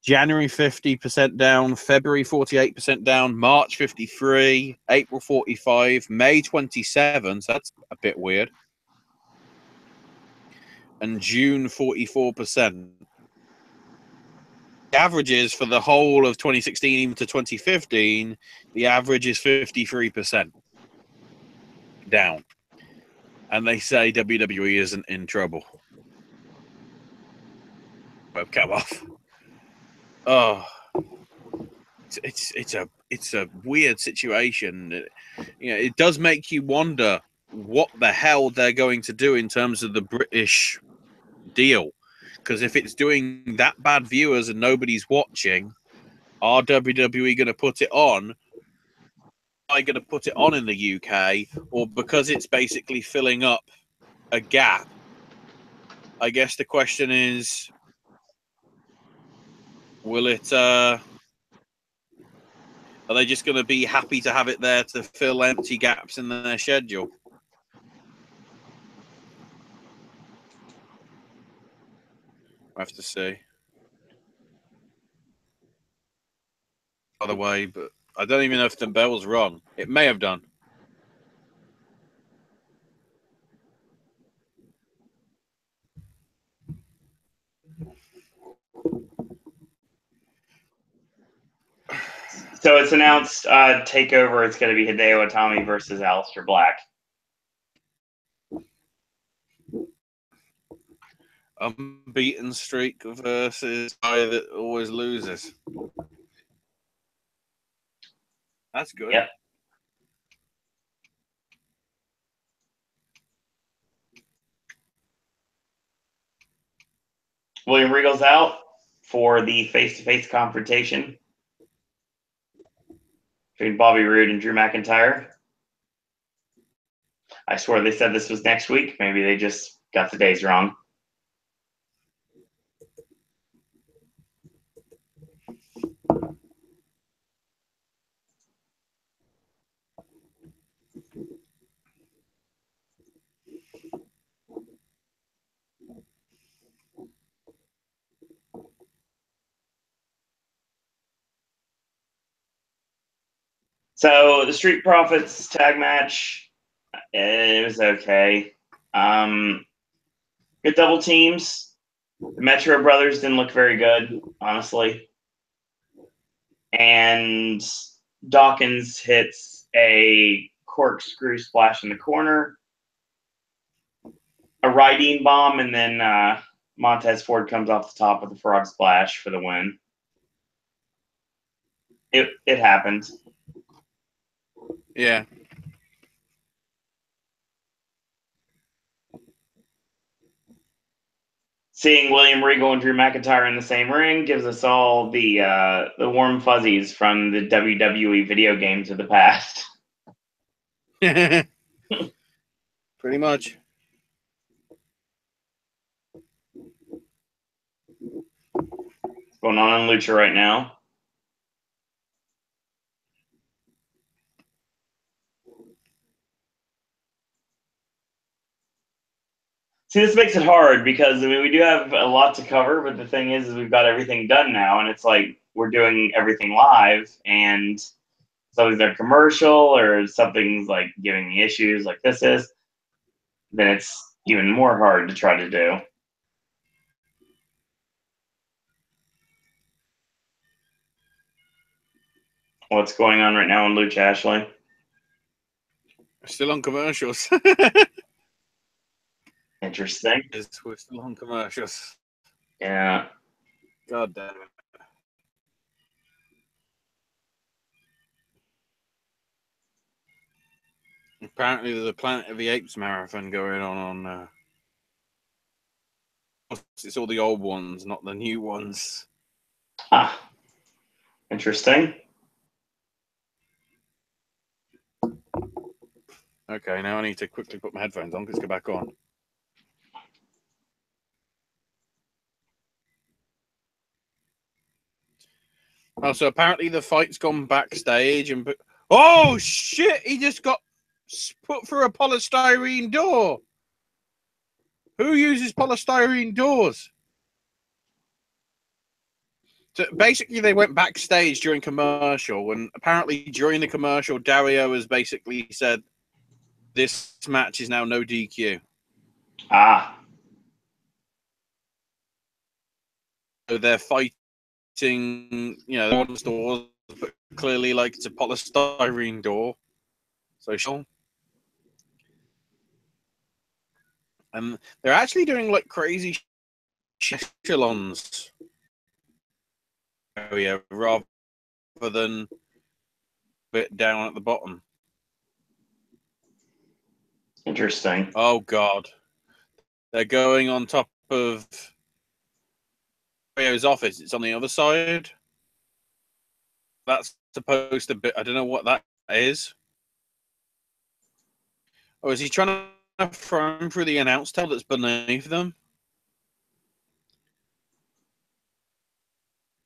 January 50% down, February 48% down, March 53, April 45, May 27, so that's a bit weird, and June 44%. The averages for the whole of 2016 to 2015, the average is 53% down. And they say WWE isn't in trouble. Webcam off. Oh, it's a weird situation. You know, it does make you wonder what the hell they're going to do in terms of the British deal. Because if it's doing that bad viewers and nobody's watching, are WWE going to put it on? Are they going to put it on in the UK? Or because it's basically filling up a gap? I guess the question is, will it... are they just going to be happy to have it there to fill empty gaps in their schedule? I have to see. By the way, but I don't even know if the bell's wrong. It may have done. So it's announced TakeOver. It's going to be Hideo Itami versus Aleister Black. Unbeaten streak versus guy that always loses. That's good. Yep. William Regal's out for the face-to-face confrontation between Bobby Roode and Drew McIntyre. I swear they said this was next week. Maybe they just got the days wrong. So the Street Profits tag match, it was okay. Good double teams. The Metro Brothers didn't look very good, honestly. And Dawkins hits a corkscrew splash in the corner, a riding bomb, and then Montez Ford comes off the top with a frog splash for the win. It happened. Yeah. seeing William Regal and Drew McIntyre in the same ring gives us all the warm fuzzies from the WWE video games of the past. Pretty much. What's going on in Lucha right now? See, this makes it hard because I mean we do have a lot to cover, but the thing is we've got everything done now, and it's like we're doing everything live, and something's a commercial or something's like giving me issues like this is, then it's even more hard to try to do. What's going on right now in Lucha, Ashley? Still on commercials. Interesting. We're still on commercials. Yeah. God damn it. Apparently, there's a Planet of the Apes marathon going on. It's all the old ones, not the new ones. Ah. Interesting. Okay, now I need to quickly put my headphones on. Let's go back on. Oh, so apparently the fight's gone backstage and... Oh, shit! He just got put through a polystyrene door. Who uses polystyrene doors? So basically, they went backstage during commercial, and apparently during the commercial, Dario has basically said, this match is now no DQ. Ah. So they're fighting, you know, one doors, but clearly, like, it's a polystyrene door. So sure. And they're actually doing, like, crazy echelons area rather than a bit down at the bottom. Interesting. Oh, God. They're going on top of Rio's office. It's on the other side. That's supposed to be... I don't know what that is. Oh, is he trying to throw him through the announce table that's beneath them?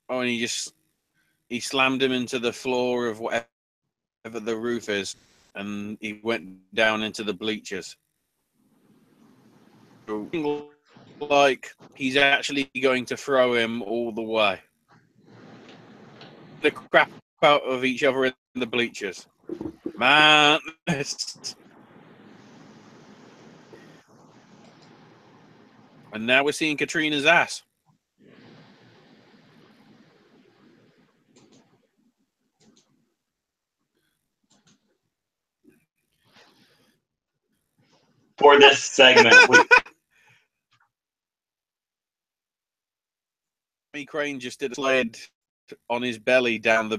Oh, and he slammed him into the floor of whatever the roof is, and he went down into the bleachers. Like he's actually going to throw him all the way. The crap out of each other in the bleachers. Man, and now we're seeing Katrina's ass. For this segment, Crane just did a slide on his belly down the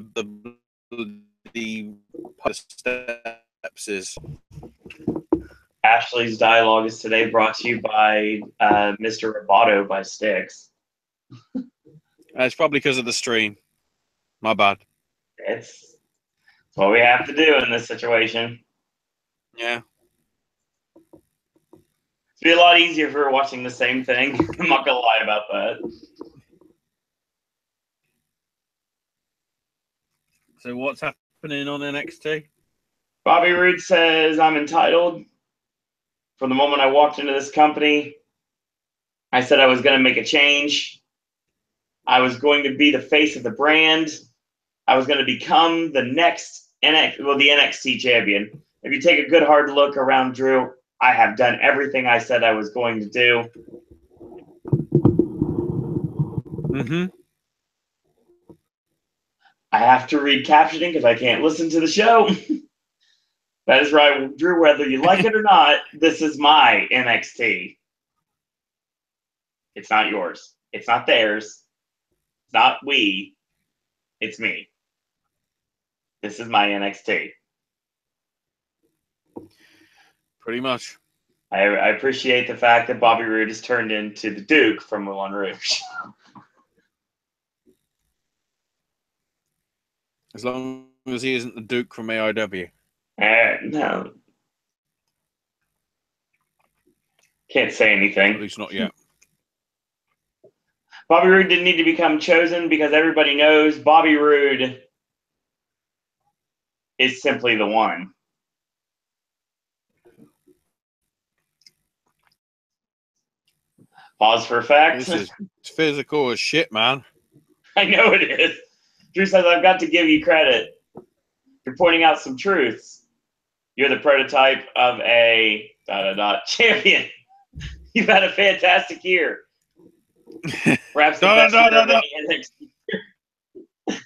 steps. Ashley's dialogue is today brought to you by Mr. Roboto by Styx. It's probably because of the stream. My bad. It's what we have to do in this situation. Yeah. It'd be a lot easier if we were watching the same thing. I'm not gonna lie about that. So what's happening on NXT? Bobby Roode says, I'm entitled. From the moment I walked into this company, I said I was going to make a change. I was going to be the face of the brand. I was going to become the next the NXT champion. If you take a good hard look around Drew, I have done everything I said I was going to do. Mm-hmm. I have to read captioning because I can't listen to the show. That is right, Drew, whether you like it or not, this is my NXT. It's not yours. It's not theirs. It's not we. It's me. This is my NXT. Pretty much. I appreciate the fact that Bobby Roode has turned into the Duke from Moulin Rouge. As long as he isn't the Duke from AIW. No. Can't say anything. At least not yet. Bobby Roode didn't need to become chosen because everybody knows Bobby Roode is simply the one. Pause for effect. This is physical as shit, man. I know it is. Drew says, I've got to give you credit. You're pointing out some truths. You're the prototype of a champion. You've had a fantastic year. Perhaps the best year of any NXT.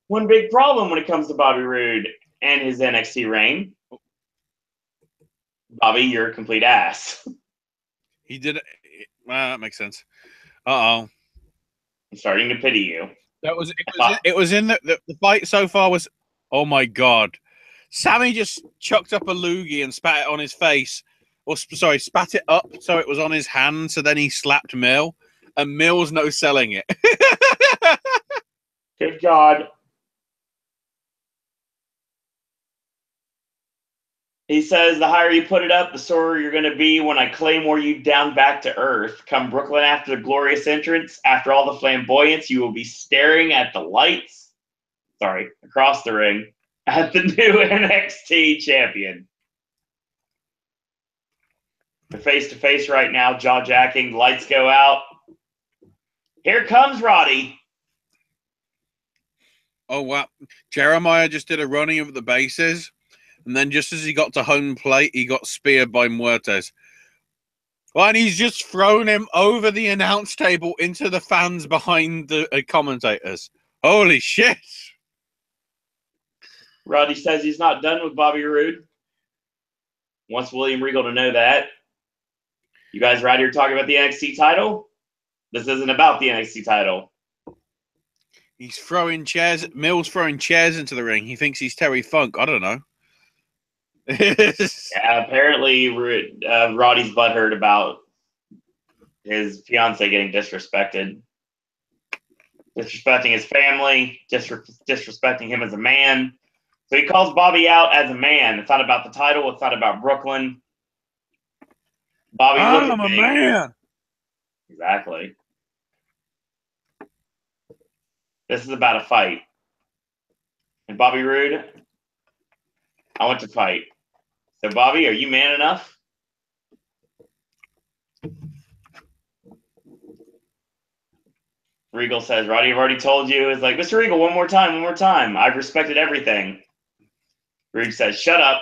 One big problem when it comes to Bobby Roode and his NXT reign. Bobby, you're a complete ass. He did it. That makes sense. Uh-oh. I'm starting to pity you. It was in the fight so far was, oh my God. Sammy just chucked up a loogie and spat it on his face. Or, sorry, spat it up so it was on his hand. So then he slapped Mill. And Mill's no selling it. Good God. He says, the higher you put it up, the sorrier you're going to be when I claymore you down back to earth. Come Brooklyn after the glorious entrance. After all the flamboyance, you will be staring at the lights. Sorry, across the ring. At the new NXT champion. They're face-to-face right now, jaw-jacking. Lights go out. Here comes Roddy. Oh, wow. Jeremiah just did a running of the bases. And then just as he got to home plate, he got speared by Muertes. Well, and he's just thrown him over the announce table into the fans behind the commentators. Holy shit. Roddy says he's not done with Bobby Roode. Wants William Regal to know that. You guys right here talking about the NXT title? This isn't about the NXT title. He's throwing chairs. Mill's throwing chairs into the ring. He thinks he's Terry Funk. I don't know. Yeah, apparently Roddy's butthurt about his fiance getting disrespected. Disrespecting his family, disrespecting him as a man. So he calls Bobby out as a man. It's not about the title. It's not about Brooklyn. Bobby, I'm a man. Exactly. This is about a fight. And Bobby Roode, I want to fight. So, Bobby, are you man enough? Regal says, Roddy, I've already told you. It's like, Mr. Regal, one more time. I've respected everything. Roode says, shut up.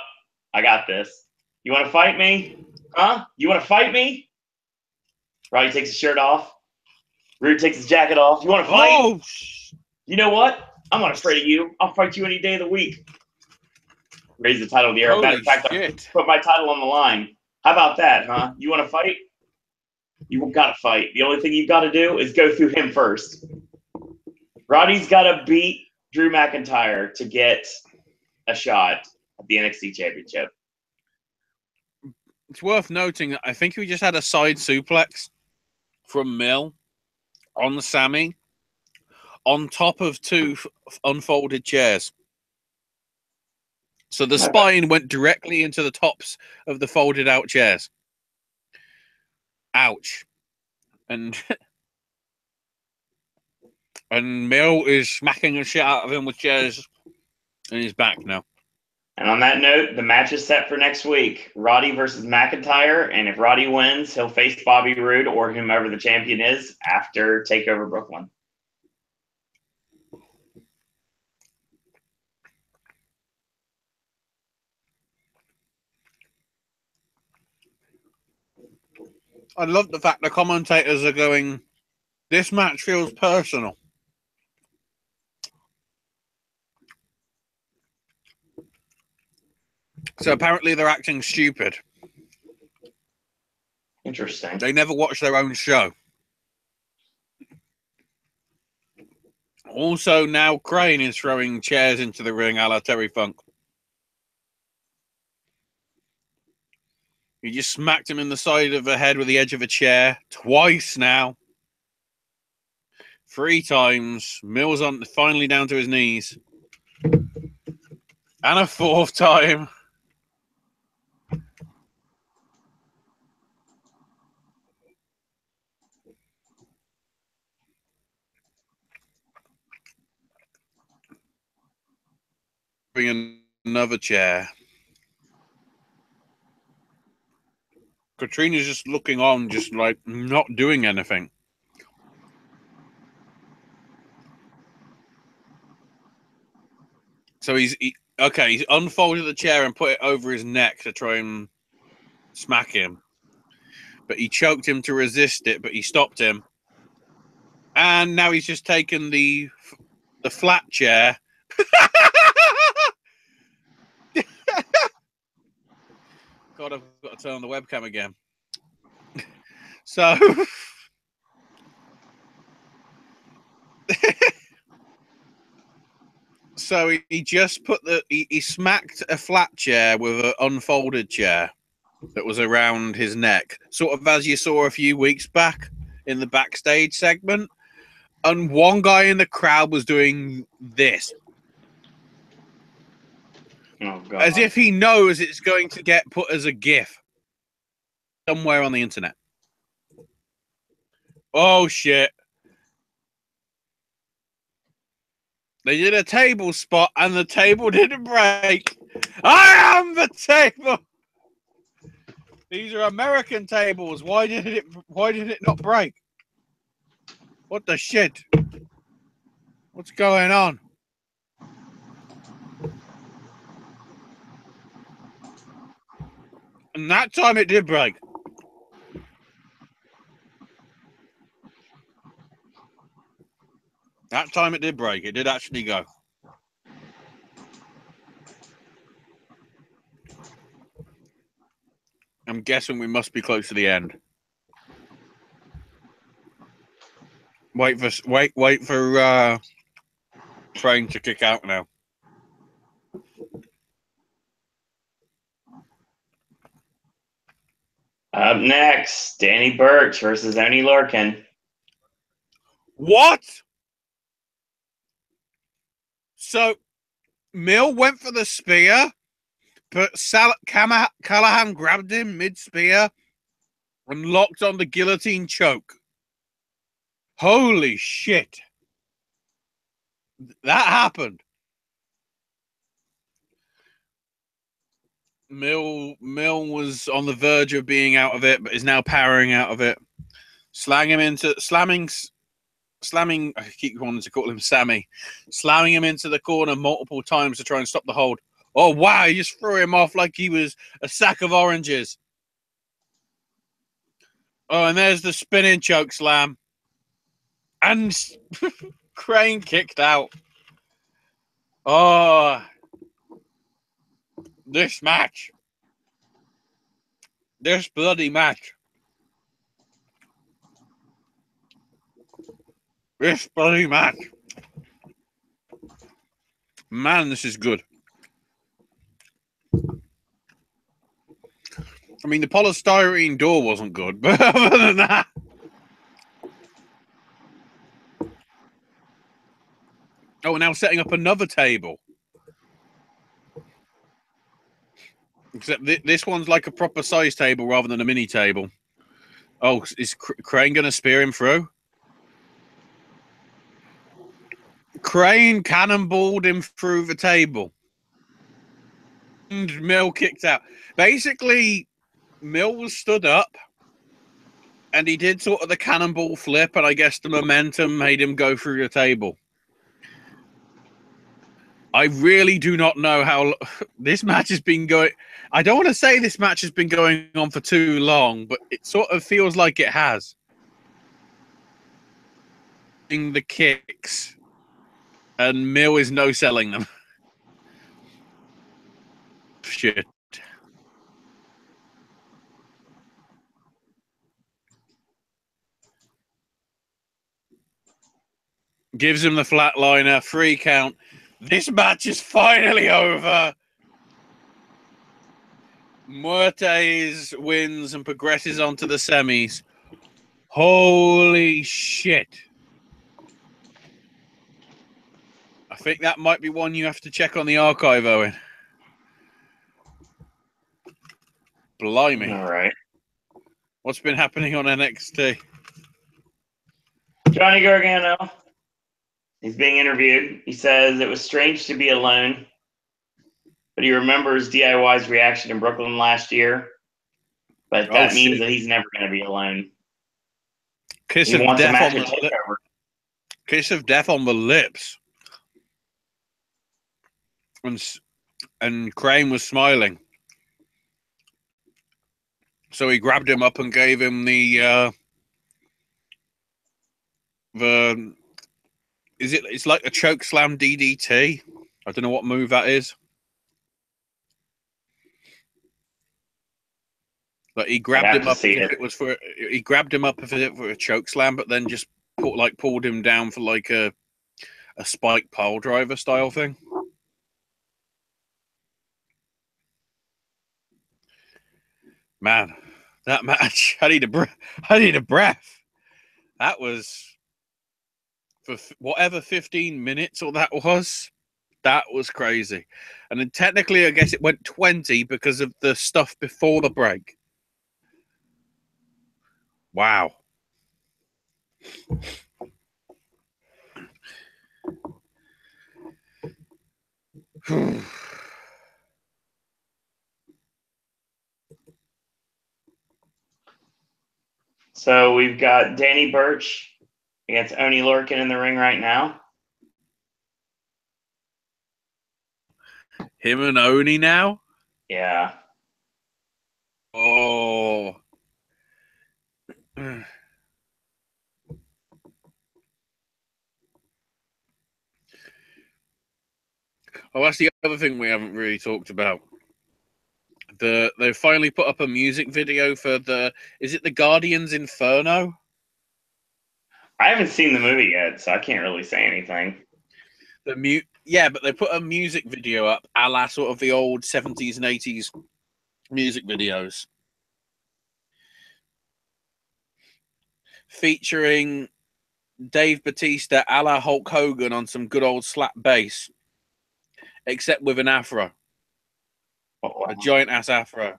I got this. You want to fight me? Huh? You want to fight me? Roddy takes his shirt off. Roode takes his jacket off. You want to fight? Oh, you know what? I'm not afraid of you. I'll fight you any day of the week. Raise the title of the air. Matter of fact, I'll put my title on the line. How about that, huh? You want to fight? You got to fight. The only thing you've got to do is go through him first. Roddy's got to beat Drew McIntyre to get a shot at the NXT Championship. It's worth noting that I think we just had a side suplex from Mill on Sammy on top of two unfolded chairs. So the spine went directly into the tops of the folded out chairs. Ouch. And Mill is smacking the shit out of him with chairs, and he's back now. And on that note, the match is set for next week. Roddy versus McIntyre, and if Roddy wins, he'll face Bobby Roode or whomever the champion is after TakeOver Brooklyn. I love the fact the commentators are going, this match feels personal. So apparently they're acting stupid. Interesting. They never watch their own show. Also, now Crane is throwing chairs into the ring a la Terry Funk. He just smacked him in the side of the head with the edge of a chair twice now. 3 times. Mill's on finally down to his knees. And a 4th time. Bring another chair. Katrina's just looking on, just like not doing anything. So he's unfolded the chair and put it over his neck to try and smack him. But he choked him to resist it, but he stopped him. And now he's just taken the flat chair. God, I've got to turn on the webcam again. So so he just put he smacked a flat chair with an unfolded chair that was around his neck, sort of as you saw a few weeks back in the backstage segment. And one guy in the crowd was doing this. Oh, God. As if he knows it's going to get put as a GIF somewhere on the internet. Oh, shit. They did a table spot and the table didn't break. I am the table. These are American tables. Why did it not break? What the shit? What's going on? And that time it did break. That time it did break. It did actually go. I'm guessing we must be close to the end. Wait for Train to kick out now. Up next, Danny Burch versus Oney Lorcan. What? So Mill went for the spear, but Callahan grabbed him mid-spear and locked on the guillotine choke. Holy shit. That happened. Mill was on the verge of being out of it, but is now powering out of it. Slamming, I keep wanting to call him Sammy. Slamming him into the corner multiple times to try and stop the hold. Oh, wow, he just threw him off like he was a sack of oranges. Oh, and there's the spinning choke slam. And Crane kicked out. Oh, this match. This bloody match. This bloody match. Man, this is good. I mean, the polystyrene door wasn't good, but other than that. Oh, we're now setting up another table. Except this one's like a proper size table rather than a mini table. Oh, is Crane going to spear him through? Crane cannonballed him through the table. And Mill kicked out. Basically, Mill was stood up. And he did sort of the cannonball flip. And I guess the momentum made him go through the table. I really do not know how this match has been going. I don't want to say this match has been going on for too long, but it sort of feels like it has. The kicks, and Mill is no selling them. Shit. Gives him the flatliner, 3 count. This match is finally over. Muertes wins and progresses onto the semis. Holy shit. I think that might be one you have to check on the archive, Owen. Blimey. All right. What's been happening on NXT? Johnny Gargano. He's being interviewed. He says it was strange to be alone, but he remembers DIY's reaction in Brooklyn last year. But that means that he's never going to be alone. Kiss of death on the lip. Kiss of death on the lips. And Crane was smiling. So he grabbed him up and gave him it's like a choke slam DDT. I don't know what move that is. Like he grabbed him up if it was for a choke slam, but then just pulled him down for like a spike pile driver style thing. Man, that match, I need a breath. That was for whatever 15 minutes or that was crazy. And then technically, I guess it went 20 because of the stuff before the break. Wow. So we've got Danny Burch against Oney Lorcan in the ring right now. Him and Oney now? Yeah. Oh. Oh, that's the other thing we haven't really talked about. They finally put up a music video for is it the Guardians Inferno? I haven't seen the movie yet, so I can't really say anything. Yeah, but they put a music video up, a la sort of the old 70s and 80s music videos, featuring Dave Bautista a la Hulk Hogan on some good old slap bass, except with an afro. Oh, wow. A giant ass afro.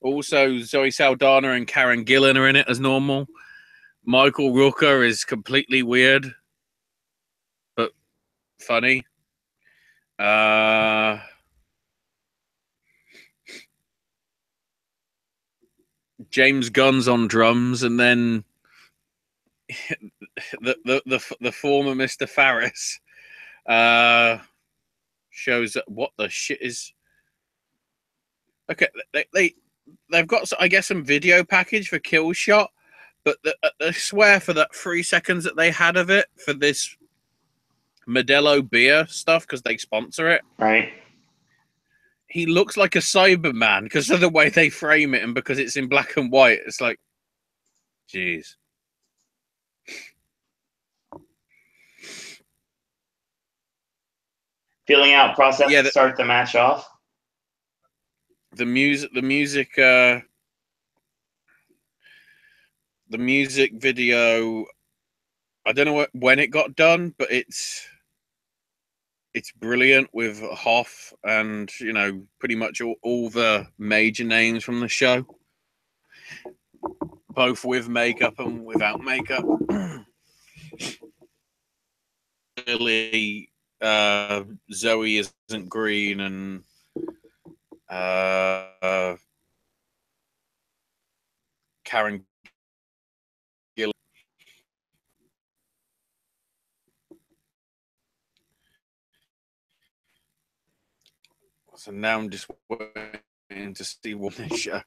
Also, Zoe Saldana and Karen Gillan are in it as normal. Michael Rooker is completely weird, but funny. James Gunn's on drums, and then the former Mr. Farris shows that what the shit is. Okay, they've got, I guess, some video package for Kill Shot, but I swear for that 3 seconds that they had of it for this Modelo beer stuff, because they sponsor it. Right. He looks like a Cyberman because of the way they frame it and because it's in black and white. It's like, jeez. Feeling out process to start the match off. The music video, I don't know when it got done, but it's brilliant with Hoff and, you know, pretty much all the major names from the show, both with makeup and without makeup. Really, Zoe isn't green, and Karen Gillan. So now I'm just waiting to see what they show.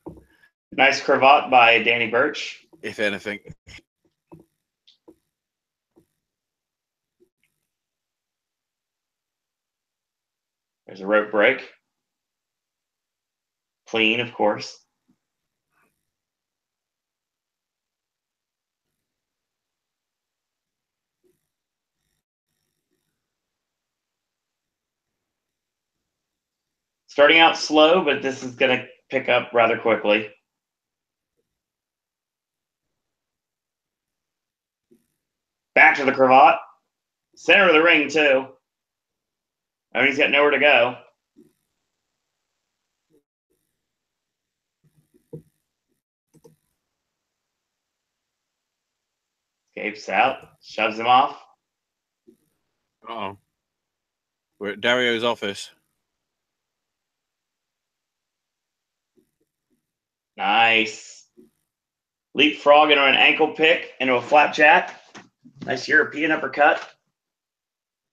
Nice cravat by Danny Burch. If anything. There's a rope break. Clean, of course. Starting out slow, but this is going to pick up rather quickly. Back to the cravat. Center of the ring, too. I mean, he's got nowhere to go. Escapes out. Shoves him off. Uh-oh. We're at Dario's office. Nice. Leapfrog into an ankle pick, into a flapjack. Nice European uppercut.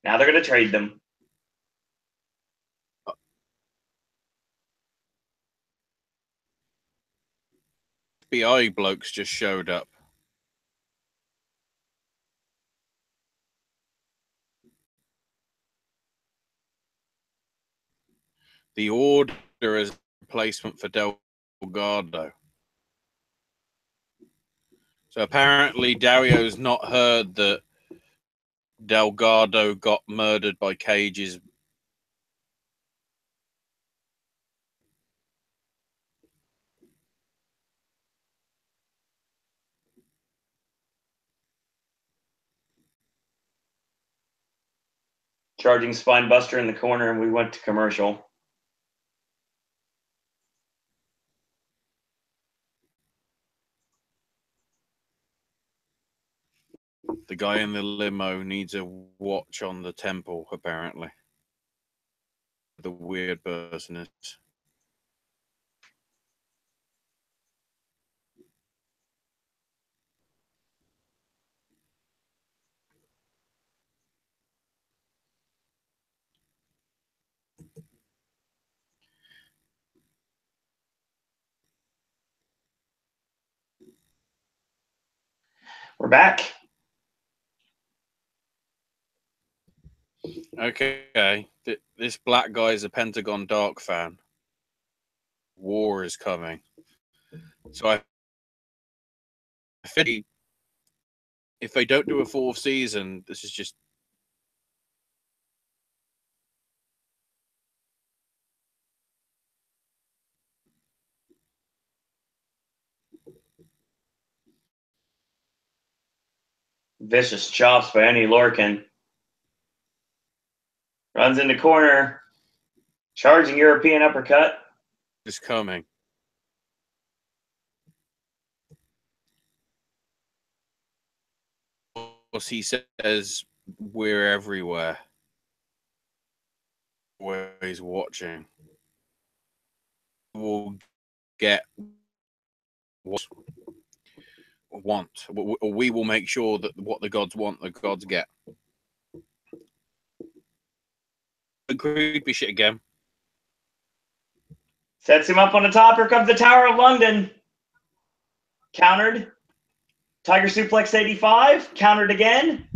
Now they're going to trade them. FBI blokes just showed up. The order is a replacement for Delgado. So apparently Dario's not heard that Delgado got murdered by Cage's. Charging spine buster in the corner, and we went to commercial. The guy in the limo needs a watch on the temple, apparently. The weird person is. We're back. Okay. This black guy is a Pentagon Dark fan. War is coming. So I think if they don't do a fourth season, this is just. Vicious chops by Andy Lorcan. Runs into corner. Charging European uppercut. Is coming. He says we're everywhere. Where he's watching. We'll get what want. We will make sure that what the gods want, the gods get. Creepy shit again. Sets him up on the top. Here comes the Tower of London. Countered. Tiger suplex 85. Countered again.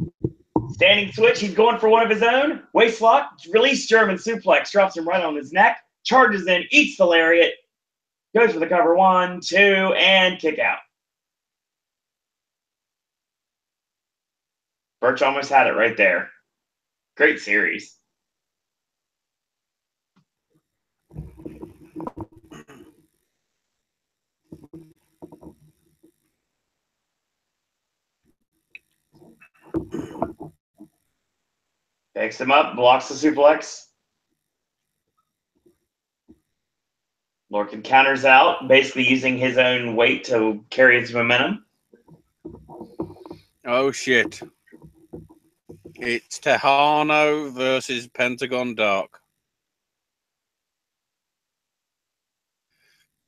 Standing switch. He's going for one of his own. Waist lock. Release German suplex. Drops him right on his neck. Charges in. Eats the lariat. Goes for the cover. 1, 2, and kick out. Birch almost had it right there. Great series. Picks him up, blocks the suplex. Lorcan counters out, basically using his own weight to carry his momentum. Oh, shit. It's Tejano versus Pentagon Dark.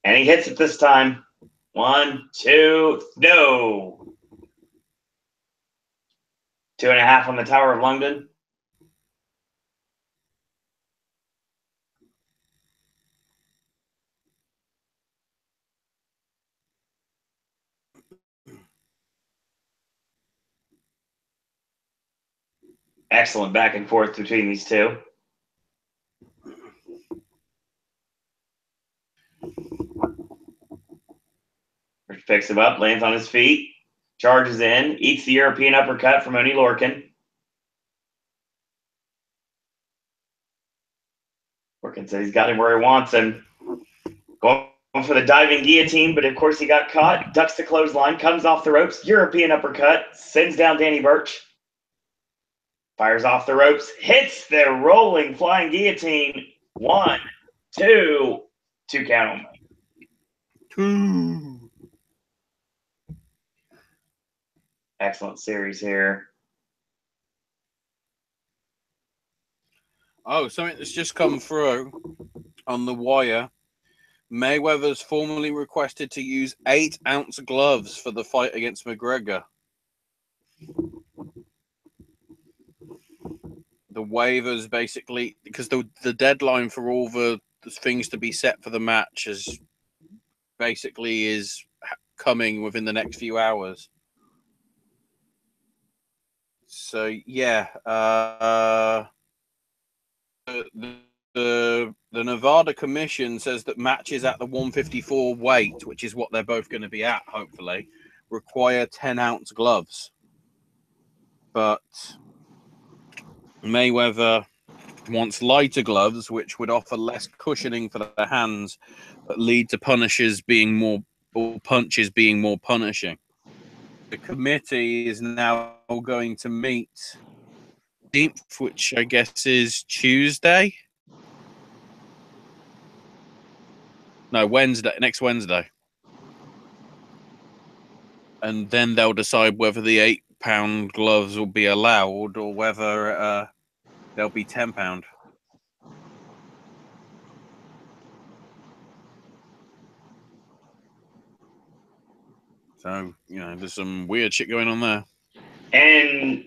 And he hits it this time. 1, 2, no. 2.5 on the Tower of London. Excellent back and forth between these two. Picks him up, lands on his feet, charges in, eats the European uppercut from Oney Lorcan. Lorcan says he's got him where he wants him. Going for the diving guillotine, but of course he got caught, ducks the clothesline, comes off the ropes, European uppercut, sends down Danny Burch, fires off the ropes, hits the rolling flying guillotine. 1, 2, 2 count only. 2. Excellent series here. Oh, something that's just come through on the wire. Mayweather's formally requested to use 8-ounce gloves for the fight against McGregor. The waivers basically, because the deadline for all the things to be set for the match is coming within the next few hours. So yeah, the Nevada Commission says that matches at the 154 weight, which is what they're both going to be at, hopefully, require 10-ounce gloves. But Mayweather wants lighter gloves, which would offer less cushioning for the hands, but lead to punches being more punishing. The committee is now going to meet, which I guess is Tuesday. No, Wednesday, next Wednesday. And then they'll decide whether the 8-pound gloves will be allowed or whether they'll be 10-pound. So, there's some weird shit going on there. And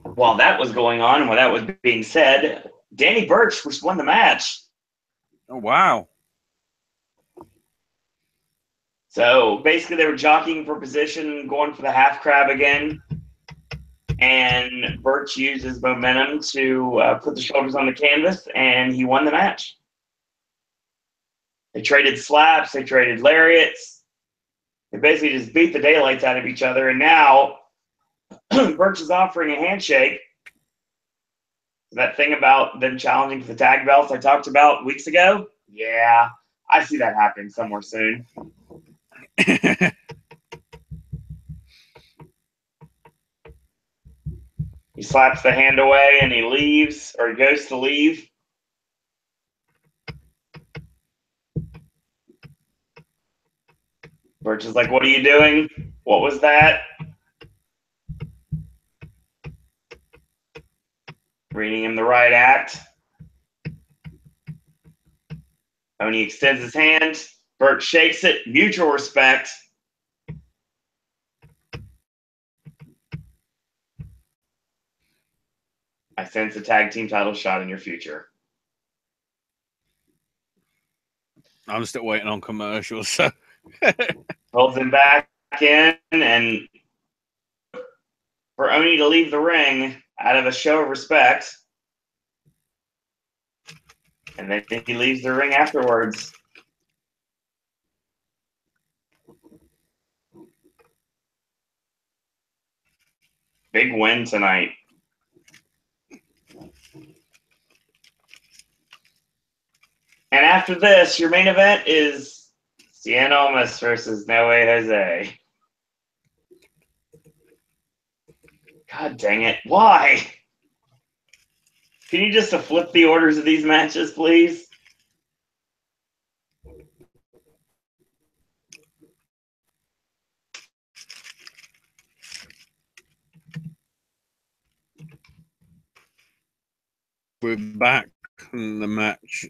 while that was going on and while that was being said, Danny Burch won the match. Oh, wow. So basically they were jockeying for position, going for the half crab again. And Burch used his momentum to put the shoulders on the canvas, and he won the match. They traded slaps. They traded lariats. They basically just beat the daylights out of each other. And now Burch is offering a handshake. That thing about them challenging for the tag belts I talked about weeks ago? Yeah, I see that happening somewhere soon. He slaps the hand away and he leaves, or he goes to leave. Burch is like, "What are you doing? What was that?" Reading him the right act. When he extends his hand, Burch shakes it, mutual respect. I sense a tag team title shot in your future. I'm still waiting on commercials. So Holds him back in, and for Oni to leave the ring out of a show of respect. And then he leaves the ring afterwards. Big win tonight. And after this, your main event is Cien Almas versus No Way Jose. God dang it. Why? Can you just flip the orders of these matches, please? we're back. The match,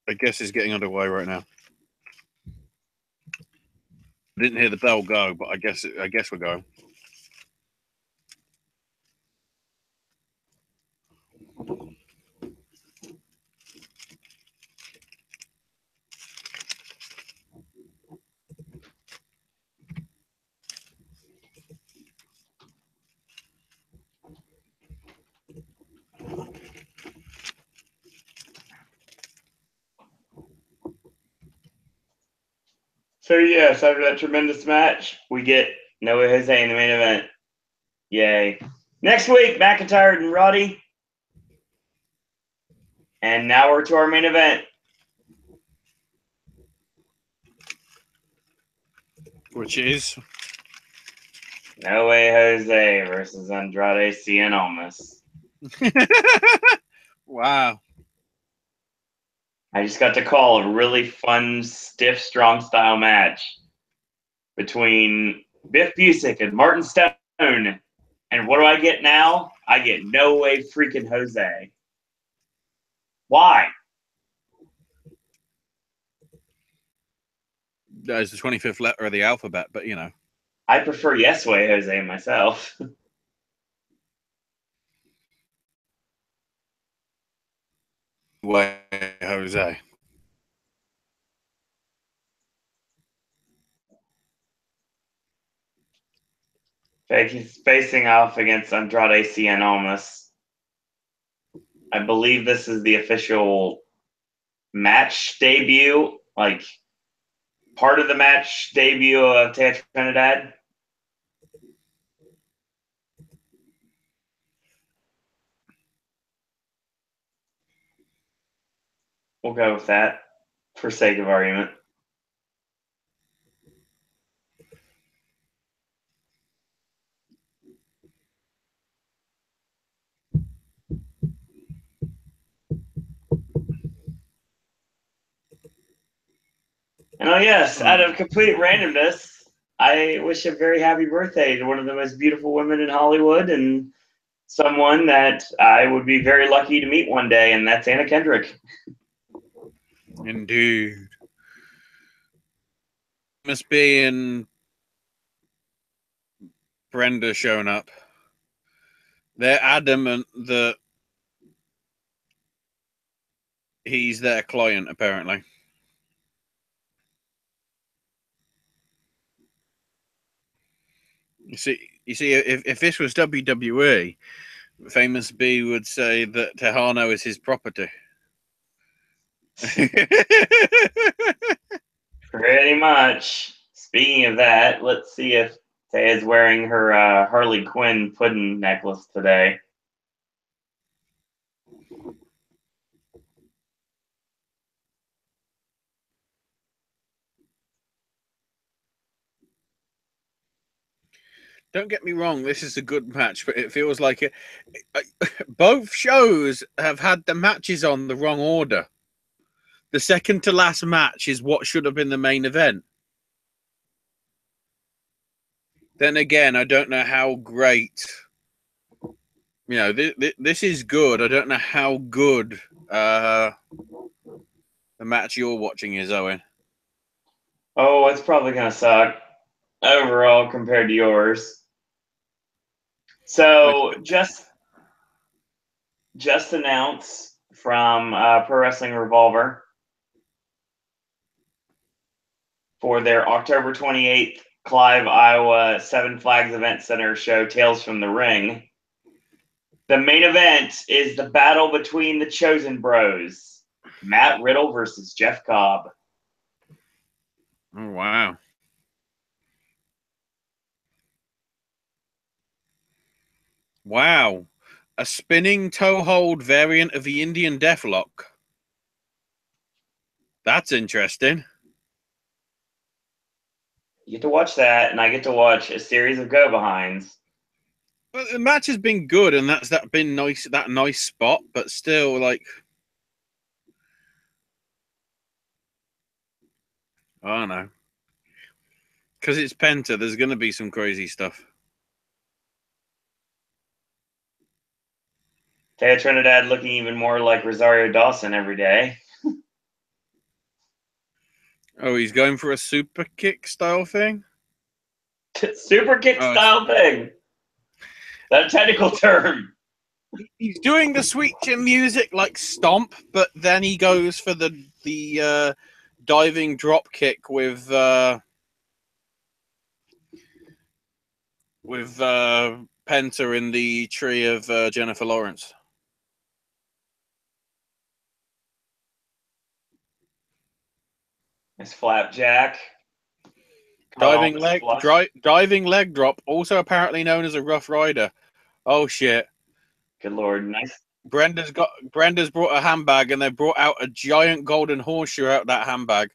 I guess, is getting underway right now. I didn't hear the bell go, but I guess we're going. So, yes, after that tremendous match, we get No Way Jose in the main event. Yay. Next week, McIntyre and Roddy. And now we're to our main event. Which is? No Way Jose versus Andrade Cien Almas. Wow. I just got to call a really fun, stiff, strong style match between Biff Busick and Martin Stone. And what do I get now? I get No Way freaking Jose. Why? That is the 25th letter of the alphabet, but you know. I prefer Yes Way Jose myself. Way Jose. He's facing off against Andrade Cien Almas. I believe this is the official match debut, like part of the match debut of Taya Trinidad. We'll go with that for sake of argument. And oh yes, out of complete randomness, I wish a very happy birthday to one of the most beautiful women in Hollywood and someone that I would be very lucky to meet one day, and that's Anna Kendrick. Indeed. Must be in Brenda showing up. They're adamant that he's their client, apparently. You see, if this was WWE, Famous B would say that Tejano is his property. Pretty much. Speaking of that, let's see if Taya's wearing her Harley Quinn pudding necklace today. Don't get me wrong, this is a good match, but it feels like both shows have had the matches on the wrong order. The second to last match is what should have been the main event. Then again, I don't know how great. You know, this is good. I don't know how good the match you're watching is, Owen. Oh, it's probably going to suck overall compared to yours. So just announced from Pro Wrestling Revolver for their October 28th Clive, Iowa Seven Flags Event Center show, Tales from the Ring. The main event is the battle between the Chosen Bros, Matt Riddle versus Jeff Cobb. Oh, wow. Wow. A spinning toe hold variant of the Indian Deathlock. That's interesting. You get to watch that, and I get to watch a series of go-behinds. But the match has been good, and that's been nice. That nice spot, but still, like, I don't know, because it's Penta. There's going to be some crazy stuff. Taya Trinidad looking even more like Rosario Dawson every day. Oh, he's going for a super kick style thing? Super kick style thing. That's a technical term. He's doing the sweet chin music like Stomp, but then he goes for the diving drop kick with Penta in the tree of Jennifer Lawrence. It's flapjack. Diving leg drop, also apparently known as a Rough Rider. Oh shit! Good lord, nice. Brenda's brought a handbag, and they brought out a giant golden horseshoe out of that handbag.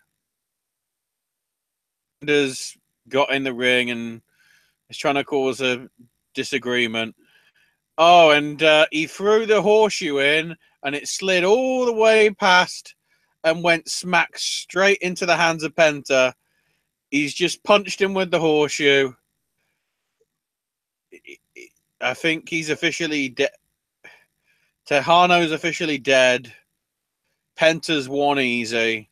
Brenda's got in the ring and is trying to cause a disagreement. Oh, and he threw the horseshoe in, and it slid all the way past and went smack straight into the hands of Penta. He's just punched him with the horseshoe. I think he's officially dead. Tejano's officially dead. Penta's won easy.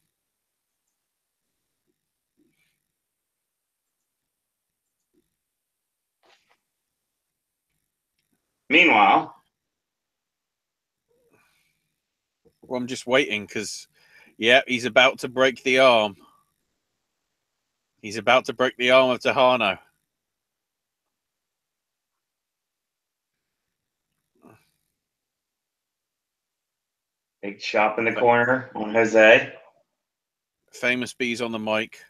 Meanwhile, well, I'm just waiting because, yeah, he's about to break the arm. He's about to break the arm of Tejano. big chop in the corner on Jose. Famous B's on the mic.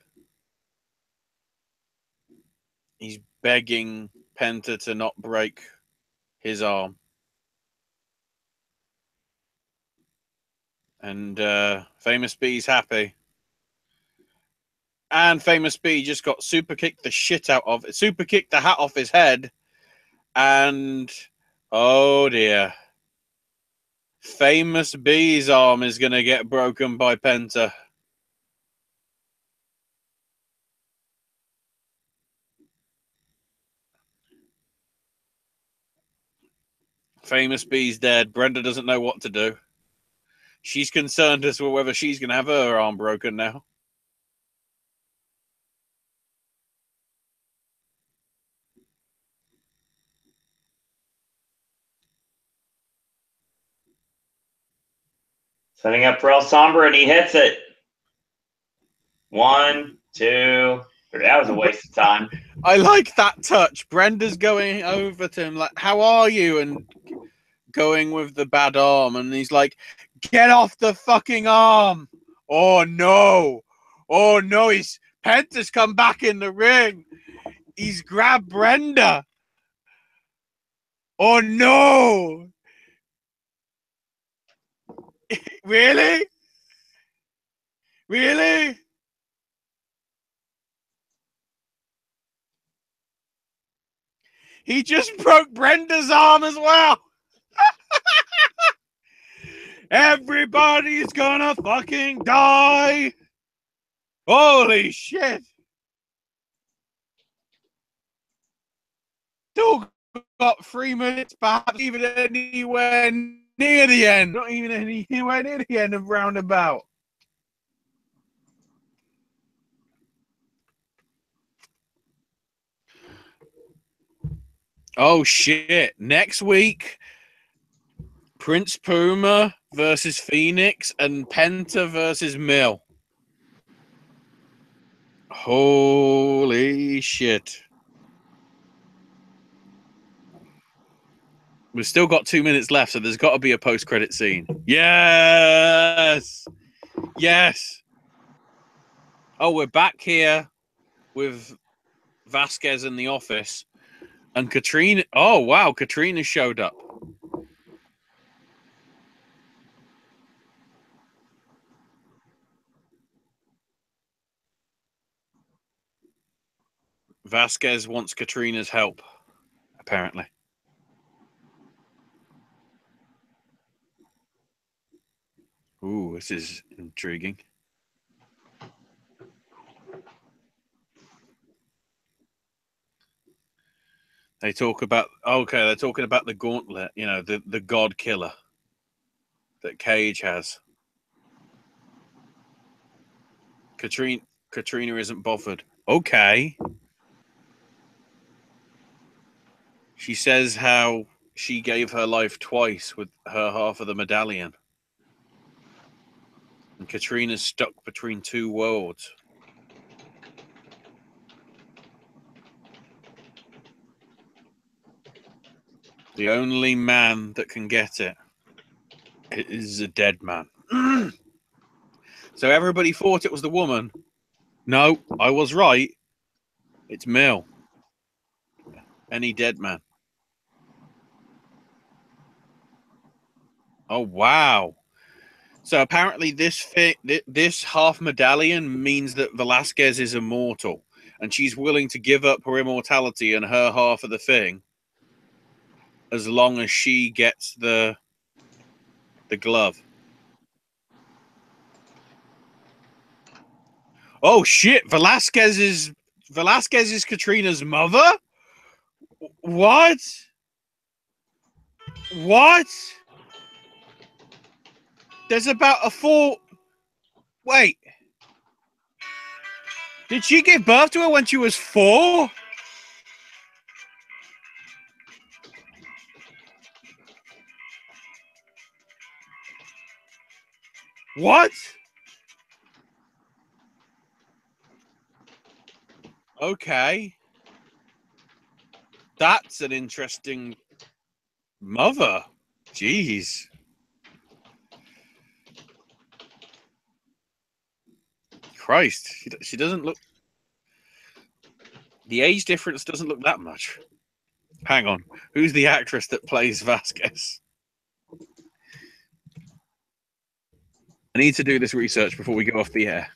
He's begging Penta to not break his arm. And Famous B's happy. And Famous B just got super kicked the shit out of it. Super kicked the hat off his head. And, oh dear. Famous B's arm is going to get broken by Penta. Famous B's dead. Brenda doesn't know what to do. She's concerned as to whether she's going to have her arm broken now. Setting up for El Sombra, and he hits it. 1, 2, 3. That was a waste of time. I like that touch. Brenda's going over to him like, how are you? And going with the bad arm. And he's like, get off the fucking arm. Oh, no. Oh, no. Penta's come back in the ring. He's grabbed Brenda. Oh, no. Really? Really? He just broke Brenda's arm as well. Everybody's gonna fucking die. Holy shit. Still got 3 minutes, perhaps even anywhere near the end. Not even anywhere near the end of Roundabout. Oh shit. Next week, Prince Puma versus Phoenix and Penta versus Mill. Holy shit. We've still got 2 minutes left, so there's got to be a post-credit scene. Yes! Yes! Oh, we're back here with Vasquez in the office. And Katrina... Oh, wow, Katrina showed up. Vasquez wants Katrina's help, apparently. Ooh, this is intriguing. They talk about... Okay, they're talking about the gauntlet, you know, the God Killer that Cage has. Katrina isn't bothered. Okay. She says how she gave her life twice with her half of the medallion. And Katrina's stuck between two worlds. The only man that can get it is a dead man. So everybody thought it was the woman. No, I was right. It's Mill. Any dead man. Oh, wow. So apparently this half medallion means that Velasquez is immortal. and she's willing to give up her immortality and her half of the thing as long as she gets the glove. Oh shit! Velasquez is Katrina's mother. What? What? There's about a 4. Wait. Did she give birth to her when she was 4? What? Okay. That's an interesting mother. Jeez. Christ. She doesn't look... The age difference doesn't look that much. Hang on. Who's the actress that plays Vasquez? I need to do this research before we go off the air.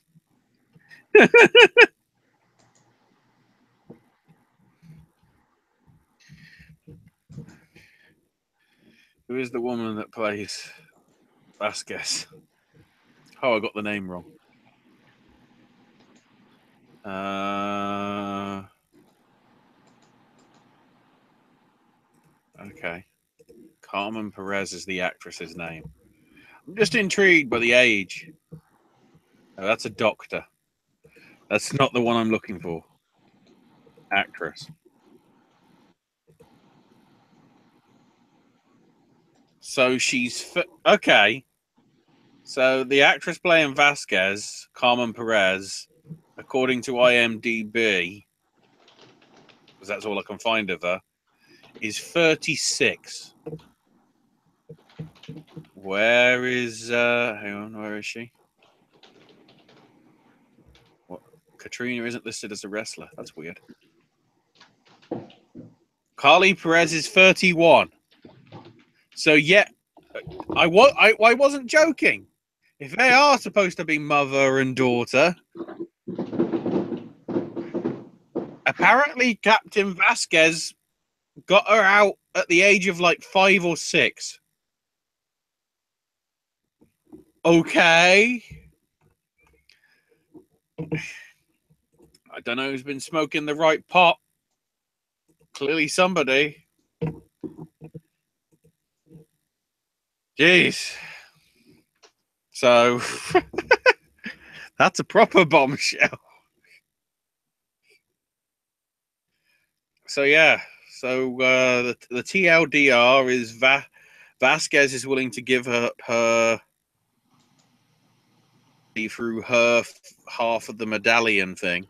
Who is the woman that plays Vasquez? Oh, I got the name wrong. Okay. Carmen Perez is the actress's name. I'm just intrigued by the age. Oh, that's a doctor. That's not the one I'm looking for. Actress. So she's... Okay. So the actress playing Vasquez, Carmen Perez, according to IMDb, because that's all I can find of her, is 36. Where is... hang on, where is she? What? Katrina isn't listed as a wrestler. That's weird. Carly Perez is 31. So, yeah, I wasn't joking. If they are supposed to be mother and daughter, apparently Captain Vasquez got her out at the age of like 5 or 6. Okay. I don't know who's been smoking the right pot. Clearly somebody. Jeez. So, that's a proper bombshell. So, yeah. So, the TLDR is Vasquez is willing to give her through her half of the medallion thing.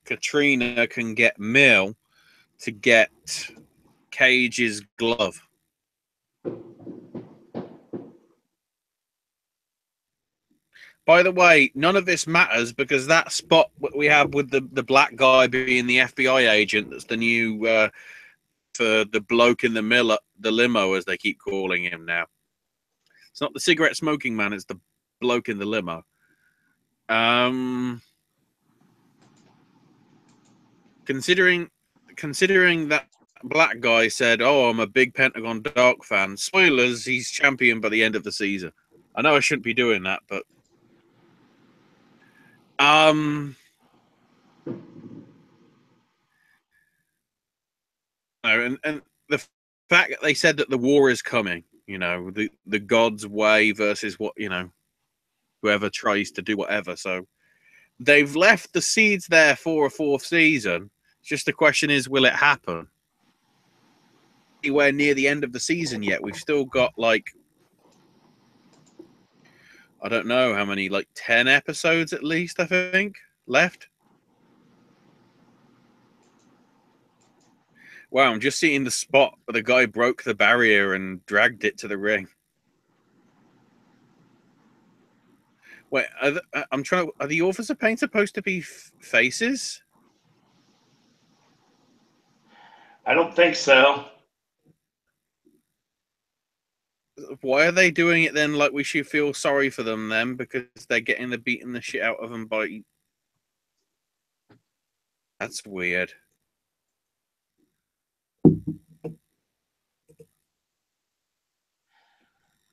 Katrina can get Mill to get Cage's glove. By the way, none of this matters because that spot we have with the black guy being the FBI agent, that's the new for the bloke in the limo, as they keep calling him now. It's not the cigarette smoking man, it's the bloke in the limo. Considering that black guy said, "Oh, I'm a big Pentagon Dark fan." Spoilers: he's champion by the end of the season. I know I shouldn't be doing that, but and the fact that they said that the war is coming, you know, the God's way versus what, you know, whoever tries to do whatever. So they've left the seeds there for a 4th season. Just the question is, will it happen? Anywhere near the end of the season yet? We've still got like, I don't know how many, like 10 episodes at least, I think, left. Wow, I'm just seeing the spot where the guy broke the barrier and dragged it to the ring. Wait, are the Authors of Pain supposed to be faces? I don't think so. why are they doing it then? Like we should feel sorry for them then because they're getting the beating the shit out of them by. That's weird.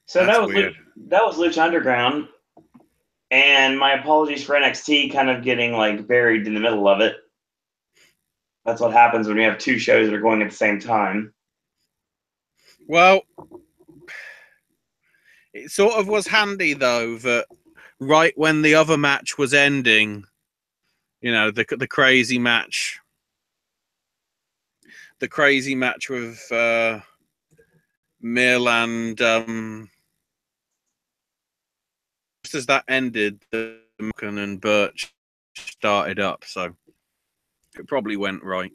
So That's weird. That was Lucha Underground, and my apologies for NXT kind of getting like buried in the middle of it. That's what happens when you have two shows that are going at the same time. Well, it sort of was handy though that right when the other match was ending, you know, the crazy match with Mill and just as that ended, the Morgan and Birch started up, so it probably went right.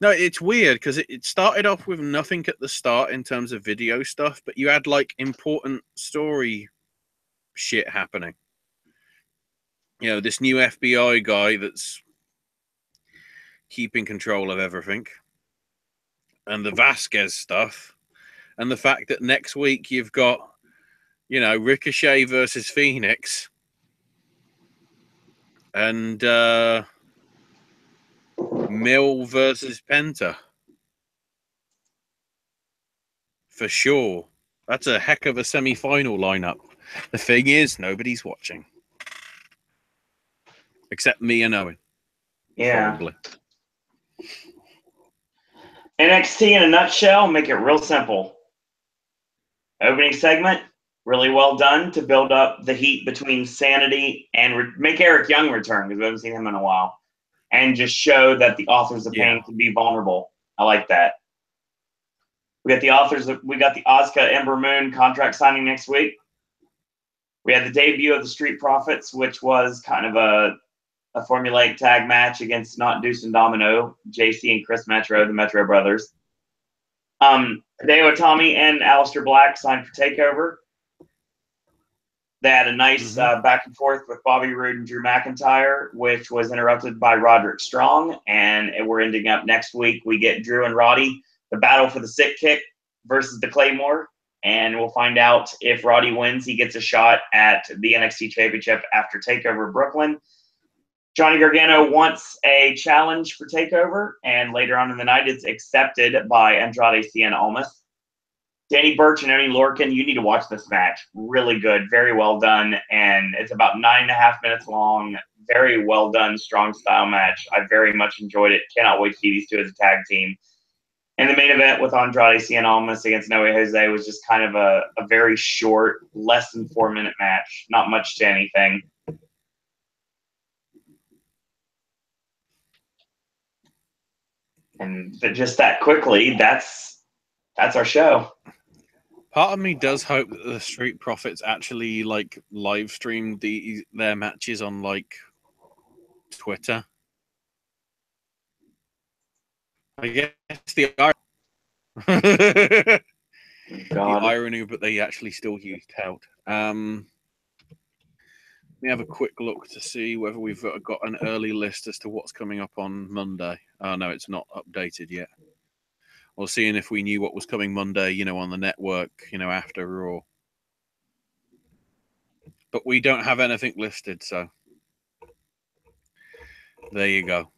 No, it's weird because it started off with nothing at the start in terms of video stuff, but you had like important story shit happening. You know, this new FBI guy that's keeping control of everything, and the Vasquez stuff, and the fact that next week you've got, you know, Ricochet versus Phoenix, and Mill versus Penta. For sure. That's a heck of a semi-final lineup. The thing is, nobody's watching. Except me and Owen. Yeah. Probably. NXT in a nutshell, make it real simple. Opening segment, really well done to build up the heat between Sanity and make Eric Young return because we haven't seen him in a while. And just show that the authors of pain can be vulnerable. I like that. We got the Asuka Ember Moon contract signing next week. We had the debut of the Street Profits, which was kind of a formulaic tag match against Not Deuce and Domino, JC and Chris Metro, the Metro brothers. Hideo Itami and Aleister Black signed for TakeOver. They had a nice back and forth with Bobby Roode and Drew McIntyre, which was interrupted by Roderick Strong. And we're ending up next week. We get Drew and Roddy, the battle for the sick kick versus the Claymore. And we'll find out if Roddy wins, he gets a shot at the NXT Championship after TakeOver Brooklyn. Johnny Gargano wants a challenge for TakeOver, and later on in the night, it's accepted by Andrade Cien Almas. Danny Burch and Oney Lorcan, you need to watch this match. Really good, very well done, and it's about 9.5 minutes long. Very well done, strong style match. I very much enjoyed it. Cannot wait to see these two as a tag team. And the main event with Andrade Cien Almas against Noe Jose was just kind of a very short, less than 4-minute match. Not much to anything. And just that quickly, that's our show. Part of me does hope that the Street Profits actually like live streamed their matches on like Twitter. I guess the irony, but they actually still used Tout. Let me have a quick look to see whether we've got an early list as to what's coming up on Monday. Oh, no, it's not updated yet. Or seeing if we knew what was coming Monday, you know, on the network, you know, after Raw. But we don't have anything listed, so there you go.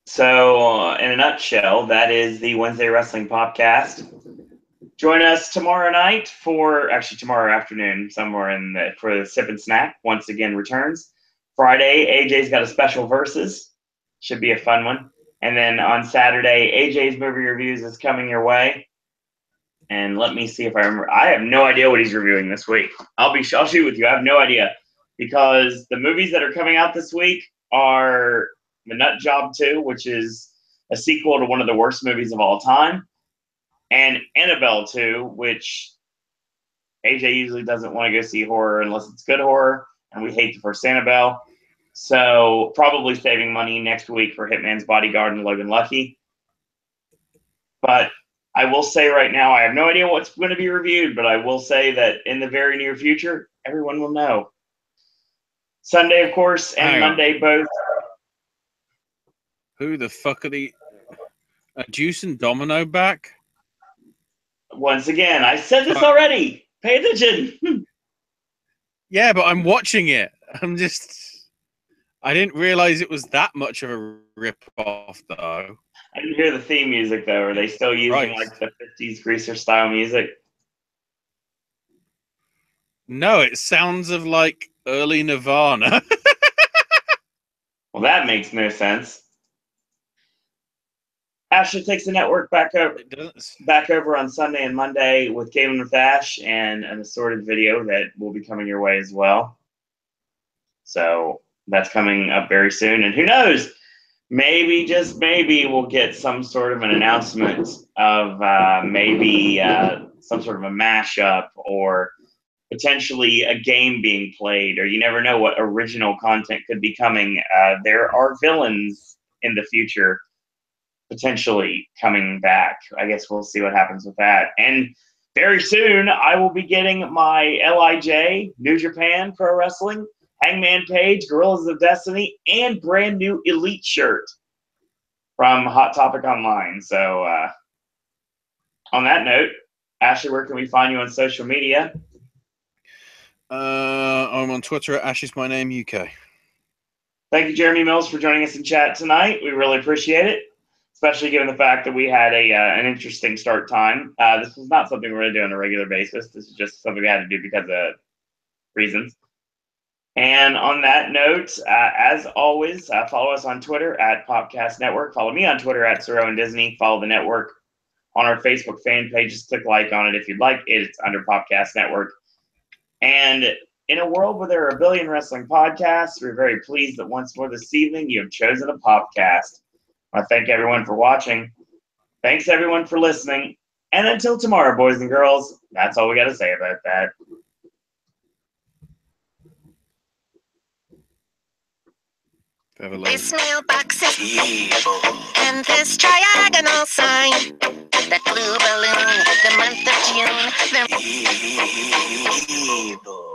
So, in a nutshell, that is the Wednesday Wrestling Popcast. Join us tomorrow night tomorrow afternoon, somewhere for the Sip and Snack. Once again, returns. Friday, AJ's got a special versus. Should be a fun one. And then on Saturday, AJ's movie reviews is coming your way. And let me see if I remember. I have no idea what he's reviewing this week. I'll shoot with you. I have no idea because the movies that are coming out this week are The Nut Job 2, which is a sequel to one of the worst movies of all time, and Annabelle 2, which AJ usually doesn't want to go see horror unless it's good horror, and we hate the first Annabelle. So probably saving money next week for Hitman's Bodyguard and Logan Lucky. But I will say right now, I have no idea what's going to be reviewed, but I will say that in the very near future, everyone will know. Sunday, of course, and Monday both. Who the fuck are Juice and Domino back? Once again, I said this already. Pay attention. Yeah, but I'm watching it. I didn't realize it was that much of a rip-off, though. I didn't hear the theme music, though. Are they still using like the 50s greaser style music? No, it sounds of like early Nirvana. Well, that makes no sense. Ashley takes the network back over on Sunday and Monday with Gaming with Ash and an assorted video that will be coming your way as well. So that's coming up very soon. And who knows, maybe, just maybe, we'll get some sort of an announcement of maybe some sort of a mashup or potentially a game being played, or you never know what original content could be coming. There are villains in the future potentially coming back. I guess we'll see what happens with that. And very soon, I will be getting my LIJ, New Japan Pro Wrestling, Hangman Page, Gorillas of Destiny, and brand new Elite shirt from Hot Topic Online. So on that note, Ashley, where can we find you on social media? I'm on Twitter at AshIsMyNameUK. Thank you, Jeremy Mills, for joining us in chat tonight. We really appreciate it, especially given the fact that we had an interesting start time. This was not something we're going to do on a regular basis. This is just something we had to do because of reasons. And on that note, as always, follow us on Twitter at Popcast Network. Follow me on Twitter at Sir Owen Disney. Follow the network on our Facebook fan page. Just click like on it if you'd like. It's under Popcast Network. And in a world where there are a billion wrestling podcasts, we're very pleased that once more this evening you have chosen a Popcast. I want to thank everyone for watching. Thanks, everyone, for listening. And until tomorrow, boys and girls, that's all we got to say about that. This mailbox is evil, and this triagonal sign, that blue balloon, the month of June, the evil.